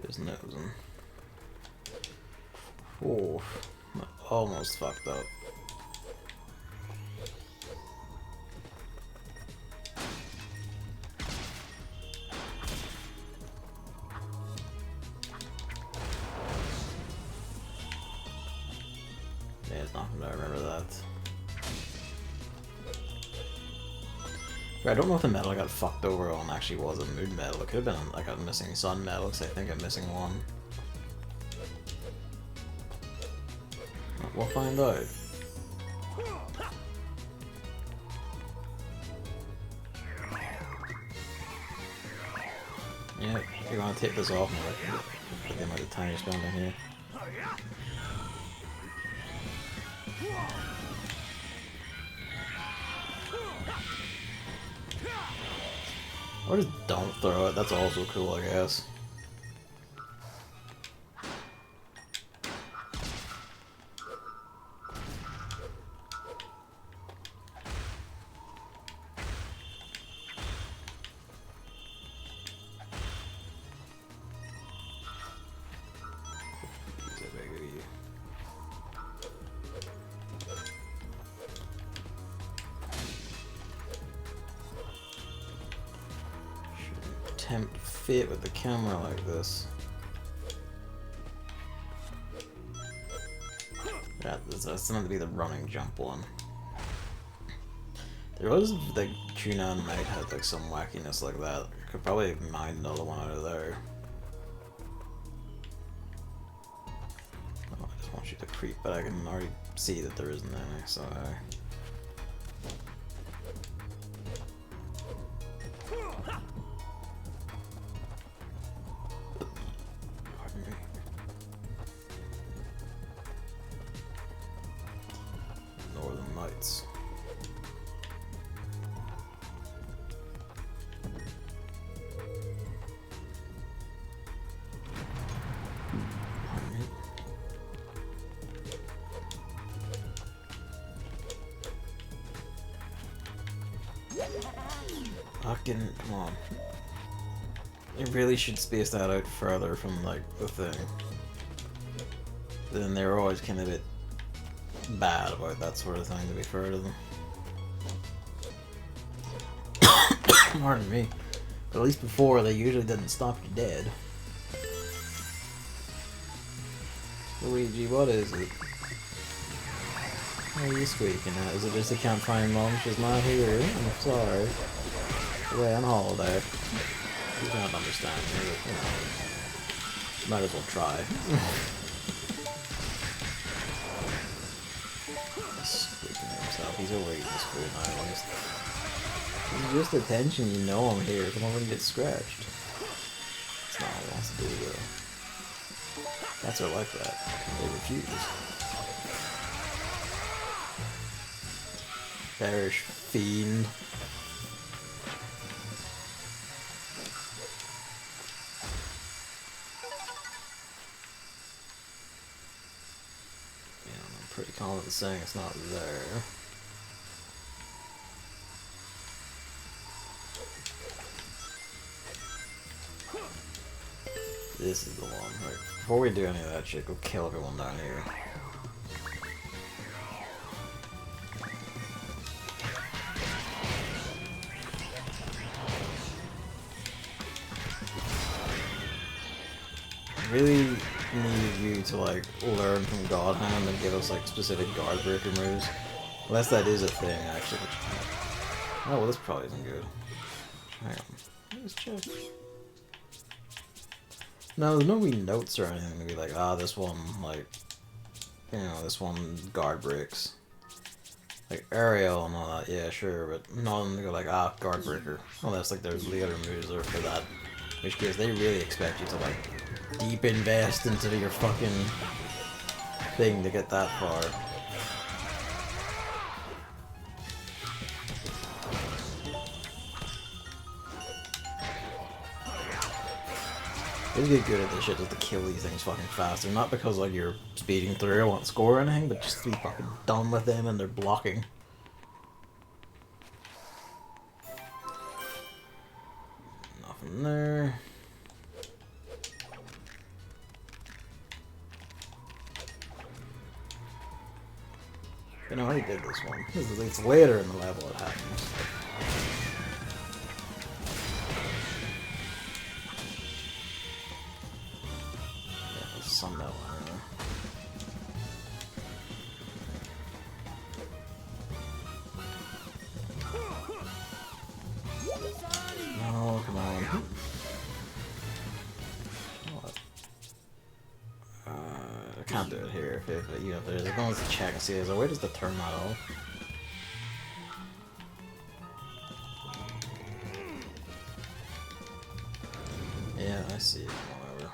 Just nosing. Oh, almost fucked up. Yeah, it's not gonna remember that. I don't know if the medal I got fucked over on actually was a mood medal. It could have been like a missing sun medal, because I think I'm missing one. We'll find out. Yeah, you're gonna take this off now. I think there might be a tiny spawn down here. Or just don't throw it, that's also cool, I guess. Attempt fit with the camera like this. Yeah, that's meant to be the running jump one. There was the Chu-nan might have like some wackiness like that. Could probably mine another one out of there. Oh, I just want you to creep, but I can already see that there isn't any, so Northern Lights. Fucking, come on. You really should space that out further from, like, the thing. Then they're always kind of a bit bad about that sort of thing, to be fair to them. Pardon me. But at least before, they usually didn't stop you dead. Luigi, what is it? What are you squeaking at? Is it just a campfire mom? She's not here. I'm sorry. Away on holiday. You don't understand me, but, you know. Might as well try. Squeaking at himself. He's over eating his food now, at least. It's just attention, you know I'm here. Come over and get scratched. That's not what he wants to do, though. Cats are like that. They refuse. Perish, fiend. Yeah, I'm pretty confident saying it's not there. This is the one, right? Before we do any of that shit, go kill everyone down here. Really need you to like learn from God Hand and give us like specific guard breaker moves. Unless that is a thing actually. Oh well, this probably isn't good. Hang on. Let's check. No, there's no wee notes or anything to be like, ah, this one, like, you know, this one guard breaks. Like, Ariel and all that, yeah, sure, but none to go like, ah, guard breaker. Unless, like, there's later moves there for that. In which case, they really expect you to, like, deep invest into your fucking thing to get that far. You get good at this shit just to kill these things fucking faster. Not because like you're speeding through or want score or anything, but just to be fucking done with them and they're blocking. Nothing there. You know, I already did this one. It's later in the level it happens. Some that one. No, come on. I can't do it here. If you know, there's going to check and see. There's a way just to turn that off. Yeah, I see it. Whatever.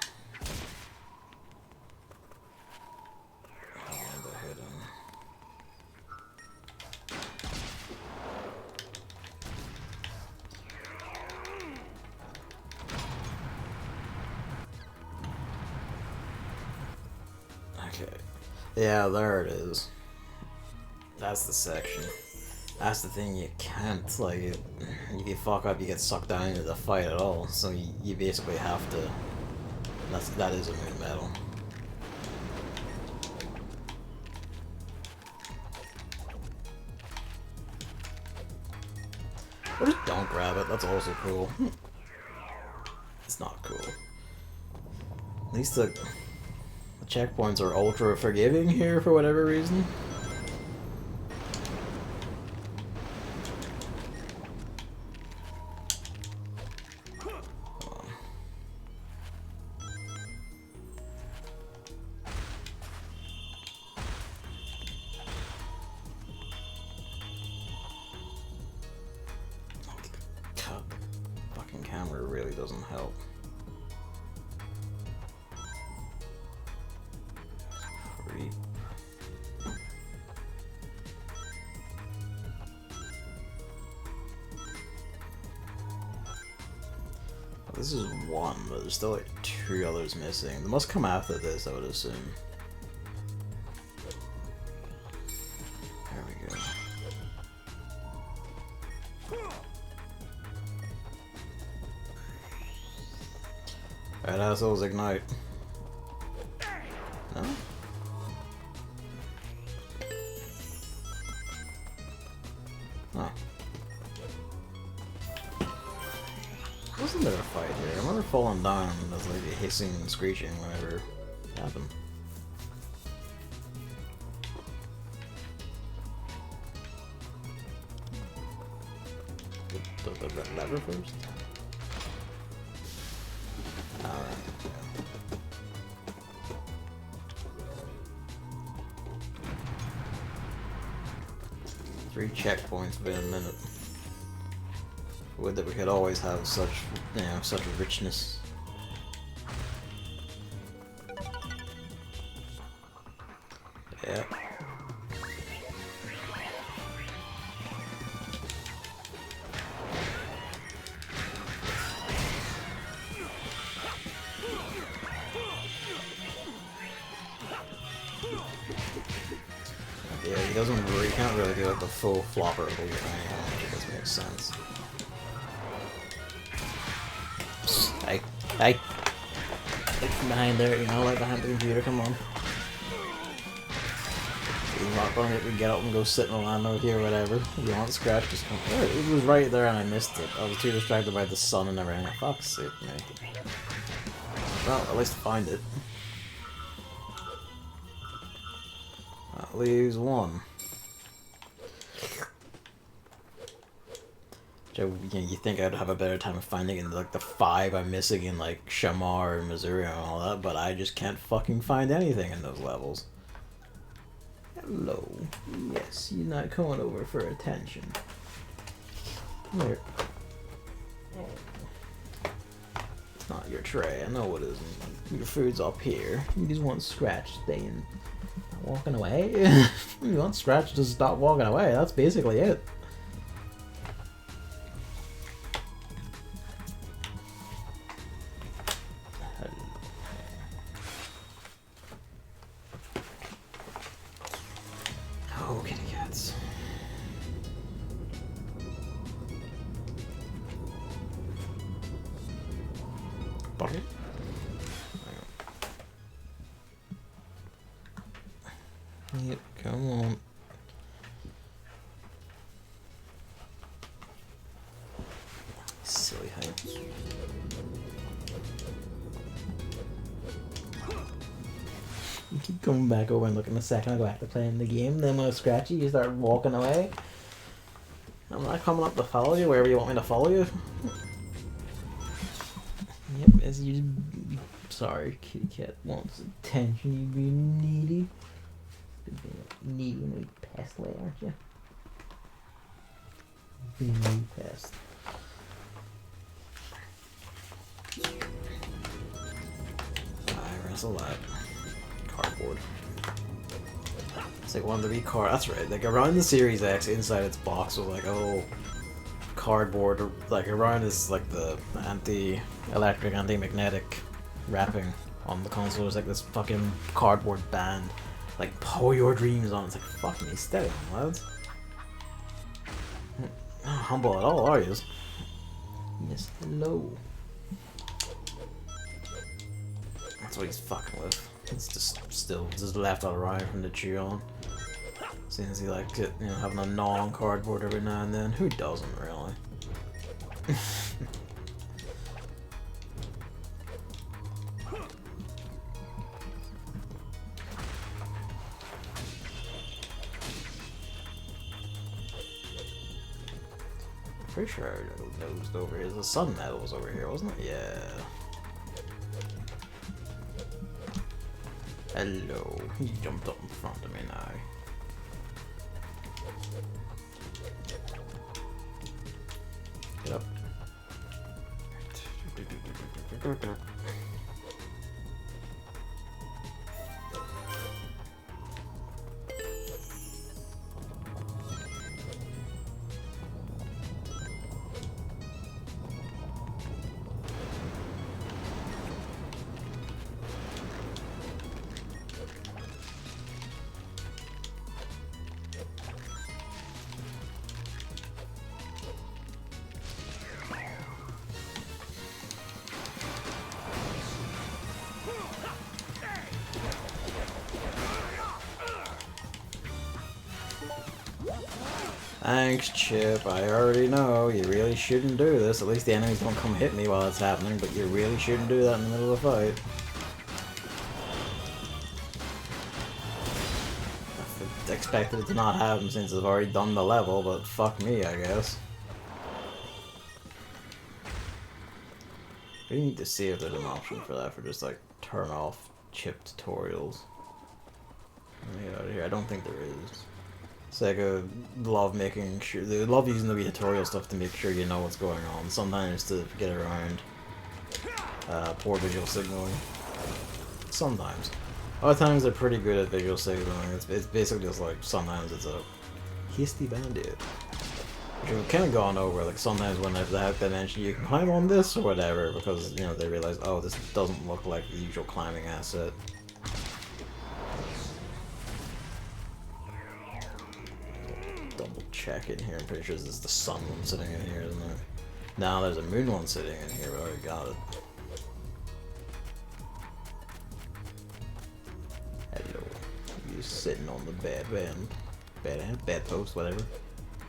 Okay. Yeah, there it is. That's the section. That's the thing, you can't, like, if you fuck up, you get sucked down into the fight at all. So you basically have to. That is a moon medal. Or just don't grab it, that's also cool. It's not cool. At least the checkpoints are ultra forgiving here for whatever reason. God, the fucking camera really doesn't help. This is one, but there's still like 2 others missing. They must come after this, I would assume. There we go. Alright, assholes, ignite. No? Oh. Wasn't there a fight here? I remember falling down and there's like a hissing and screeching whenever it happened. The lever first? Alright, yeah. 3 checkpoints within a minute. Would that we could always have such, you know, such richness. Yeah. Yeah, he doesn't really, he can't really do like the full flopper of the anyhow, it doesn't make sense. Hey! Look from behind there, you know, like behind the computer, come on. You're not gonna get me get up and go sit in the land over here or whatever. If you want to scratch, just come. Oh, it was right there and I missed it. I was too distracted by the sun and everything. Fuck's sake, me. Well, at least find it. That leaves 1. You know, you think I'd have a better time of finding in like the 5 I'm missing in like Shamar and Missouri and all that, but I just can't fucking find anything in those levels. Hello. Yes, you're not coming over for attention. Come here. It's not your tray, I know it isn't. Your food's up here. You just want Scratch staying, not walking away. You want Scratch to stop walking away, that's basically it. Alright. Bucket? Yep, come on. Silly heights. You keep coming back over and looking a second, I go back to playing the game, then when I scratch you, you start walking away. I'm not coming up to follow you wherever you want me to follow you. Yep, as you... Sorry, kitty cat wants attention, you be needy. You're needy and a pest lay, aren't you? Being a pest. I wrestle that. Cardboard. It's like wanted to be that's right. Like around the Series X, inside its box was like, oh, cardboard. Like around is like the anti-electric, anti-magnetic wrapping on the console. It's like this fucking cardboard band. Like pour your dreams on. It's like fucking aesthetic, lads. Not humble at all, are you? Yes, hello. That's what he's fucking with. It's just still just left all right from the chew on. Seems he likes it, you know, having a gnaw on cardboard every now and then. Who doesn't really? Pretty sure I nosed over here. The sun medal was over here, wasn't it? Yeah. Hello. He jumped up in front of me now. Get up. Thanks, Chip. I already know you really shouldn't do this. At least the enemies don't come hit me while it's happening, but you really shouldn't do that in the middle of a fight. I expected it to not happen since I've already done the level, but fuck me, I guess. We need to see if there's an option for that, for just like turn off Chip tutorials. Let me get out of here. I don't think there is. Sega love making sure, they love using the tutorial stuff to make sure you know what's going on. Sometimes to get around poor visual signaling. Sometimes. Other times they're pretty good at visual signaling. It's basically just like sometimes it's a hasty bandit. Which we've kind of gone over. Like sometimes when they mention you can climb on this or whatever because you know they realize, oh, this doesn't look like the usual climbing asset. Check in here. I'm pretty sure this is the sun one sitting in here, isn't it? Now there's a moon one sitting in here. We already got it. Hello. You sitting on the bed post, whatever.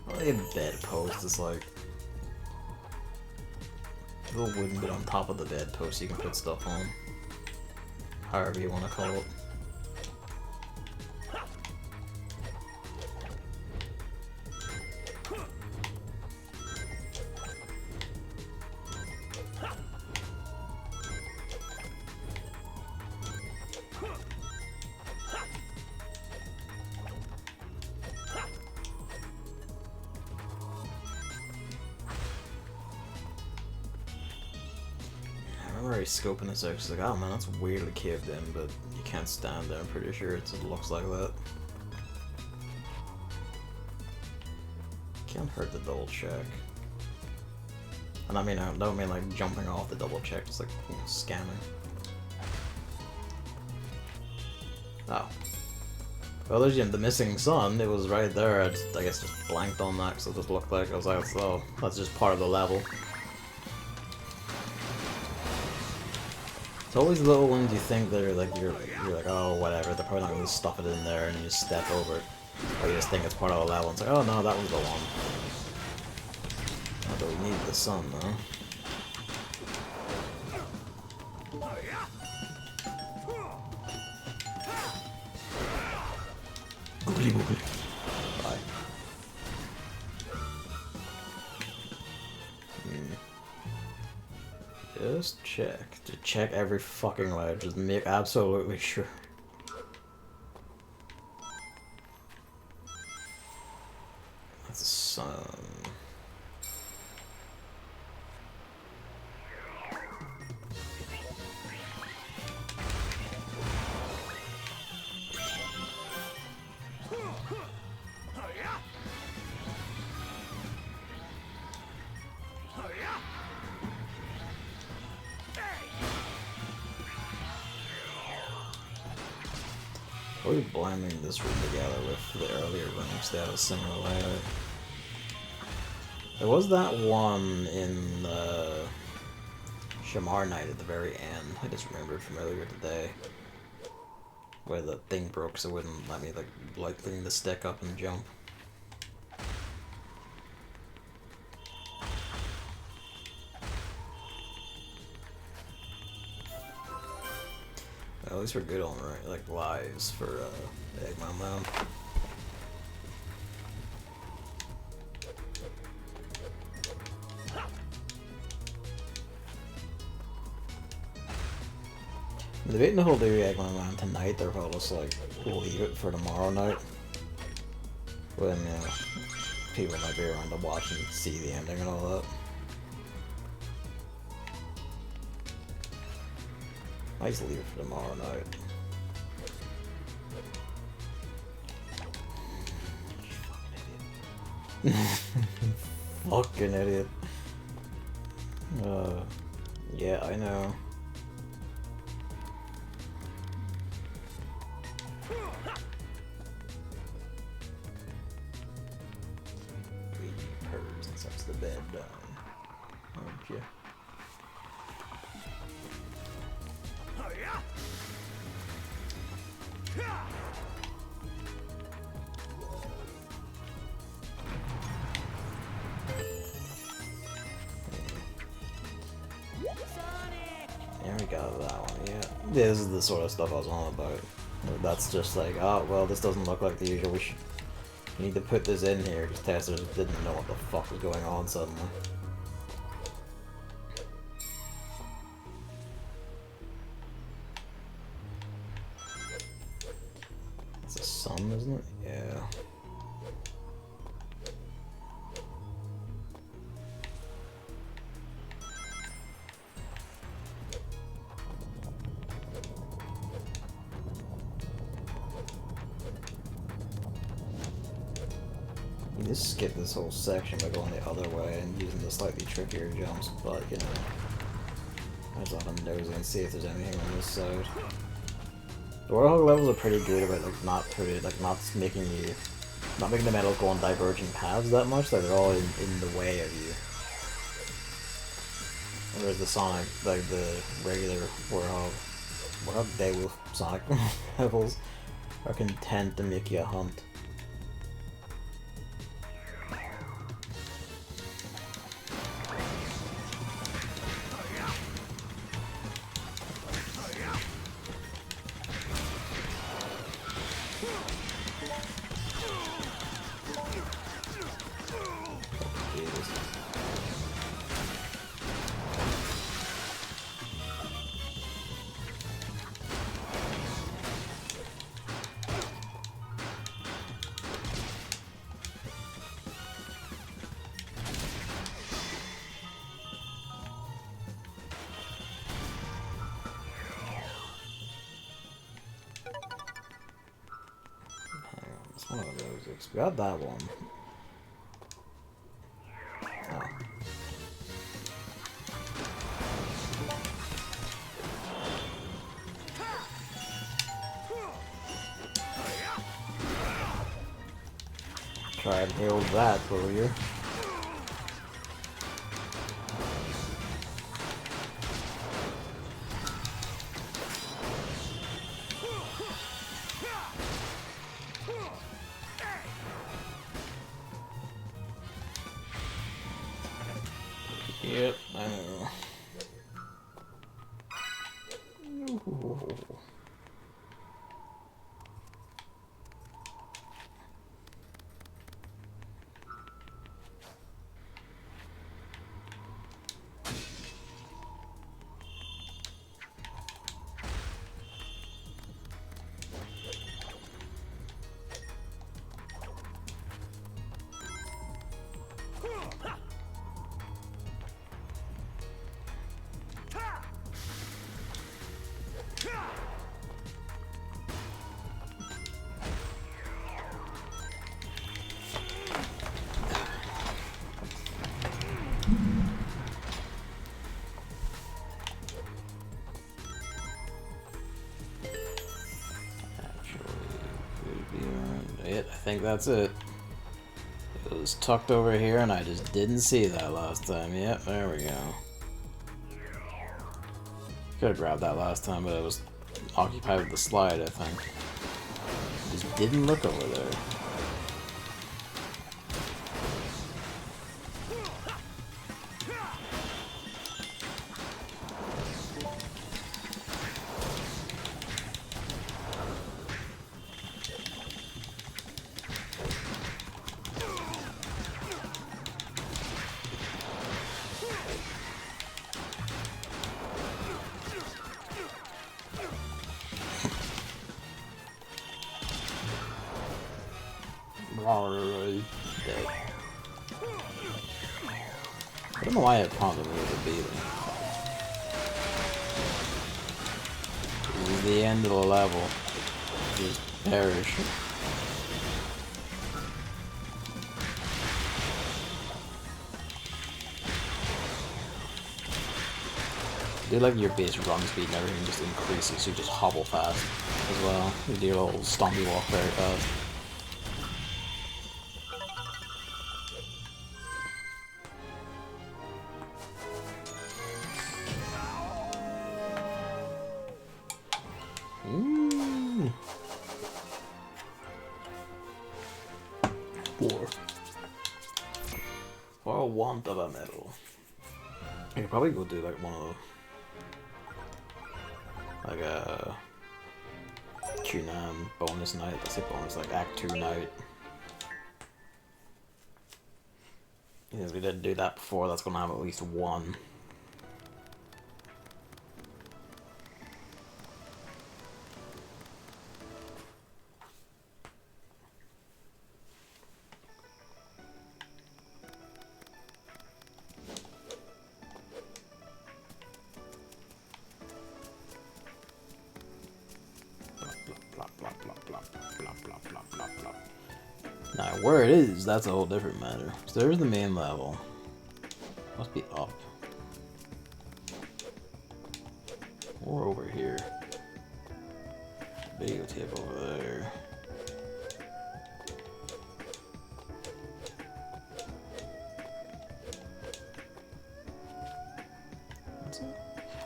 I think a bed post is like a little wooden bit on top of the bed post you can put stuff on. However you want to call it. Scoping this out, she's like, oh man, that's weirdly caved in, but you can't stand there. I'm pretty sure it looks like that. Can't hurt the double check. And I don't mean like jumping off the double check, just like, you know, scamming. Oh. Well, there's the missing sun. It was right there. I guess just blanked on that because it just looked like I was like, oh, that's just part of the level. It's always the little ones you think that are like you're like, oh, whatever. They're probably not gonna stuff it in there, and you just step over it, or you just think it's part of the level. It's like, oh no, that was the one. Oh, but we need the sun though. Googly boogly. Bye. Just check. Just check every fucking way. Just make absolutely sure. That's the sun. We're blending this room together with the earlier rooms. They had a similar layout. There was that one in the Shamar Night at the very end. I just remembered from earlier today, where the thing broke, so it wouldn't let me like lean the stick up and jump. At least we're good on like lives for Eggman Mound. I'm debating the whole do Eggman Mound tonight, or if I'll just like leave it for tomorrow night. When people might be around to watch and see the ending and all that. I just leave it for tomorrow night. Fucking idiot. Yeah, I know. Purrs and sets the bed down. Aren't you? There we go, that one, yeah. This is the sort of stuff I was on about. That's just like, oh, well, this doesn't look like the usual. We need to put this in here, because testers didn't know what the fuck was going on suddenly. It's the sun, isn't it? Yeah. You just skip this whole section by going the other way and using the slightly trickier jumps, but you know, I just want to nosy and see if there's anything on this side. The Werehog levels are pretty good about not making the metals go on diverging paths that much. Like they're all in the way of you. Whereas the Sonic, like the regular Werehog Daywolf Sonic levels are content to make you a hunt. One of those. We got that one. Oh. Try and heal that for you. Yep, I know. I think that's it. It was tucked over here and I just didn't see that last time. Yep, there we go. Could have grabbed that last time, but it was occupied with the slide, I think. Just didn't look over there. Dead. I don't know why I prompted me to beat him. This is the end of the level. Just perish. I do like your base run speed and everything just increases, so you just hobble fast as well. You do a little stompy walk very fast. For a want of a medal. I could probably go do like one of the, like a Chu-nan bonus night. Let's say bonus, like Act 2 night. Because we didn't do that before, that's gonna have at least one. Now, where it is, that's a whole different matter. So there's the main level. Must be up. Or over here. Videotape over there. What's that?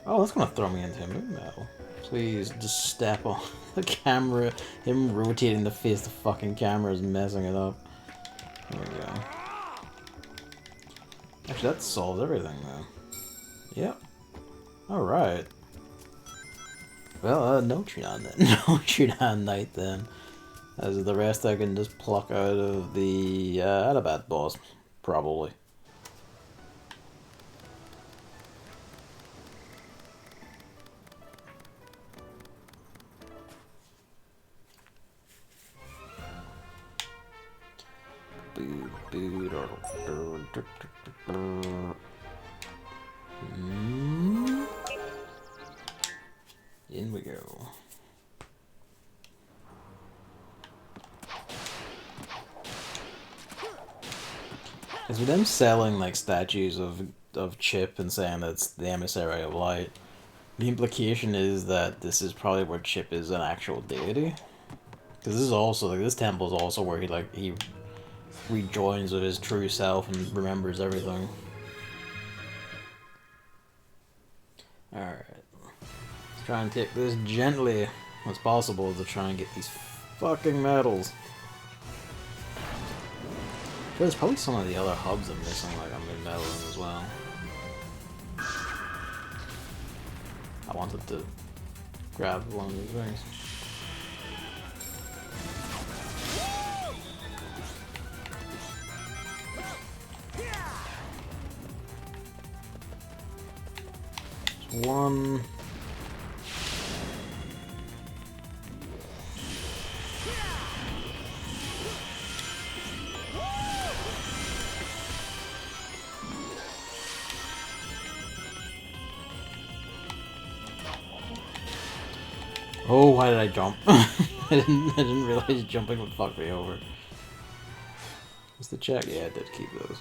Oh, that's gonna throw me into a moon battle. Please, just step on the camera. Him rotating the face, the fucking camera is messing it up. There we go. Actually, that solves everything, though. Yep. Alright. Well, no Chu-nan then. No Chu-nan night then. As the rest I can just pluck out of the Adabat boss, probably. In we go. Because with them selling like statues of Chip and saying that's the emissary of light, the implication is that this is probably where Chip is an actual deity. Because this is also like this temple is also where he rejoins with his true self and remembers everything. Alright. Let's try and take this gently as possible to try and get these fucking medals. There's probably some of the other hubs I'm missing, like I'm medal in as well. I wanted to grab one of these rings. There's one. Oh, why did I jump? I didn't realize jumping would fuck me over. What's the check? Yeah, I did keep those.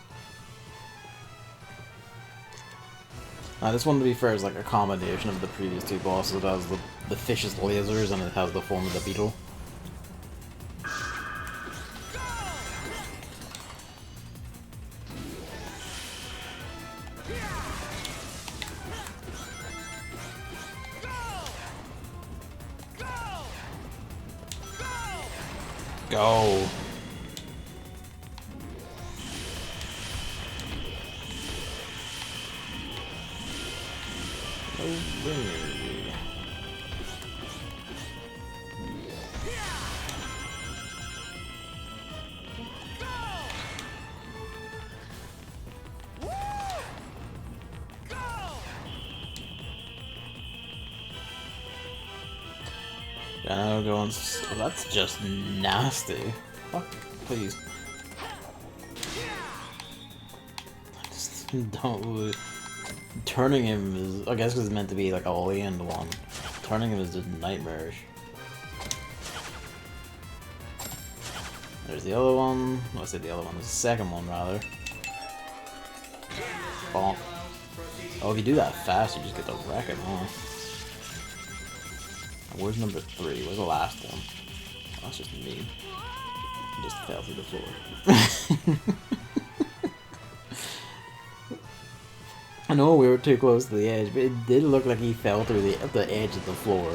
This one, to be fair, is like a combination of the previous two bosses. It has the fish's lasers and it has the form of the beetle. Go! No way. Yeah, going. That's just nasty. Fuck, please. I just don't. Turning him is, I guess, because it's meant to be like a land one. Turning him is just nightmarish. There's the other one. Oh, I said the other one. There's the second one, rather. Bonk. Oh, if you do that fast, you just get to wreck it, huh? Where's number 3? Where's the last one? Oh, that's just me. I just fell through the floor. I know we were too close to the edge, but it did look like he fell through the edge of the floor.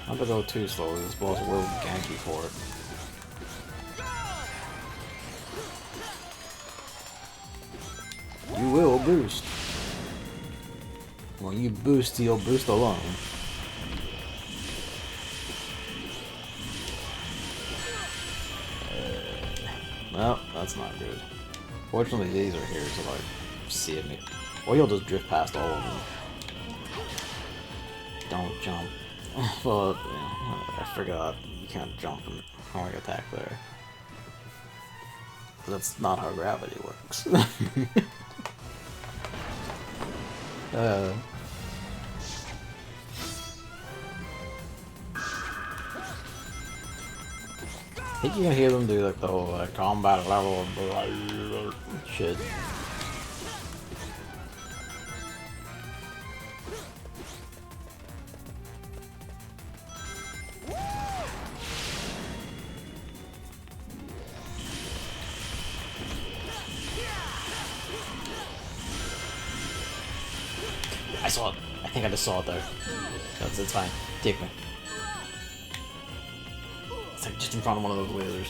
Not to go too slow, this boss will gank you for it. You will boost. When you boost, you'll boost alone. Well, that's not good. Fortunately, these are here to like see me. Or you'll just drift past all of them. Don't jump. Well, yeah, I forgot. You can't jump and hard attack there. That's not how gravity works. I think you can hear them do like the whole combat level shit. I saw it. I think I just saw it there. It's fine. Take me. It's like just in front of one of those lasers.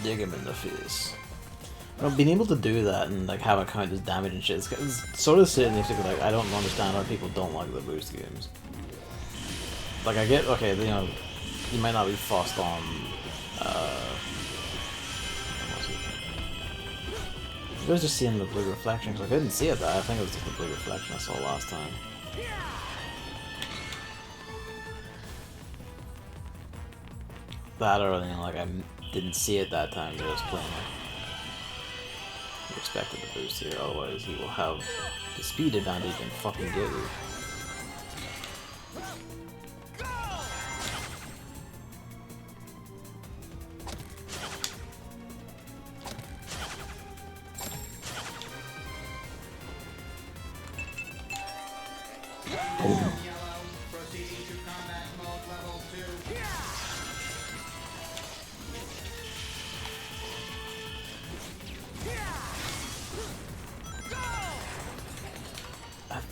Dig him in the face. Well, being able to do that and like have it count as damage and shit, it's sort of sitting there thinking like I don't understand how people don't like the boost games. Like I get, okay, you know, you might not be fussed on I was just seeing the blue reflection because I couldn't see it there. I think it was just the blue reflection I saw last time. that or anything, like I didn't see it that time, just playing it. You expected the boost here, otherwise he will have the speed advantage and fucking get you.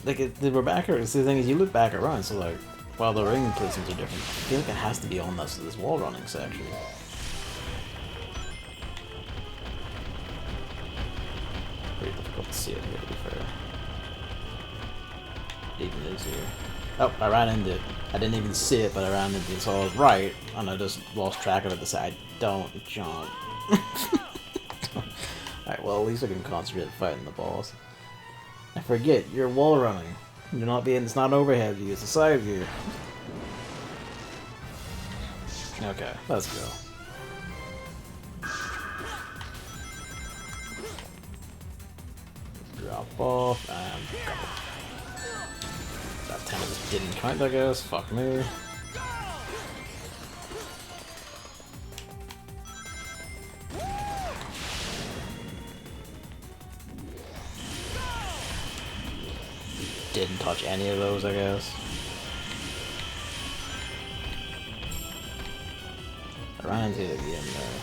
Like we're back here. See, the thing is, you look back around, so like, while the ring placements are different, I feel like it has to be on this wall running section. Pretty difficult to see it here, to be fair. It even is here. Oh, I ran into it. I didn't even see it, but I ran into it, so I was right, and I just lost track of it to say, I don't jump. Alright, well, at least I can concentrate on fighting the boss. I forget, you're wall running. You're not being, it's not overhead view, it's a side view. Okay, let's go. Drop off and go. That 10 just didn't count, I guess. Fuck me. Didn't touch any of those, I guess. I ran into it again there.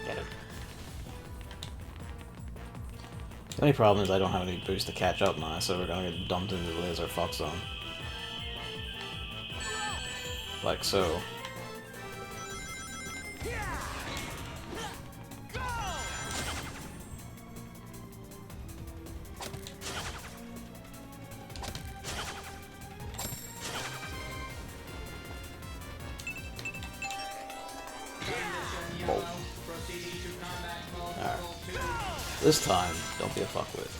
Get it. The only problem is I don't have any boost to catch up now, so we're gonna get dumped into the laser fuck zone. Like so. Alright. This time, don't be a fuckwit.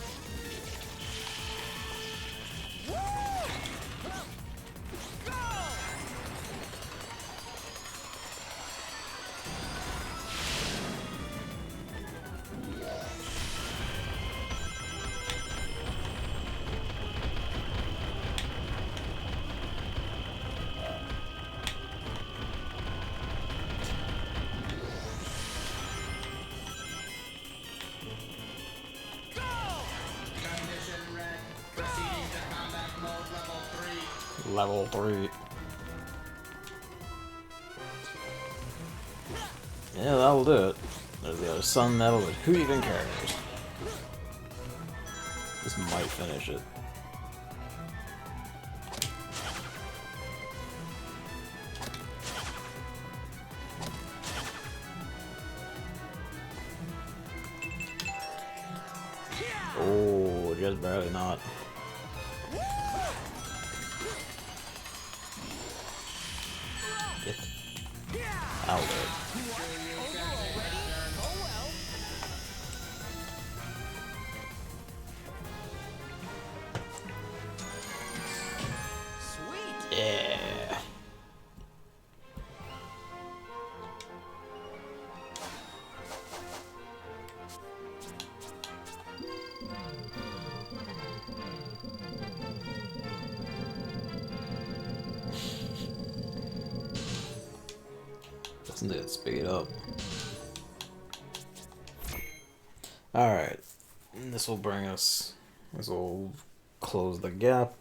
Level 3. Yeah, that'll do it. There's the other sun medal, but who even cares? This might finish it. Oh, just barely not. Out there. Yeah. Doesn't it speed up? Alright. This will bring us. This will close the gap,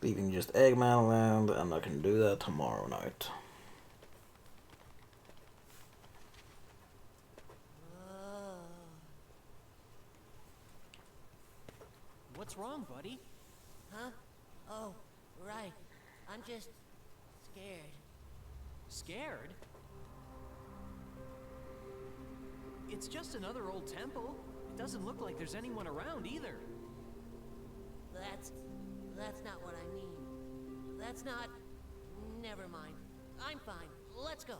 leaving just Eggman Land, and I can do that tomorrow night. What's wrong, buddy? Huh? Oh, right. I'm just scared. Scared? It's just another old temple. It doesn't look like there's anyone around either. That's not what I mean. That's not... Never mind. I'm fine. Let's go.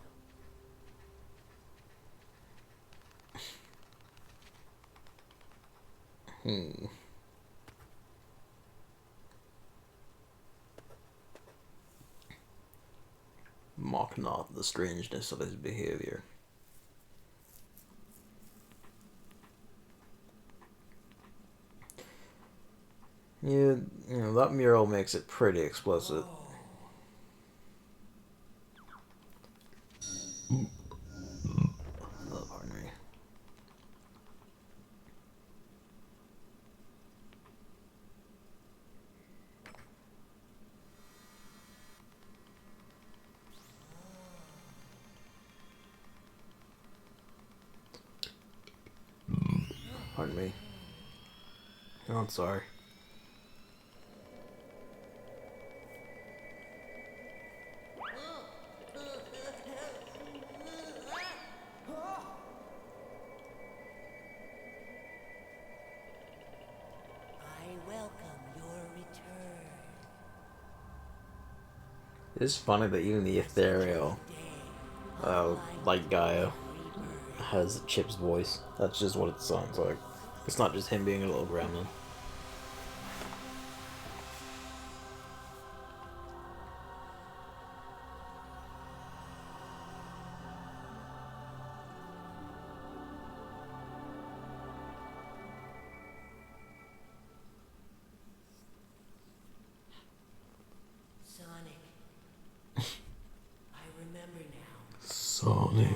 mock not the strangeness of his behavior. Yeah, you know, that mural makes it pretty explicit. Oh, pardon me. Pardon me. Oh, I'm sorry. I welcome your return. It's funny that even the ethereal, like Gaia, has Chip's voice. That's just what it sounds like. It's not just him being a little gremlin. Sonic. I remember now. Sonic.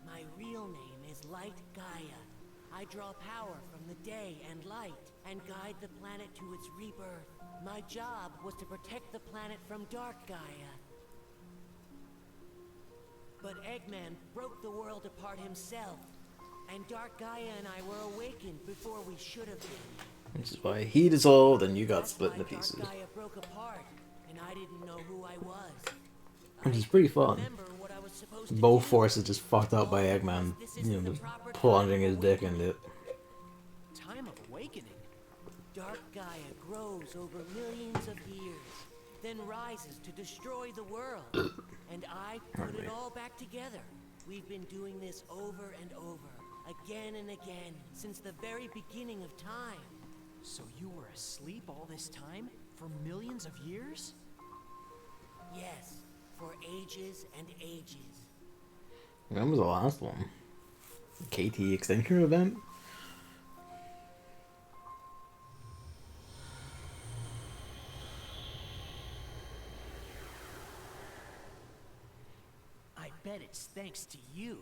My real name is Light Gaia. I draw power from the day and light and guide the planet to its rebirth. My job was to protect the planet from Dark Gaia. But Eggman broke the world apart himself, and Dark Gaia and I were awakened before we should have been. Which is why he dissolved and you got split into pieces. Dark Gaia broke apart, and I didn't know who I was. Which is pretty fun. Remember what I was supposed to Both do. forces just fucked up by Eggman, you know, just plunging his dick into it. Time of awakening. Dark Gaia grows over millions of years, then rises to destroy the world. And I put it all back together. We've been doing this over and over, again and again, since the very beginning of time. So you were asleep all this time? For millions of years? Yes, for ages and ages. When was the last one? KT Extinction Event? I bet it's thanks to you.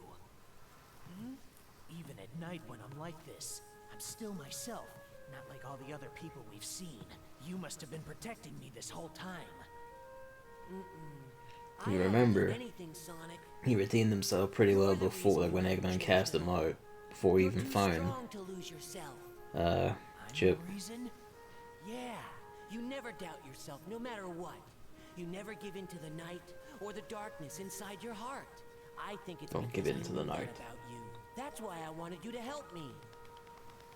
Even at night when I'm like this, I'm still myself, not like all the other people we've seen. You must have been protecting me this whole time. You I remember, haven't done anything, Sonic. he retained himself pretty low before, like when Eggman cast him out, before he even You're too found, strong to lose yourself. I'm Chip. the reason? Yeah, you never doubt yourself, no matter what. You never give in to the night or the darkness inside your heart. I think it's Don't give because in to I the knew that night. about you. That's why I wanted you to help me.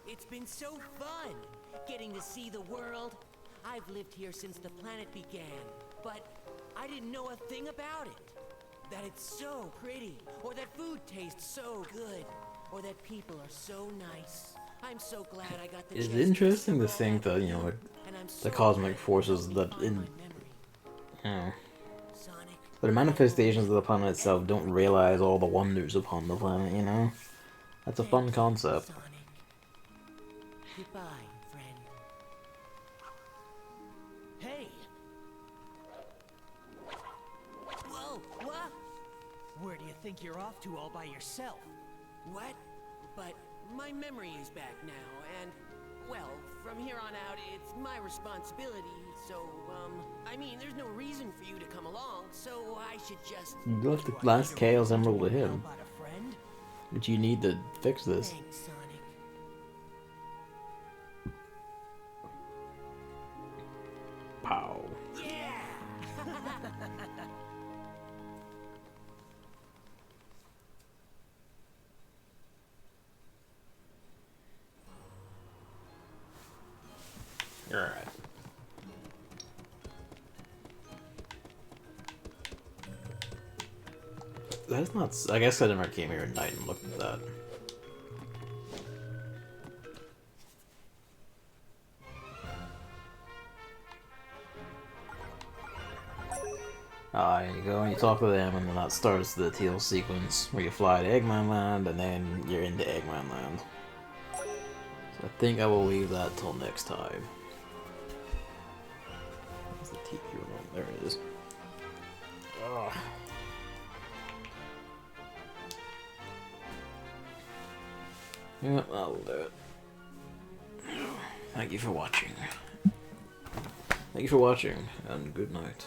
It's been so fun getting to see the world. I've lived here since the planet began, but I didn't know a thing about it. That it's so pretty, or that food tastes so good, or that people are so nice. I'm so glad I got the It's chance to interesting to discover all think that that, with you know, like, and I'm the so cosmic glad you forces helped me that find in, my memory. you know, Sonic, the manifestations of the planet itself don't realize all the wonders upon the planet, you know? That's a fun thank you, concept. Sonic. Goodbye, friend. Hey! Whoa, what? Where do you think you're off to all by yourself? What? But my memory is back now, and, well, from here on out, it's my responsibility, so, I mean, there's no reason for you to come along, so I should just... You left the Do I last need a Chaos reason to Emerald to him, help out a friend? but you need to fix this. Thanks, Sonic. Pow. Yeah! That's not. I guess I never came here at night and looked at that. And you go and you talk to them, and then that starts the teal sequence where you fly to Eggman Land, and then you're into Eggman Land. So I think I will leave that till next time. Where's the TV remote? There it is. Ugh. Yeah, that'll do it. Thank you for watching. Thank you for watching, and good night.